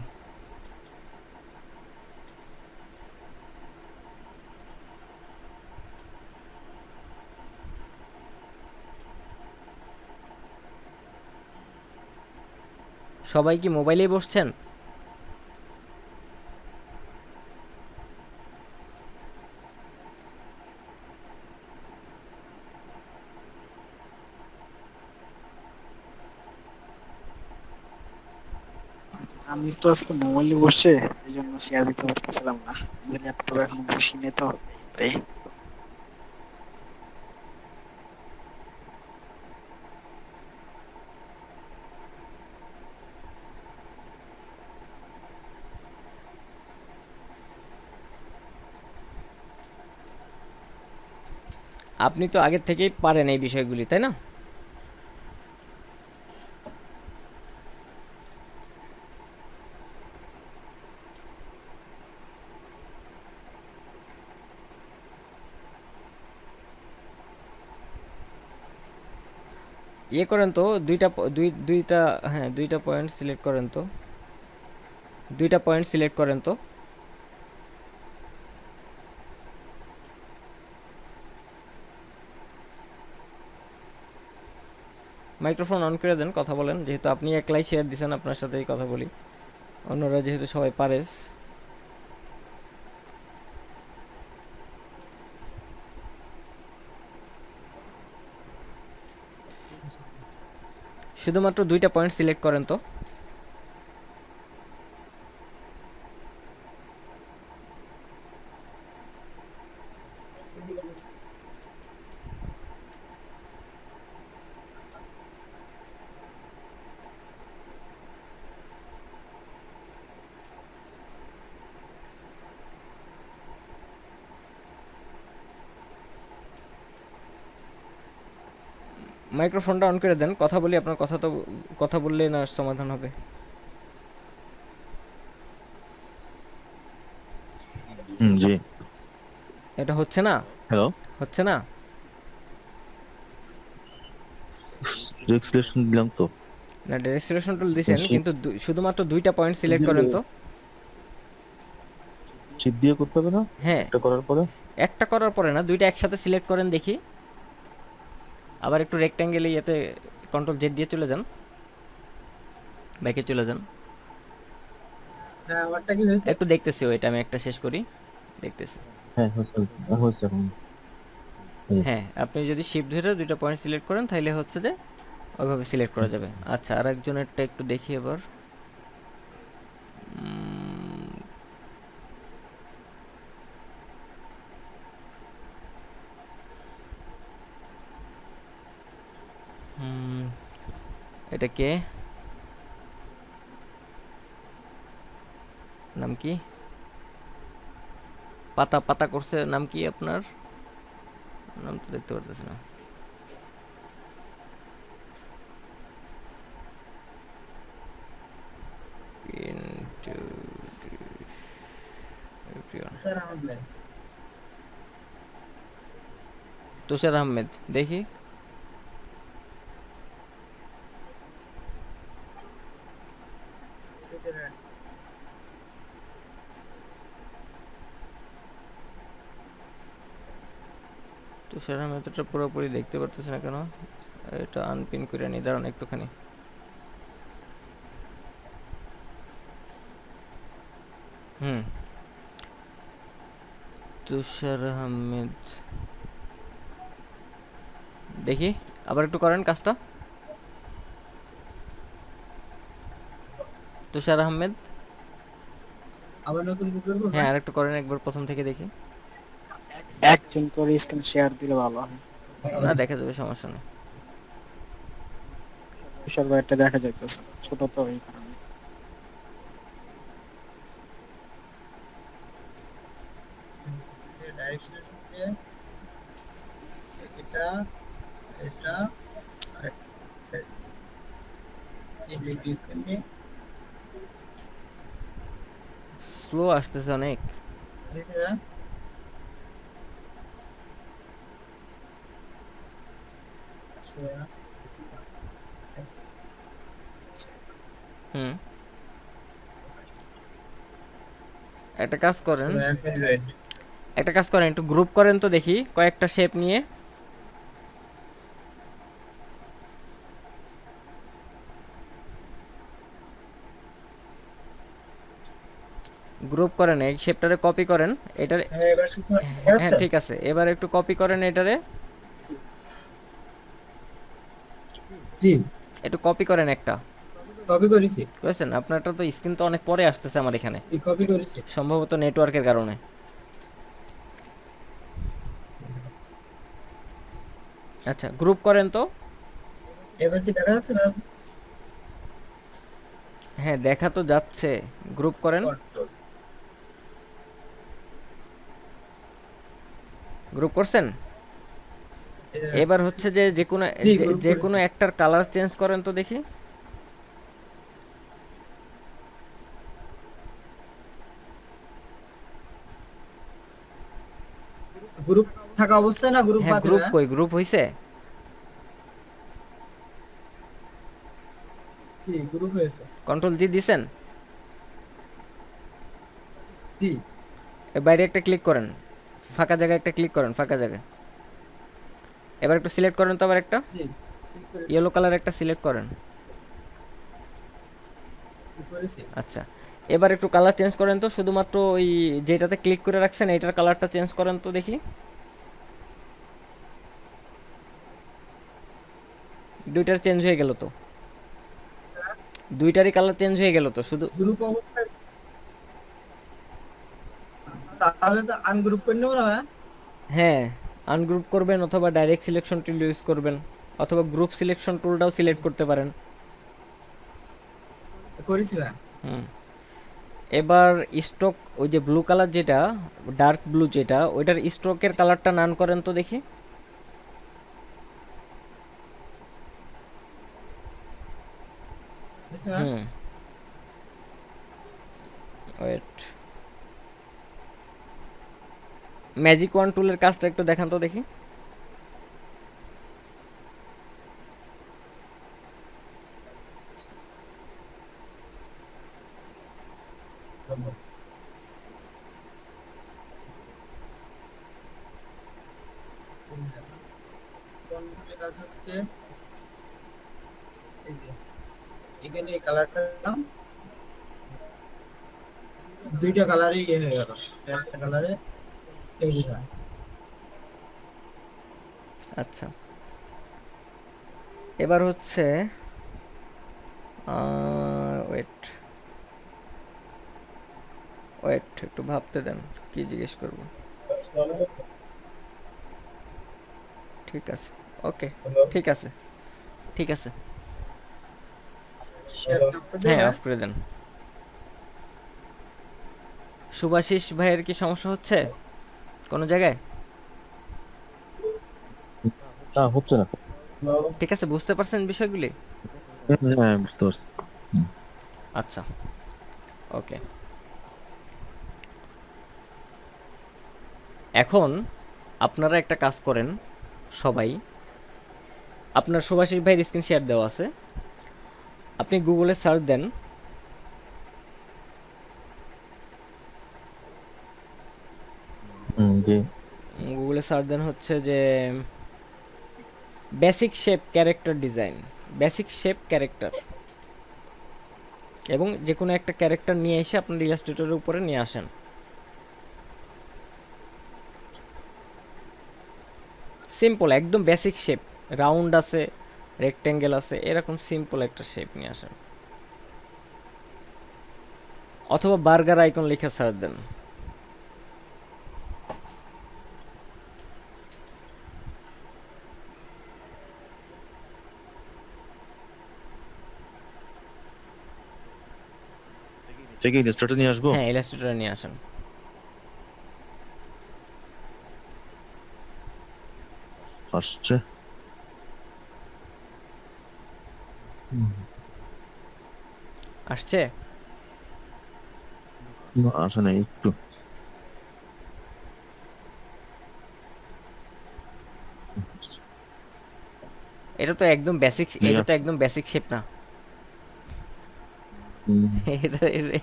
সবাই কি মোবাইলেই বসছেন? আমি তো আজকে মোবাইলে বসছে, এই জন্য শেয়ার দিতে পারতেছিলাম না, ল্যাপটপ এখন বসিনি তো, তাই। আপনি তো আগের থেকেই পারেন এই বিষয়গুলি, তাই না? ইয়ে করেন তো, দুইটা, হ্যাঁ দুইটা পয়েন্ট সিলেক্ট করেন তো, দুইটা পয়েন্ট সিলেক্ট করেন তো। মাইক্রোফোন অন করে দেন, কথা বলেন, যেহেতু আপনি একলাই শেয়ার দিছেন, আপনার সাথেই কথা বলি, অন্যরা যেহেতু সবাই পারে। শুধুমাত্র দুইটা পয়েন্ট সিলেক্ট করেন তো। মাইক্রোফোনটা অন করে দেন, কথা বলি, আপনার কথা তো, কথা বললে না সমাধান হবে। জি। এটা হচ্ছে না, হ্যালো, হচ্ছে না। রেজিস্ট্রেশন দিলাম তো। না, রেজিস্ট্রেশন টুল দিছেন, শিপ কিন্তু শুধুমাত্র দুইটা পয়েন্ট সিলেক্ট করেন তো। শিপ দিয়ে করতে হবে না হ্যাঁ, এটা করার পরে? একটা করার পরে না, দুইটা একসাথে সিলেক্ট করেন দেখি। আবার একটু রেক্ট্যাঙ্গেলে ইয়েতে কন্ট্রোল জেড দিয়ে চলে যান, ব্যাকে চলে যান। হ্যাঁ আমারটা কি হয়েছে? একটু দেখতেছি, ওইটা আমি একটা শেষ করি, দেখতেছি। হ্যাঁ হয়েছে, হয়েছে এখন। হ্যাঁ, আপনি যদি শিফট ধরে দুইটা পয়েন্ট সিলেক্ট করেন তাহলে হচ্ছে যে ওইভাবে সিলেক্ট করা যাবে। আচ্ছা, আর একজনেরটা একটু দেখি এবার। এটা কে, নাম কি, পাতা পাতা করছে, নাম কি আপনার? নাম তো দেখতে পারতেছি না। স্যার আহমেদ। তুষার আহমেদ, দেখি। তুষার আহমেদটা পুরোপুরি দেখতে পারতেছি না কেন? এটা আনপিন করে নি, দাঁড়ান একটুখানি। তুষার আহমেদ, দেখি আবার একটু করেন কাজটা। তুষার আহমেদ, আবার নতুন কি করবো? হ্যাঁ আর একটু করেন, একবার প্রথম থেকে দেখি। একজন করে স্ক্রিন শেয়ার দিলে ভালো হয়। না, দেখা যাবে, সমস্যা নেই। বিশাল একটা দেখা যাইতেছে, ছোট তো এই কারণে। ডাইরেকশন দিয়ে এটা এটা আর এই ক্লিক করলে স্লো আসতেছে অনেক। হয়েছে না? আচ্ছা হুম, একটা কাজ করেন, একটু গ্রুপ করেন তো দেখি কয়েকটা শেপ নিয়ে। গ্রুপ করেন, এই শেপটারে কপি করেন এটার। হ্যাঁ এবার শুকনো হ্যাঁ ঠিক আছে, এবার একটু কপি করেন এটারে, জি একটু কপি করেন একটা। কপি করেছি, বুঝছেন, আপনারটা তো স্ক্রিন তো অনেক পরে আসতেছে আমার এখানে, কপি করেছি। সম্ভবত নেটওয়ার্কের কারণে। আচ্ছা গ্রুপ করেন তো। এবার কি দেখা যাচ্ছে না? হ্যাঁ দেখা তো যাচ্ছে, গ্রুপ করেন। গ্রুপ করছেন? এবার হচ্ছে যে যে কোনো জি, group যে করেছি। কোনো একটার কালার চেঞ্জ করেন তো দেখি। গ্রুপ থাকা অবস্থায় না গ্রুপ হ্যাঁ বাদে গ্রুপ না? কই, গ্রুপ হইছে? জি গ্রুপ হয়েছে। কন্ট্রোল জি দিছেন? জি এর বাইরে একটা ক্লিক করেন, ফাঁকা জায়গায় একটা ক্লিক করেন, ফাঁকা জায়গায়। এবার একটু সিলেক্ট করেন তো, আবার একটা জি ইয়েলো কালার একটা সিলেক্ট করেন। করেছি। আচ্ছা এবার একটু কালার চেঞ্জ করেন তো, শুধুমাত্র ওই যেটাতে ক্লিক করে রাখছেন এটার কালারটা চেঞ্জ করেন তো দেখি। দুইটার চেঞ্জ হয়ে গেল তো, দুইটারই কালার চেঞ্জ হয়ে গেল তো শুধু। গ্রুপ অবস্থায় তাহলে তো আনগ্রুপ করে নেবো না? হ্যাঁ আনগ্রুপ করবেন অথবা ডাইরেক্ট সিলেকশন টুল ইউজ করবেন, অথবা গ্রুপ সিলেকশন টুলটাও সিলেক্ট করতে পারেন। করেছি ভাই। হুম, এবার স্ট্রোক ওই যে ব্লু কালার যেটা, ডার্ক ব্লু যেটা, ওইটার স্ট্রোকের কালারটা নান করেন তো দেখি। বুঝছি না? হুম, ওয়েট, ম্যাজিক ওয়ান টুলের কাজটা একটু দেখান তো দেখি। কন্ট্রোলের কাজ হচ্ছে এই যে এখানে এই কালারটা দিলাম, দুইটা কালারই ইয়ে হয়ে গেল, একটা কালারে এই যে আচ্ছা এবার হচ্ছে ওয়েট ওয়েট একটু ভাবতে দেন, কি জিজ্ঞেস করব। ঠিক আছে, ওকে, ঠিক আছে, ঠিক আছে। হ্যাঁ অফ করে দেন। শুভাশিস ভাইয়ের কি সমস্যা হচ্ছে কোনো জায়গায়? না হচ্ছে না। ঠিক আছে, বুঝতে পারছেন বিষয়গুলি? হ্যাঁ বুঝতে পারছি। আচ্ছা ওকে, এখন আপনারা একটা কাজ করেন সবাই, আপনার সুভাষিস ভাইয়ের স্ক্রিন শেয়ার দেওয়া আছে, আপনি গুগলে সার্চ দেন জি গুগলে সার্চ দেন হচ্ছে যে basic shape character design, basic shape character, এবং যে কোনো একটা ক্যারেক্টার নিয়ে এসে আপনার ইলাস্ট্রেটরের উপরে নিয়ে আসেন। সিম্পল একদম বেসিক শেপ, রাউন্ড আছে, রেক্ট্যাঙ্গেল আছে, এরকম সিম্পল একটা শেপ নিয়ে আসেন, অথবা বার্গার আইকন লিখে সার্চ দেন। থেকে ইলাস্ট্রেটর নিয়ে আসবো। হ্যাঁ ইলাস্ট্রেটর নিয়ে আসেন। আসছে। আসছে? না, আসে নাই একটু। এটা তো একদম বেসিক, এটা তো একদম বেসিক শেপ না। হুম,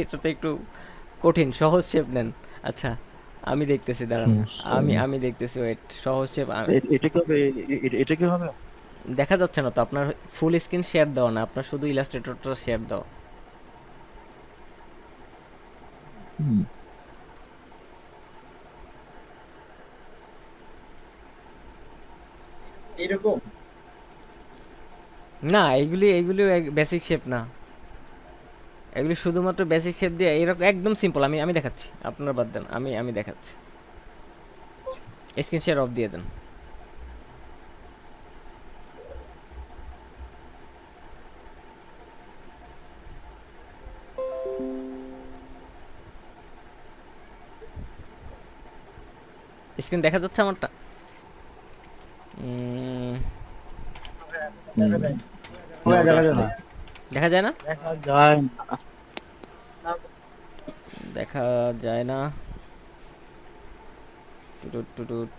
এটা তো একটু কঠিন, সহজ শেপ নেন। আচ্ছা আমি দেখতেছি, দাঁড়ান। হুম, আমি দেখতেছি, ওয়েট, সহজ শেপ। এটা কি হবে? এটা কি হবে? দেখা যাচ্ছে না তো আপনার, ফুল স্ক্রিন শেয়ার দেওয়া না, আপনার শুধু ইলাস্ট্রেটরটা শেয়ার দাও। হুম, এরকম না, এগুলি এগুলি বেসিক শেপ না, এগুলি শুধুমাত্র বেসিক শেপ দিয়ে এরকম একদম সিম্পল। আমি দেখাচ্ছি, আপনার বাদ দেন, আমি দেখাচ্ছি। স্ক্রিন শেয়ার অফ দিয়ে দেন। স্ক্রিন দেখা যাচ্ছে আমারটা? দেখা যায় না, দেখা যায় না দেখা যায় না? দেখা যায় না। দেখা যায় না। টুটুট টুটুট,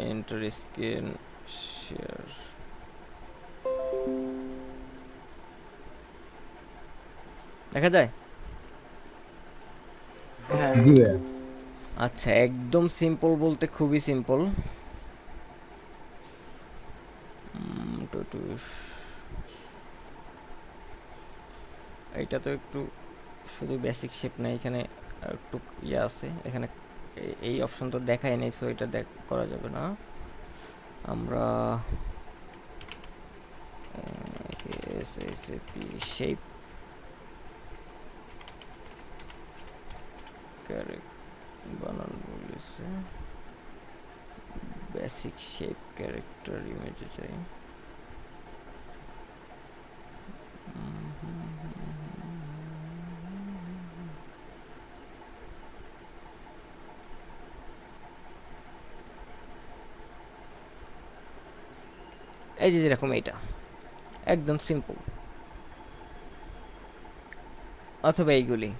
এন্টার স্ক্রিন শেয়ার। দেখা যায়? হ্যাঁ, আচ্ছা, একদম সিম্পল বলতে খুবই সিম্পল। এইটা তো একটু শুধু বেসিক শেপ না, এখানে একটু ইয়ে আছে, এখানে এই অপশন তো দেখাই নেই, সো এটা করা যাবে না। আমরা এসএসপি শেপ বানান বলেছে, বেসিক শেপ ক্যারেক্টার ইমেজে চাই। এই যে যেরকম এইটা একদম সিম্পল, অথবা এইগুলি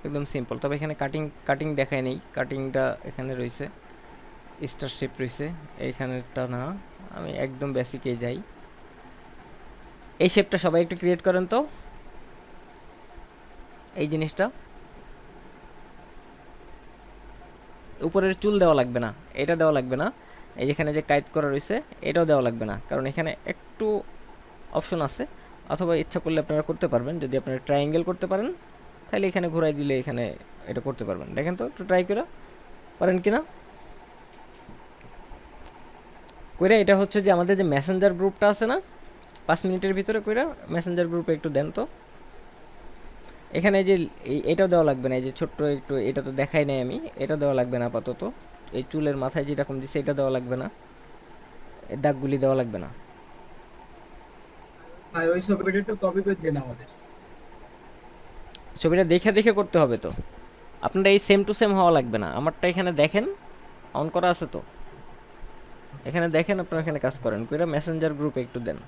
একদম সিম্পল। তবে এখানে কাটিং দেখায় নেই, কাটিংটা এখানে রয়েছে, স্টার শেপ রয়েছে, এইখানেরটা না। আমি একদম বেসিকে যাই। এই শেপটা সবাই একটু ক্রিয়েট করেন তো, এই জিনিসটা। উপরের চুল দেওয়া লাগবে না, এটা দেওয়া লাগবে না। এই যেখানে যে কাইট করা রয়েছে এটাও দেওয়া লাগবে না, কারণ এখানে একটু অপশন আছে। অথবা ইচ্ছা করলে আপনারা করতে পারবেন, যদি আপনারা ট্রায়াঙ্গেল করতে পারেন তাহলে এখানে ঘোরাই দিলে এখানে এটা করতে পারবেন। দেখেন তো একটু ট্রাই করে, পারেন কিনা কইরা। এটা হচ্ছে যে আমাদের যে মেসেঞ্জার গ্রুপটা আছে না, 5 মিনিটের ভিতরে কইরা মেসেঞ্জার গ্রুপে একটু দেন তো। এখানে যে এটাও দেওয়া লাগবে না, এই যে ছোট্ট একটু, এটা তো দেখাই নাই আমি, এটা দেওয়া লাগবে না আপাতত। এই চুলের মাথায় যেরকম দিচ্ছে এটা দেওয়া লাগবে না, এই দাগগুলি দেওয়া লাগবে না। ভাই ওই ছবিটা একটু কপি করে দেন আমাদের ছবিটা দেখে দেখে করতে হবে তো, আপনারা এই সেম টু সেম হওয়া লাগবে না। আমারটা এখানে দেখেন, অন করা আছে তো, এখানে দেখেন, আপনারা এখানে কাজ করেন কইরা মেসেঞ্জার গ্রুপে একটু দেন।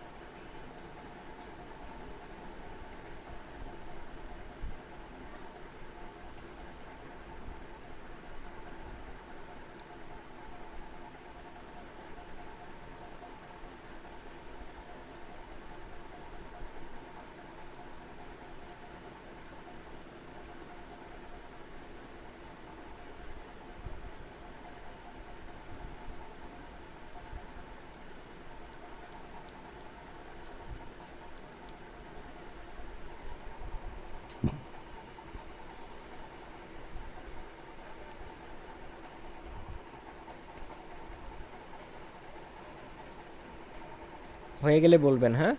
হয়ে গেলে বলবেন, হ্যাঁ।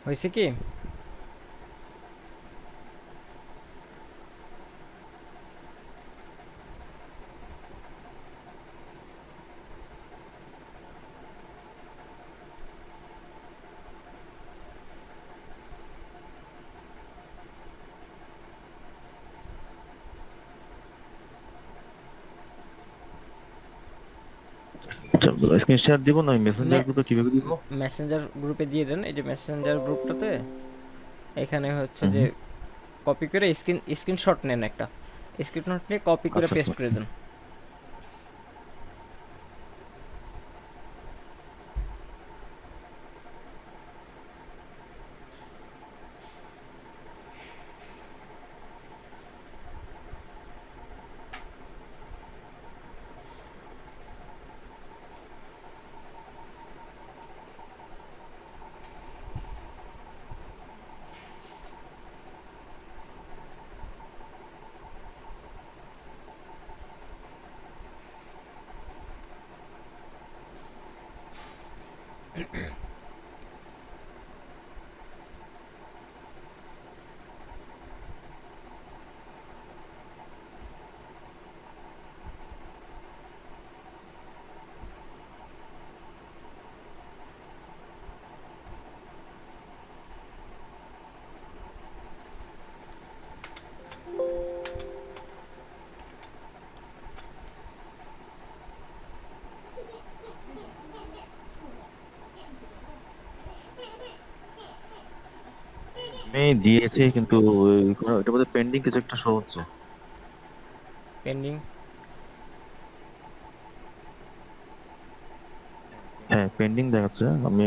হয়েছে কি? আচ্ছা, স্ক্রিন শেয়ার দিব না, মেসেঞ্জার গ্রুপে কিভাবে দিব? মেসেঞ্জার গ্রুপে দিয়ে দেন। এই যে মেসেঞ্জার গ্রুপটাতে এখানে হচ্ছে হুম যে হুম। কপি করে স্ক্রিনশট নেন, একটা স্ক্রিনশট নিয়ে কপি করে আচ্ছা পেস্ট আচ্ছা। করে দেন। আমি দিয়েছি কিন্তু এটা বোধহয় পেন্ডিং কিছু একটা শো হচ্ছে। পেন্ডিং? হ্যাঁ পেন্ডিং দেখাচ্ছে, আমি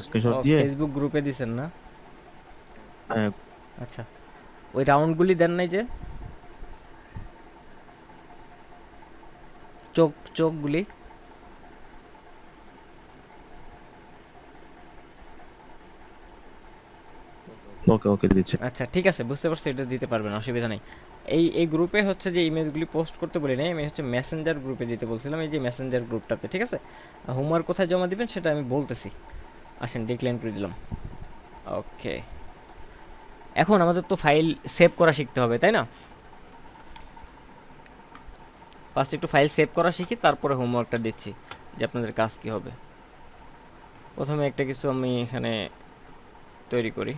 স্ক্রিনশট দিয়ে। ফেসবুক গ্রুপে দিছেন না? হ্যাঁ আচ্ছা, ওই রাউন্ডগুলি দেন নাই যে চোখগুলি? ওকে ওকে দিচ্ছি। আচ্ছা ঠিক আছে, বুঝতে পারছি, এটা দিতে পারবেন, অসুবিধা নেই। এই গ্রুপে হচ্ছে যে ইমেজগুলি পোস্ট করতে বলি নাই, আমি হচ্ছে মেসেঞ্জার গ্রুপে দিতে বলছিলাম, এই যে মেসেঞ্জার গ্রুপটাতে। ঠিক আছে, হোমওয়ার্ক কোথায় জমা দিবেন সেটা আমি বলতেছি। আসেন, ডিক্লাইন করে দিলাম। ওকে, এখন আমাদের তো ফাইল সেভ করা শিখতে হবে, তাই না? ফার্স্ট একটু ফাইল সেভ করা শিখি, তারপরে হোমওয়ার্কটা দিচ্ছি যে আপনাদের কাজ কী হবে। প্রথমে একটা কিছু আমি এখানে তৈরি করি।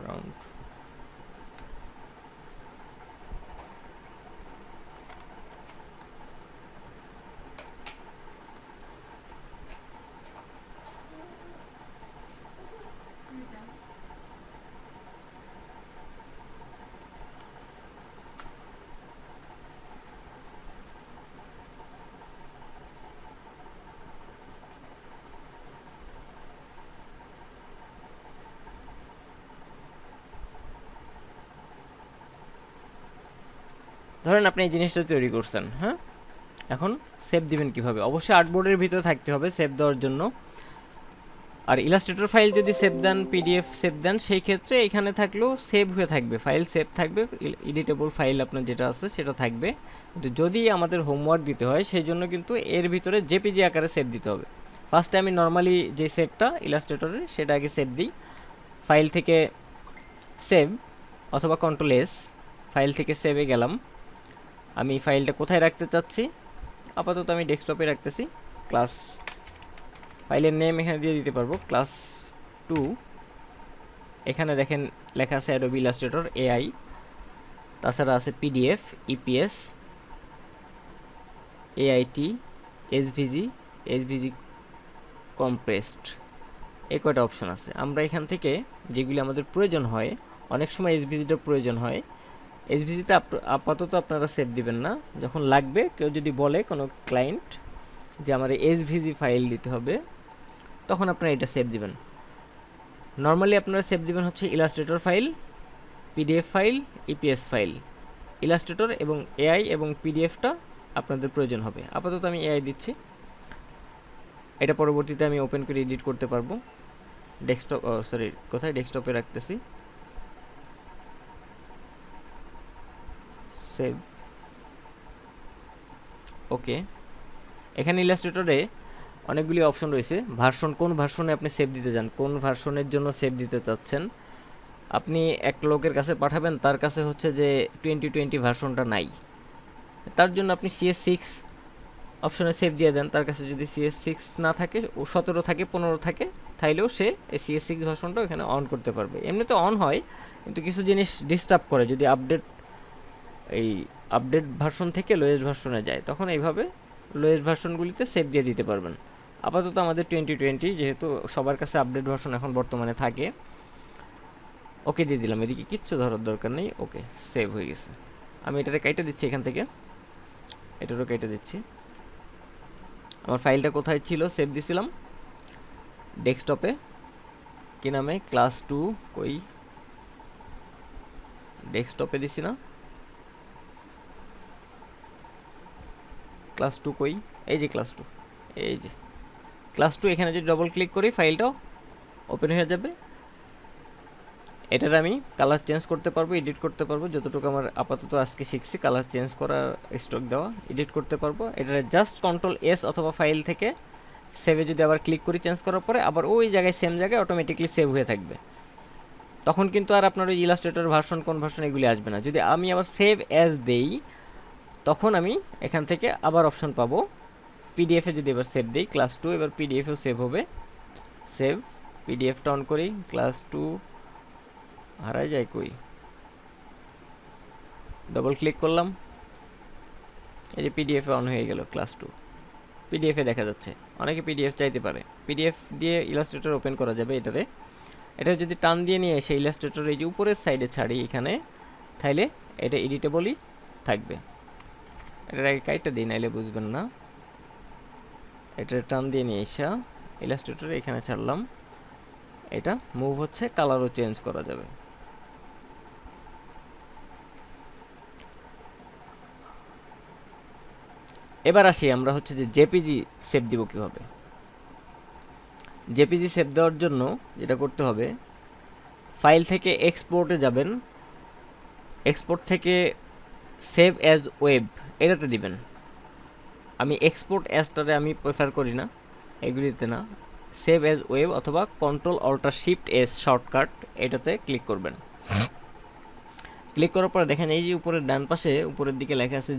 রাউন্ড ধরেন আপনি এই জিনিসটা তৈরি করছেন, হ্যাঁ? এখন সেভ দিবেন কিভাবে? অবশ্যই আর্টবোর্ডের ভিতরে থাকতে হবে সেভ দেওয়ার জন্য। আর ইলাস্ট্রেটর ফাইল যদি সেভ দেন, পিডিএফ সেভ দেন, সেই ক্ষেত্রে এখানে থাকলেও সেভ হয়ে থাকবে, ফাইল সেভ থাকবে, এডিটেবল ফাইল আপনার যেটা আছে সেটা থাকবে। কিন্তু যদি আমাদের হোমওয়ার্ক দিতে হয় সেই জন্য কিন্তু এর ভিতরে জেপিজি আকারে সেভ দিতে হবে। ফার্স্টে আমি নর্মালি যে সেভটা ইলাস্ট্রেটরের সেটা আগে সেভ দিই। ফাইল থেকে সেভ অথবা কন্ট্রোল এস, ফাইল থেকে সেভে গেলাম। আমি ফাইলটা কোথায় রাখতে চাচ্ছি? আপাতত আমি ডেস্কটপে রাখতেছি। ক্লাস, ফাইলের নেম এখানে দিয়ে দিতে পারবো ক্লাস 2। এখানে দেখেন লেখা আছে অ্যাডোবি ইলাস্ট্রেটর এআই, তাছাড়া আছে PDF, EPS, AIT, SVG compressed, এই কয়টা অপশন আছে। আমরা এখান থেকে যেগুলি আমাদের প্রয়োজন হয়, অনেক সময় এসভিজিটার প্রয়োজন হয়, এসভিজিতে আপাতত আপনারা সেভ দিবেন না। যখন লাগবে, কেউ যদি বলে কোনো ক্লায়েন্ট যে আমার এসভিজি ফাইল দিতে হবে, তখন আপনারা এটা সেভ দিবেন। নর্মালি আপনারা সেভ দিবেন হচ্ছে Illustrator file, PDF file, EPS file. Illustrator এবং এআই এবং পিডিএফটা আপনাদের প্রয়োজন হবে। আপাতত আমি এআই দিচ্ছি, এটা পরবর্তীতে আমি ওপেন করে এডিট করতে পারবো। ডেস্কটপ, সরি কোথায়, ডেস্কটপে রাখতেছি। সেভ, ওকে। এখানে ইলাস্ট্রেটরে অনেকগুলি অপশন রয়েছে। ভার্সন, কোন ভার্সনে আপনি সেভ দিতে চান, কোন ভার্সনের জন্য সেভ দিতে চাচ্ছেন। আপনি এক লোকের কাছে পাঠাবেন, তার কাছে হচ্ছে যে 2020 ভার্সনটা নাই, তার জন্য আপনি CS6 অপশনে সেভ দিয়ে দেন। তার কাছে যদি CS6 না থাকে, ও 17 থাকে, 15 থাকে, তাইলেও সে এই CS6 ভার্সনটা এখানে অন করতে পারবে। এমনিতে অন হয়, কিন্তু কিছু জিনিস ডিস্টার্ব করে যদি আপডেট ভার্সন থেকে লোয়েস্ট ভার্সনে যায়, তখন এইভাবে লোয়েস্ট ভার্সনগুলিতে সেভ দিয়ে দিতে পারবেন। আপাতত আমাদের 2020, যেহেতু সবার কাছে আপডেট ভার্সন এখন বর্তমানে থাকে, ওকে দিয়ে দিলাম। এদিকে কিচ্ছু ধরার দরকার নেই, ওকে সেভ হয়ে গেছে। আমি এটারে কেটে দিচ্ছি, এখান থেকে এটারও কেটে দিচ্ছি। আমার ফাইলটা কোথায় ছিল, সেভ দিছিলাম ডেস্কটপে, কি নামে, ক্লাস 2, কই ডেস্কটপে দিছি না, ক্লাস 2 কই, এই যে ক্লাস 2, এই যে ক্লাস 2। এখানে যদি ডবল ক্লিক করি ফাইলটাও ওপেন হয়ে যাবে। এটার আমি কালার চেঞ্জ করতে পারবো, এডিট করতে পারবো, যতটুকু আমার আপাতত আজকে শিখছি কালার চেঞ্জ করা, স্ট্রোক দেওয়া, এডিট করতে পারবো। এটার জাস্ট Ctrl+S অথবা ফাইল থেকে সেভে যদি আবার ক্লিক করি, চেঞ্জ করার পরে আবার ওই জায়গায় সেম জায়গায় অটোমেটিকলি সেভ হয়ে থাকবে। তখন কিন্তু আর আপনার ওই ইলাস্ট্রেটর ভার্সন, কোন ভার্সন, এগুলি আসবে না। যদি আমি আবার সেভ অ্যাজ দেই, তখন আমি এখান থেকে আবার অপশন পাবো পিডিএফে। যদি এবার সেভ দিই ক্লাস 2, এবার পিডিএফেও সেভ হবে। সেভ, পিডিএফটা অন করি, ক্লাস 2 হারাই যায় কই, ডবল ক্লিক করলাম, এই যে পিডিএফে অন হয়ে গেল ক্লাস 2, পিডিএফে দেখা যাচ্ছে। অনেকে পিডিএফ চাইতে পারে, পিডিএফ দিয়ে ইলাস্ট্রেটর ওপেন করা যাবে। এটা যদি টান দিয়ে নিয়ে এসে ইলাস্ট্রেটর এই যে উপরের সাইডে ছাড়ি এখানে, তাইলে এটা এডিটেবলই থাকবে। এটার আগে কাইটটা দিই, নাইলে বুঝবেন না। এটা টান দিয়ে নিয়ে এসা ইলাস্ট্রেটর এখানে ছাড়লাম, এটা মুভ হচ্ছে, কালারও চেঞ্জ করা যাবে। এবার আসি আমরা হচ্ছে যে জেপিজি সেভ দিব কীভাবে। জেপিজি সেভ দেওয়ার জন্য যেটা করতে হবে, ফাইল থেকে এক্সপোর্টে যাবেন, এক্সপোর্ট থেকে সেভ অ্যাজ ওয়েব এটাতে দিবেন। আমি এক্সপোর্ট অ্যাজটারে আমি প্রেফার করি না, এগুলিতে না। সেভ অ্যাজ ওয়েব অথবা Ctrl+Alt+Shift+S শর্টকাট, এটাতে ক্লিক করবেন। ক্লিক করার পরে দেখেন এই যে উপরের ডান পাশে উপরের দিকে লেখা আছে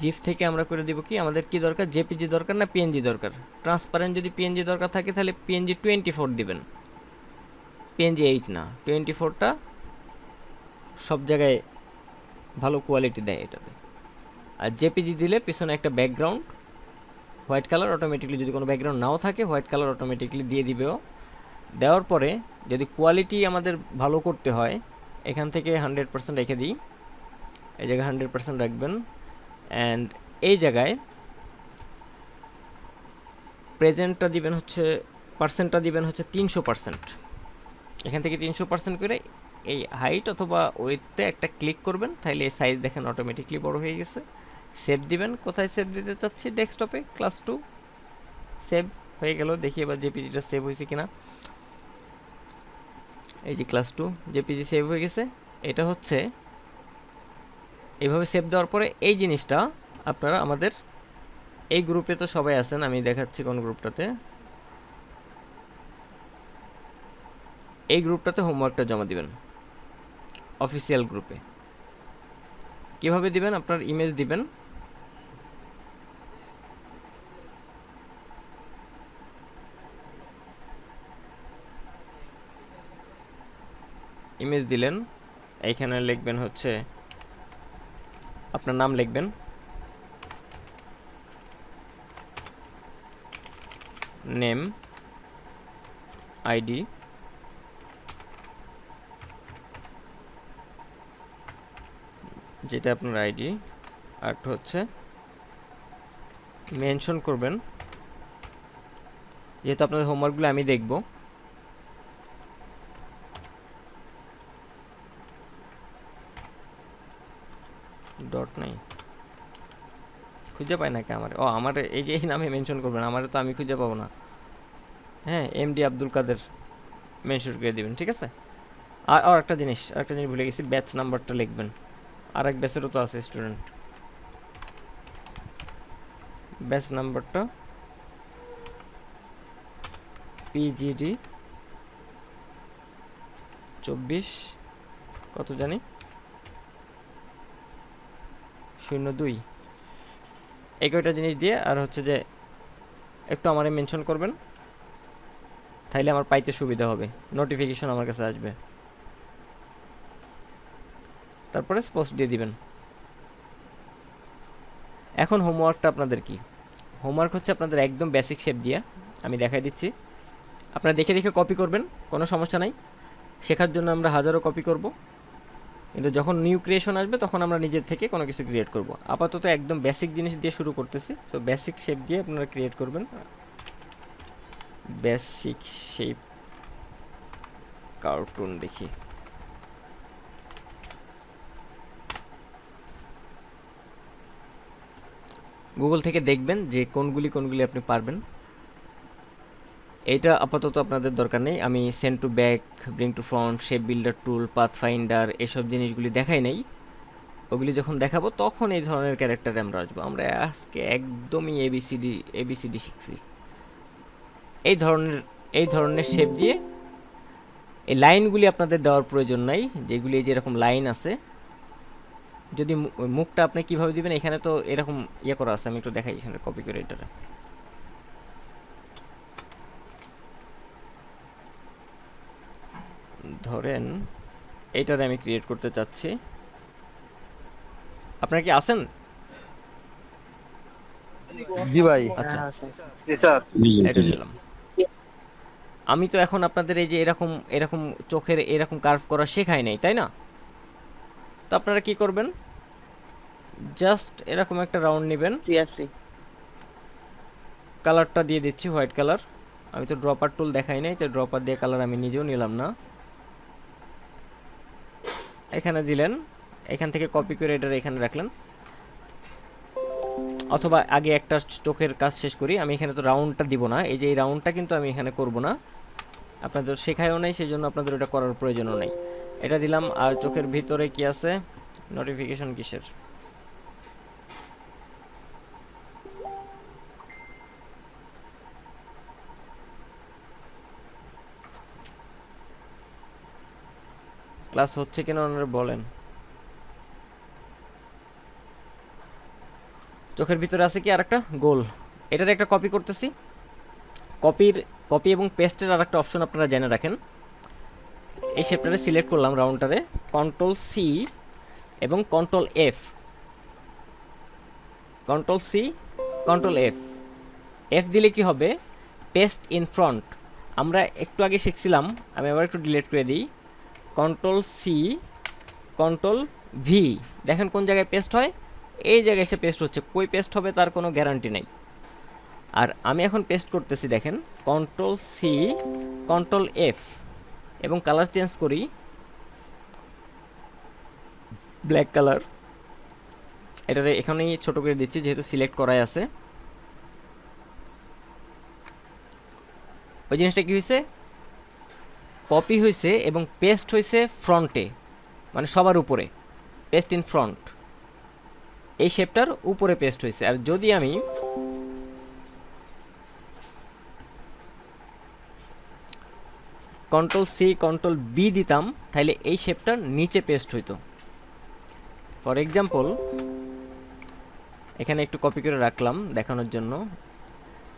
জিফ থেকে আমরা করে দিব কি, আমাদের কি দরকার, জেপিজি দরকার না পিএনজি দরকার। ট্রান্সপারেন্ট যদি পিএনজি দরকার থাকে তাহলে পিএনজি 24 দিবেন, পিএনজি 8 না, 24টা সব জায়গায় ভালো কোয়ালিটি দেয় এটাতে। আর জেপিজি দিলে পিছনে একটা ব্যাকগ্রাউন্ড হোয়াইট কালার অটোমেটিকলি, যদি কোনো ব্যাকগ্রাউন্ড নাও থাকে হোয়াইট কালার অটোমেটিকলি দিয়ে দিবেও। দেওয়ার পরে যদি কোয়ালিটি আমাদের ভালো করতে হয়, এখান থেকে 100% রেখে দিই, এই জায়গায় 100% রাখবেন। অ্যান্ড এই জায়গায় প্রেজেন্টটা দিবেন হচ্ছে, পার্সেন্টটা দিবেন হচ্ছে 300%। এখান থেকে 300% করে এই হাইট অথবা ওয়েটতে একটা ক্লিক করবেন, তাহলে এই সাইজ দেখেন অটোমেটিকলি বড় হয়ে গেছে। সেভ দিবেন, কোথায় সেভ দিতে চাচ্ছি, ডেস্কটপে, ক্লাস 2, সেভ হয়ে গেল। দেখি এবার জেপিজিটা সেভ হয়েছে কিনা। এই যে ক্লাস 2 জেপিজি সেভ হয়ে গেছে। এটা হচ্ছে এইভাবে সেভ দেওয়ার পরে এই জিনিসটা আপনারা আমাদের এই গ্রুপে তো সবাই আছেন, আমি দেখাচ্ছি কোন গ্রুপটাতে। এই গ্রুপটাতে হোমওয়ার্কটা জমা দিবেন, অফিসিয়াল গ্রুপে। কিভাবে দিবেন, আপনার ইমেজ দিবেন, ইমেজ দিলেন, এইখানে লিখবেন হচ্ছে আপনার নাম লিখবেন, নেম, আইডি, যেটা আপনার আইডি, আর হচ্ছে মেনশন করবেন, যেহেতু আপনার হোমওয়ার্কগুলো আমি দেখব, ডট নাই, খুঁজে পাই না কি আমার, আমার এই যে এই নামে মেনশন করবেন, আমার তো আমি খুঁজে পাবো না। হ্যাঁ, এমডি আব্দুল কাদের মেনশন করে দিবেন, ঠিক আছে। আর একটা জিনিস ভুলে গেছি, ব্যাচ নাম্বারটা লিখবেন, আর এক ব্যাচেরও তো আছে স্টুডেন্ট, ব্যাচ নাম্বারটা পিজিডি 24 কত জানি 02 এই কয়টা জিনিস দিয়ে আর হচ্ছে যে একটু আমারে মেনশন করবেন, তাইলে আমার পাইতে সুবিধা হবে, নোটিফিকেশন আমার কাছে আসবে। তারপরে পোস্ট দিয়ে দিবেন। এখন হোমওয়ার্কটা আপনাদের কি? হোমওয়ার্ক হচ্ছে আপনাদের একদম বেসিক শেপ দিয়ে আমি দেখাই দিচ্ছি, আপনারা দেখে দেখে কপি করবেন, কোনো সমস্যা নাই। শেখার জন্য আমরা হাজারো কপি করব, কিন্তু যখন নিউ ক্রিয়েশন আসবে তখন আমরা নিজের থেকে কোনো কিছু ক্রিয়েট করব। আপাতত একদম বেসিক জিনিস দিয়ে শুরু করতেছি। সো বেসিক শেপ দিয়ে আপনারা ক্রিয়েট করবেন। বেসিক শেপ কার্টুন দেখি, গুগল থেকে দেখবেন যে কোনগুলি কোনগুলি আপনি পারবেন। এইটা আপাতত আপনাদের দরকার নেই, আমি send to back, bring to front, shape builder tool, path finder এসব জিনিসগুলি দেখাই নাই। ওগুলি যখন দেখাবো তখন এই ধরনের ক্যারেক্টারে আমরা আসবো। আমরা আজকে একদমই এবিসিডি শিখছি। এই ধরনের শেপ দিয়ে এই লাইনগুলি আপনাদের দেওয়ার প্রয়োজন নাই, যেগুলি এই যে এরকম লাইন আছে। যদি মুখটা আপনি কিভাবে দিবেন, এখানে তো এরকম ইয়ে করা আছে, আমি একটু দেখাই এখানে কপি করে। এটা ধরেন এইটারে আমি ক্রিয়েট করতে চাচ্ছি, আপনারা কি আছেন? জি ভাই। আচ্ছা, জি স্যার। এটা দিলাম। আমি তো এখন আপনাদের এই যে এরকম এরকম চোখের এরকম কার্ভ করা শেখাই নাই, তাই না? তো আপনারা কি করবেন, জাস্ট এরকম একটা রাউন্ড নেবেন, কালারটা দিয়ে দিচ্ছি হোয়াইট কালার। আমি তো ড্রপার টুল দেখাই নাই, তো ড্রপার দিয়ে কালার আমি নিজেও নিলাম না। এখানে দিলেন, এখান থেকে কপি করে এটা এখানে রাখলেন। অথবা আগে একটা চোখের কাজ শেষ করি, আমি এখানে তো রাউন্ডটা দিব না, এই যে এই রাউন্ডটা কিন্তু আমি এখানে করব না, আপনাদের শেখায়ও নাই, সেই জন্য আপনাদের এটা করার প্রয়োজনও নেই। এটা দিলাম। আর চোখের ভিতরে কি আছে, নোটিফিকেশন কিসের, ক্লাস হচ্ছে কিনা ওনারা বলেন। চোখের ভিতরে আছে কি আরেকটা গোল, এটার একটা কপি করতেছি। কপি এবং পেস্টের আরেকটা অপশন আপনারা জেনে রাখেন। এই শেপটারে সিলেক্ট করলাম, রাউন্ডটারে কন্ট্রোল সি এবং control F, control C control F দিলে কি হবে, পেস্ট ইন ফ্রন্ট। আমরা একটু আগে শিখছিলাম, আমি আবার একটু ডিলিট করে দিই, কন্ট্রোল সি কন্ট্রোল ভি, দেখেন কোন জায়গায় পেস্ট হয়, এই জায়গায় এসে পেস্ট হচ্ছে। কই পেস্ট হবে তার কোনো গ্যারান্টি নেই। আর আমি এখন পেস্ট করতেছি, দেখেন কন্ট্রোল সি কন্ট্রোল এফ এবং কালার চেঞ্জ করি ব্ল্যাক কালার। এটারে এখানেই ছোট করে দিচ্ছি যেহেতু সিলেক্ট করাই আছে। ওই জিনিসটা কি হয়েছে, কপি হয়েছে এবং পেস্ট হয়েছে ফ্রন্টে, মানে সবার উপরে, পেস্ট ইন ফ্রন্ট। এই শেপটার উপরে পেস্ট হয়েছে। আর যদি আমি কন্ট্রোল সি কন্ট্রোল বি দিতাম, তাহলে এই শেপটার নিচে পেস্ট হইতো। ফর এক্সাম্পল এখানে একটু কপি করে রাখলাম দেখানোর জন্য।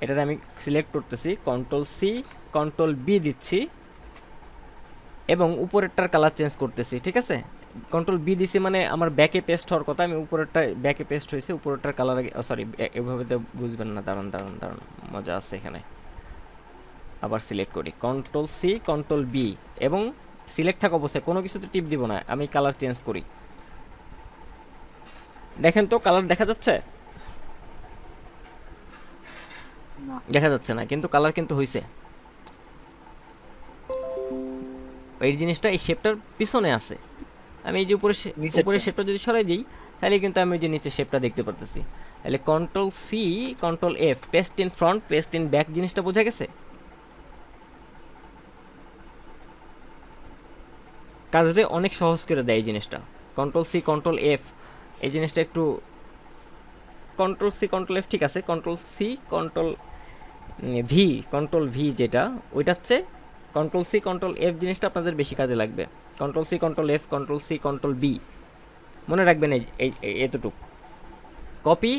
এটার আমি সিলেক্ট করতেছি, কন্ট্রোল সি কন্ট্রোল বি দিচ্ছি এবং উপরেরটার কালার চেঞ্জ করতেছি। ঠিক আছে, কন্ট্রোল বি দিছি মানে আমার ব্যাকে পেস্ট হওয়ার কথা, আমি উপরেরটা ব্যাকে পেস্ট হয়েছে, উপরেরটার কালার সরি এভাবে তো বুঝবেন না, দাঁড়ান মজা আছে এখানে। আবার সিলেক্ট করি কন্ট্রোল সি কন্ট্রোল বি এবং সিলেক্ট থাকা অবস্থায় কোনো কিছুতে টিপ দিব না, আমি কালার চেঞ্জ করি। দেখেন তো কালার দেখা যাচ্ছে, দেখা যাচ্ছে না, কিন্তু কালার কিন্তু হয়েছে। এই জিনিসটা এই শেপটার পিছনে আছে। আমি এই যে উপরে শেপটা যদি সরাই দিই, তাহলে কিন্তু আমি ওই যে নিচে শেপটা দেখতে পারতেছি। তাহলে control C control F, paste in front paste in back, জিনিসটা বোঝা গেছে। কাজটা অনেক সহজ করে দেয় এই জিনিসটা। কন্ট্রোল সি কন্ট্রোল এফ, এই জিনিসটা একটু কন্ট্রোল সি কন্ট্রোল এফ ঠিক আছে, control C control V, control V যেটা, ওইটা হচ্ছে কন্ট্রোল সি কন্ট্রোল এফ জিনিসটা আপনাদের বেশি কাজে লাগবে। Control C control F, control C control B, মনে রাখবেন এতটুক। কপি,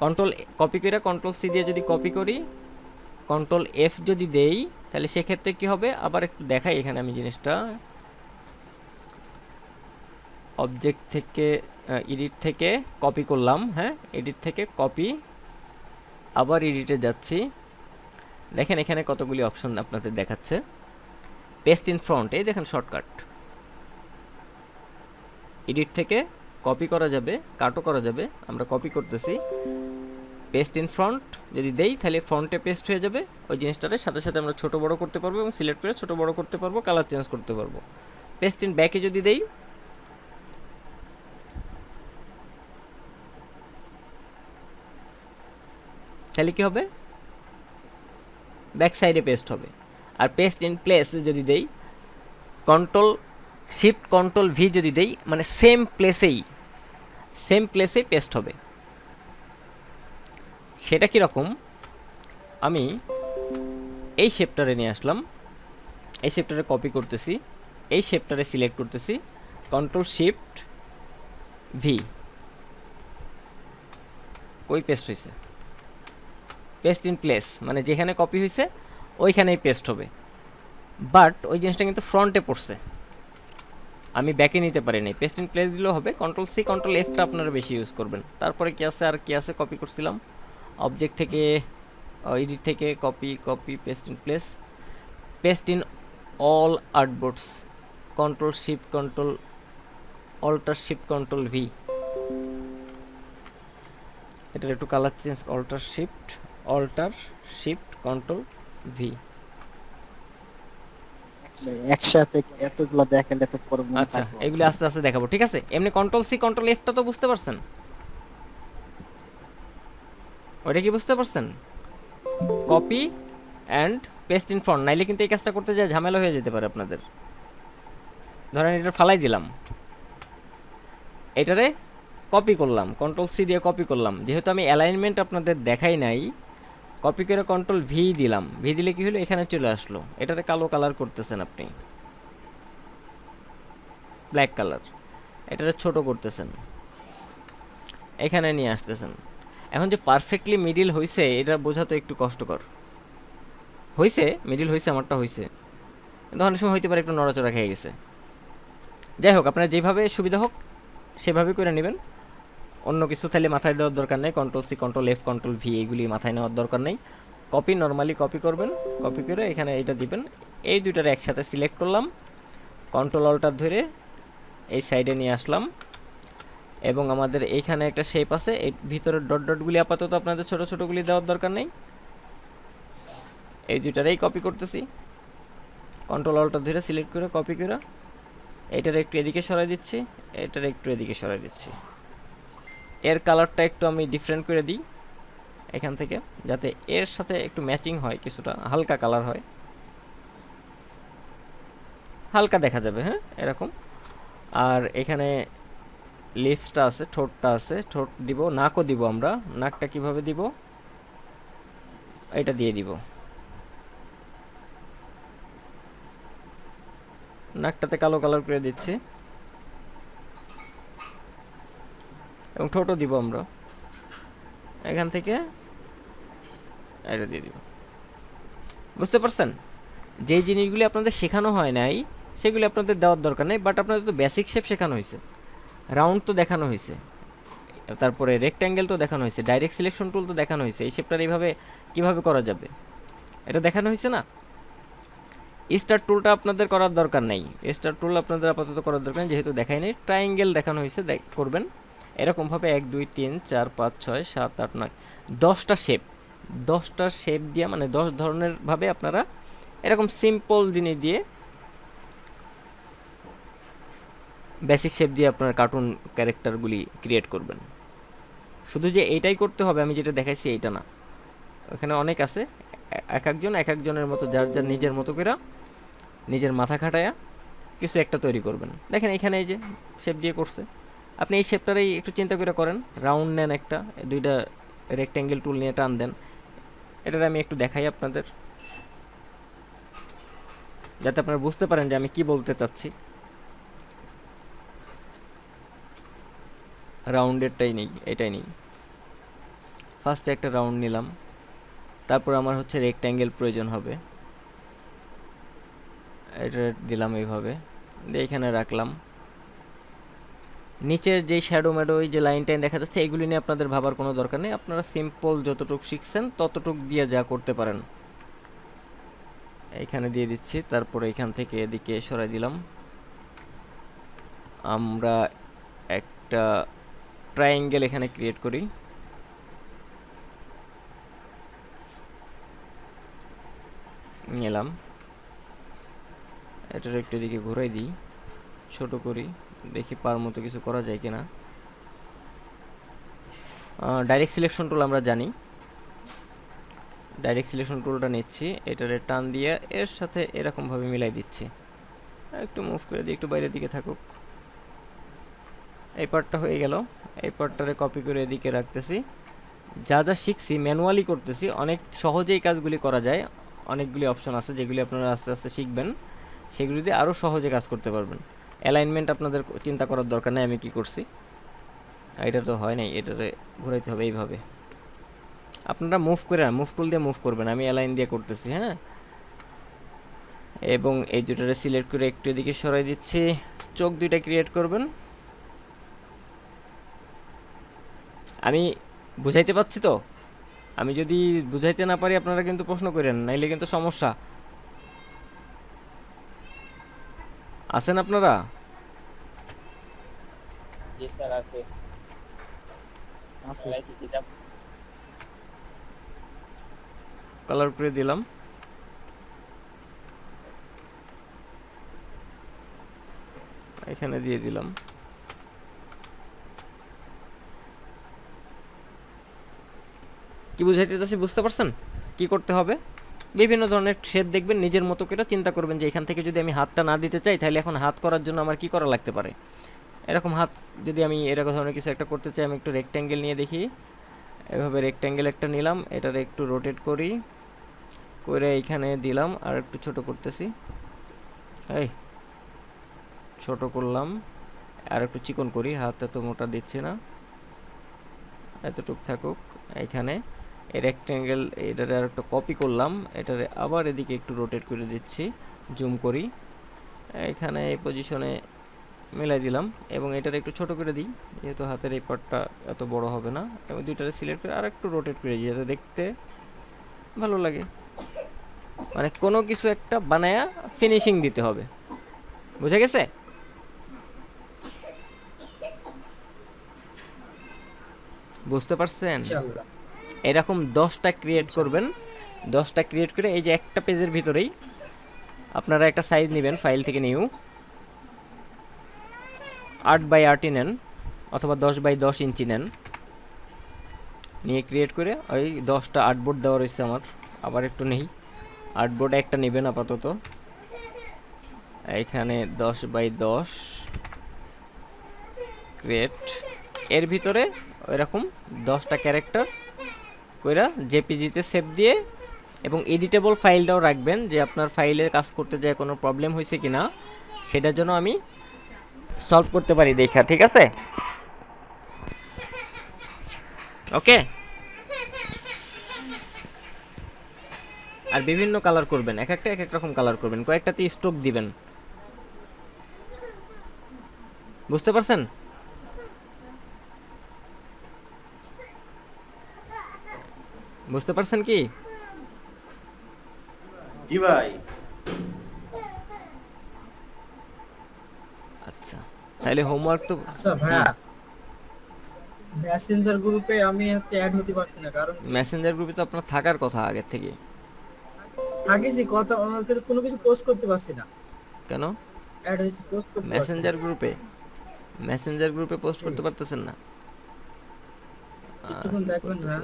কন্ট্রোল কপি করে কন্ট্রোল সি দিয়ে যদি কপি করি, কন্ট্রোল এফ যদি দেই, তাহলে সেক্ষেত্রে কি হবে, আবার একটু দেখাই এখানে আমি জিনিসটা। অবজেক্ট থেকে এডিট থেকে কপি করলাম, হ্যাঁ এডিট থেকে কপি, আবার এডিটে যাচ্ছি। দেখেন এখানে কতগুলি অপশন আপনাদের দেখাচ্ছে। পেস্ট ইন ফ্রন্ট, এই দেখেন শর্টকাট, এডিট থেকে কপি করা যাবে, কাটও করা যাবে। আমরা কপি করতেছি, পেস্ট ইন ফ্রন্ট যদি দেই তাহলে ফ্রন্টে পেস্ট হয়ে যাবে। ওই জিনিসটার সাথে সাথে আমরা ছোট বড় করতে পারবো এবং সিলেক্ট করে ছোট বড় করতে পারবো, কালার চেঞ্জ করতে পারবো। পেস্ট ইন ব্যাকে যদি দেই, তাহলে কি হবে, ব্যাক সাইডে পেস্ট হবে। আর পেস্ট ইন প্লেস যদি দেই, কন্ট্রোল শিফট কন্ট্রোল ভি যদি দেই, মানে সেম প্লেসেই পেস্ট হবে। সেটা কীরকম, আমি এই শেপটারে নিয়ে আসলাম, এই শেপটারে কপি করতেছি, এই শেপটারে সিলেক্ট করতেছি, কন্ট্রোল শিফট ভি, কই পেস্ট হয়েছে, পেস্ট ইন প্লেস, মানে যেখানে কপি হয়েছে ওইখানেই পেস্ট হবে। বাট ওই জিনিসটা কিন্তু ফ্রন্টে পড়ছে, আমি ব্যাকে নিতে পারি নাই। পেস্ট ইন প্লেস দিলেও হবে, কন্ট্রোল সি কন্ট্রোল এফটা আপনারা বেশি ইউজ করবেন। তারপরে কি আছে, আর কি আছে, কপি করছিলাম অবজেক্ট থেকে, এডিট থেকে copy paste in place, paste in all artboards, control shift control alter shift control V, এটার একটু colour change, alter shift control V. একসাথে এতগুলো দেখালে তো পরে মনে আচ্ছা, থাকবে। এগুলি আস্তে আস্তে দেখাবো, ঠিক আছে। এমনি কন্ট্রোল সি কন্ট্রোল এফটা তো বুঝতে পারছেন, ওইটা কি বুঝতে পারছেন, copy and paste in front. নাইলে কিন্তু এই কাজটা করতে যায় ঝামেলা হয়ে যেতে পারে আপনাদের। ধরেন এটা ফালাই দিলাম, এটারে কপি করলাম, কন্ট্রোল সি দিয়ে কপি করলাম, যেহেতু আমি অ্যালাইনমেন্ট আপনাদের দেখাই নাই, কপি করে কন্ট্রোল ভি দিলাম, ভি দিলে কি হলো, এখানে চলে আসলো। এটারে কালো কালার করতেছেন আপনি, ব্ল্যাক কালার, এটারে ছোট করতেছেন, এখানে নিয়ে আসতেছেন। এখন যে পারফেক্টলি মিডিল হয়েছে এটা বোঝা তো একটু কষ্টকর। হয়েছে মিডিল হয়েছে, আমারটা হয়েছে, কিন্তু অনেক সময় হইতে পারে একটু নড়াচড়া খেয়ে গেছে। যাই হোক, আপনার যেভাবে সুবিধা হোক সেভাবে করে নেবেন, অন্য কিছু তাহলে মাথায় দেওয়ার দরকার নেই। Control C control F control V এইগুলি মাথায় নেওয়ার দরকার নেই। কপি নর্মালি কপি করবেন, কপি করে এখানে এটা দিবেন। এই দুইটার একসাথে সিলেক্ট করলাম, কন্ট্রোল অল্টার ধরে এই সাইডে নিয়ে আসলাম, এবং আমাদের এইখানে একটা শেপ আছে, এই ভিতরের ডট ডটগুলি আপাতত আপনাদের ছোটো ছোটোগুলি দেওয়ার দরকার নেই। এই দুইটারেই কপি করতেছি, কন্ট্রোল অল্টার ধরে সিলেক্ট করে কপি করে এটার একটু এদিকে সরাই দিচ্ছি, এটার একটু এদিকে সরাই দিচ্ছি। এর কালারটা একটু আমি ডিফারেন্ট করে দিই এখান থেকে, যাতে এর সাথে একটু ম্যাচিং হয়, কিছুটা হালকা কালার হয়, হালকা দেখা যাবে, হ্যাঁ এরকম। আর এখানে লিপসটা আছে, ঠোঁটটা আছে, ঠোঁট দিব, নাকও দিব। আমরা নাকটা কিভাবে দিব, এটা দিয়ে দিব, নাকটাতে কালো কালার করে দিচ্ছি, এবং ঠোঁটও দিব আমরা এখান থেকে, এটা দিয়ে দিব। বুঝতে পারছেন, যেই জিনিসগুলি আপনাদের শেখানো হয় নাই সেগুলি আপনাদের দেওয়ার দরকার নেই, বাট আপনাদের তো বেসিক শেপ শেখানো হয়েছে, রাউন্ড তো দেখানো হয়েছে, তারপরে রেক্ট্যাঙ্গেল তো দেখানো হয়েছে, ডাইরেক্ট সিলেকশন টুল তো দেখানো হয়েছে, এই শেপটার এইভাবে কীভাবে করা যাবে এটা দেখানো হয়েছে না। স্টার টুলটা আপনাদের করার দরকার নেই, স্টার টুল আপনাদের আপাতত করার দরকার নেই, যেহেতু দেখাই নেই। ট্রায়াঙ্গেল দেখানো হয়েছে, করবেন এরকমভাবে 1 2 3 4 5 6 7 8 9 10টা শেপ, 10টা শেপ দিয়ে, মানে 10 ধরনের ভাবে আপনারা এরকম সিম্পল জিনিস দিয়ে, বেসিক শেপ দিয়ে আপনার কার্টুন ক্যারেক্টারগুলি ক্রিয়েট করবেন। শুধু যে এইটাই করতে হবে আমি যেটা দেখাইছি এইটা না, ওখানে অনেক আছে, এক একজনের মতো যার যার নিজের মতো করে নিজের মাথা খাটায়া কিছু একটা তৈরি করবেন। দেখেন এখানে এই যে শেপ দিয়ে করছে, আপনি এই শেপটারই একটু চিন্তা করে করেন, রাউন্ড নেন একটা, দুইটা রেক্ট্যাঙ্গেল টুল নিয়ে টান দেন, এটার আমি একটু দেখাই আপনাদের, যাতে আপনারা বুঝতে পারেন যে আমি কি বলতে চাচ্ছি। রাউন্ডেরটাই নেই, এটাই নেই। ফার্স্টে একটা রাউন্ড নিলাম, তারপর আমার হচ্ছে রেক্ট্যাঙ্গেল প্রয়োজন হবে, এটা দিলাম এইভাবে, দিয়ে এখানে রাখলাম। নিচের যে শ্যাডো ম্যাডো এই যে লাইন টাইন দেখা যাচ্ছে, এগুলি নিয়ে আপনাদের ভাবার কোনো দরকার নেই, আপনারা সিম্পল যতটুকু শিখছেন ততটুক দিয়ে যা করতে পারেন। এইখানে দিয়ে দিচ্ছি, তারপরে এখান থেকে এদিকে সরাই দিলাম। আমরা একটা ট্রায়াঙ্গেল এখানে ক্রিয়েট করি, নিলাম। এটার একটু এদিকে ঘুরাই দিই, ছোট করি, দেখি পার মতো কিছু করা যায় কিনা। ডাইরেক্ট সিলেকশন টুল আমরা জানি, ডাইরেক্ট সিলেকশন টুলটা নিচ্ছি, এটারে টান দিয়ে এর সাথে এরকমভাবে মিলাই দিচ্ছি। একটু মুভ করে দিই, একটু বাইরের দিকে থাকুক। এই পার্টটা হয়ে গেল, এই পার্টটারে কপি করে এদিকে রাখতেছি। যা যা শিখছি ম্যানুয়ালি করতেছি, অনেক সহজেই কাজগুলি করা যায়। অনেকগুলি অপশন আছে যেগুলি আপনারা আস্তে আস্তে শিখবেন, সেগুলি দিয়ে আরও সহজে কাজ করতে পারবেন। অ্যালাইনমেন্ট আপনাদের চিন্তা করার দরকার নেই আমি কি করছি। এটা তো হয় নাই, এটারে ঘুরাইতে হবে এইভাবে। আপনারা মুভ করে মুভ টুল দিয়ে মুভ করবেন, আমি অ্যালাইন দিয়ে করতেছি। হ্যাঁ, এবং এই দুটারে সিলেক্ট করে একটু এদিকে সরাই দিচ্ছি। চোখ দুইটা ক্রিয়েট করবেন। আমি বুঝাইতে পারছি তো? আমি যদি বুঝাইতে না পারি আপনারা কিন্তু প্রশ্ন করেন, নাইলে কিন্তু সমস্যা। আছেন আপনারা? জি স্যার আছে। লাইকি কিতাব কালার করে দিলাম। এখানে দিয়ে দিলাম। কি বুঝাইতে চাচ্ছি বুঝতে পারছেন? কি করতে হবে? বিভিন্ন ধরনের শেপ দেখবেন, নিজের মতো করে চিন্তা করবেন যে এখান থেকে যদি আমি হাতটা না দিতে চাই, তাহলে এখন হাত করার জন্য আমার কি করা লাগতে পারে। এরকম হাত যদি আমি এরকম ধরনের কিছু একটা করতে চাই, আমি একটু রেক্ট্যাঙ্গেল নিয়ে দেখি। এভাবে রেক্ট্যাঙ্গেল একটা নিলাম, এটার একটু রোটেট করি, করে এইখানে দিলাম, আর একটু ছোট করতেছি। এই ছোট করলাম, আর একটু চিকন করি, হাত এত মোটা দিচ্ছি না, এতটুক থাকুক। এইখানে এই রেক্ট্যাঙ্গেল এটারে আর একটা কপি করলাম, এটারে আবার এদিকে একটু রোটেট করে দিচ্ছি, জুম করি, এখানে এই পজিশনে মিলাই দিলাম, এবং এটারে একটু ছোট করে দিই, যেহেতু হাতের এই পার্টটা এত বড় হবে না, এবং দুইটারে সিলেক্ট করে আর একটু রোটেট করে দিই যাতে দেখতে ভালো লাগে। মানে কোনো কিছু একটা বানায়া ফিনিশিং দিতে হবে, বুঝে গেছে? বুঝতে পারছেন? ইনশাআল্লাহ। এরকম 10টা ক্রিয়েট করবেন। 10টা ক্রিয়েট করে এই যে একটা পেজের ভিতরেই আপনারা একটা সাইজ নেবেন, ফাইল থেকে নিউ 8x8 নেন, অথবা 10x10 ইঞ্চি নেন, নিয়ে ক্রিয়েট করে ওই 10টা আর্টবোর্ড দেওয়া রয়েছে আমার, আবার একটু নেই। আর্টবোর্ড একটা নেবেন আপাতত, এখানে 10x10 ক্রিয়েট, এর ভিতরে এরকম 10টা ক্যারেক্টার কইরা জেপিজিতে সেভ দিয়ে, এবং এডিটেবল ফাইলটাও রাখবেন, যে আপনার ফাইলে কাজ করতে যায় কোনো প্রবলেম হয়েছে কিনা সেটার জন্য আমি সলভ করতে পারি দেখা। ঠিক আছে, ওকে। আর বিভিন্ন কালার করবেন, এক একটা এক এক রকম কালার করবেন, কয়েকটাতে স্ট্রোক দিবেন। বুঝতে পারছেন? বুঝতে পারছেন কি? জি ভাই। আচ্ছা, তাহলে হোমওয়ার্ক তো আচ্ছা ভাইয়া, মেসেঞ্জার গ্রুপে আমি হচ্ছে অ্যাড হতে পারছি না, কারণ মেসেঞ্জার গ্রুপে তো আপনার থাকার কথা আগের থেকে। থাকিছি কথা, আমাকে কোনো কিছু পোস্ট করতে পারছি না। কেন? অ্যাড হয়েছে, পোস্ট করতে পারছি না। মেসেঞ্জার গ্রুপে পোস্ট করতে পারতেছেন না? একটুক্ষণ দেখবেন না।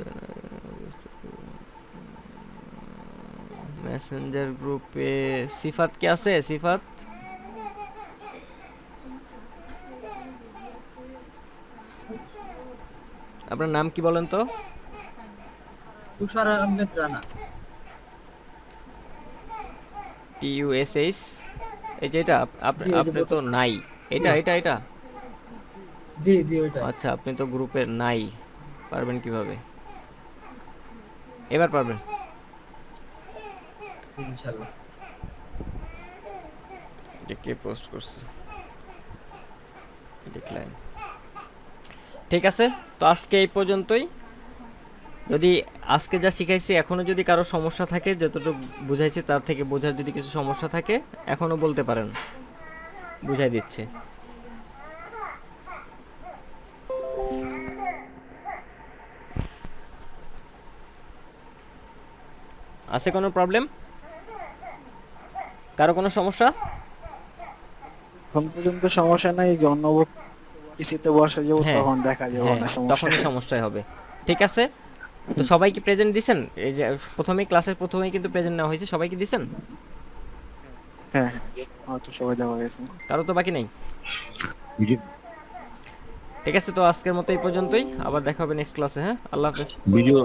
মেসেঞ্জার গ্রুপে সিফাত কি আছে? সিফাত, আপনার নাম কি বলেন তো? তুষার আহমেদ রানা। TUSH, এই যে এটা জি, এই যে আপনি তো নাই, এটা জি জি ওইটা। আচ্ছা, আপনি তো গ্রুপের নাই, পারবেন কিভাবে? এবার পারবেন। ইনশাআল্লাহ। কে পোস্ট করছে ডিক্লাইন। ঠিক আছে, তো আজকে এই পর্যন্তই। যদি আজকে যা শিখাইছি এখনও যদি কারো সমস্যা থাকে, যতটুকু বুঝাইছি তার থেকে বোঝার যদি কিছু সমস্যা থাকে এখনও বলতে পারেন, বুঝাই দিচ্ছে। আছে কোনো প্রবলেম, কারো কোনো সমস্যা? এখন পর্যন্ত সমস্যা নাই, জন্য পিসিতে বসে যাবো হ্যাঁ, তখন দেখা যাবে হ্যাঁ, না সমস্যা। তখনই সমস্যাই হবে। ঠিক আছে, তো সবাইকে প্রেজেন্ট দিছেন? এই যে প্রথমেই ক্লাসের প্রথমেই কিন্তু প্রেজেন্ট নেওয়া হয়েছে, সবাইকে দিছেন? হ্যাঁ হয়তো সবাই দেওয়া গেছে। কারো তো বাকি নাই? ভিডিও ঠিক আছে, তো আজকের মতো এই পর্যন্তই, আবার দেখা হবে নেক্সট ক্লাসে। হ্যাঁ, আল্লাহ হাফেজ। ভিডিও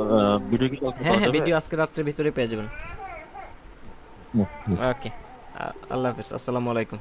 ভিডিও কি কালকে হ্যাঁ পাওয়া হ্যাঁ, যাবে? ভিডিও আজকে রাত্রের ভিতরে পেয়ে যাবেন। হুম। ওকে, আল্লাহ হাফেজ, আসসালামু আলাইকুম।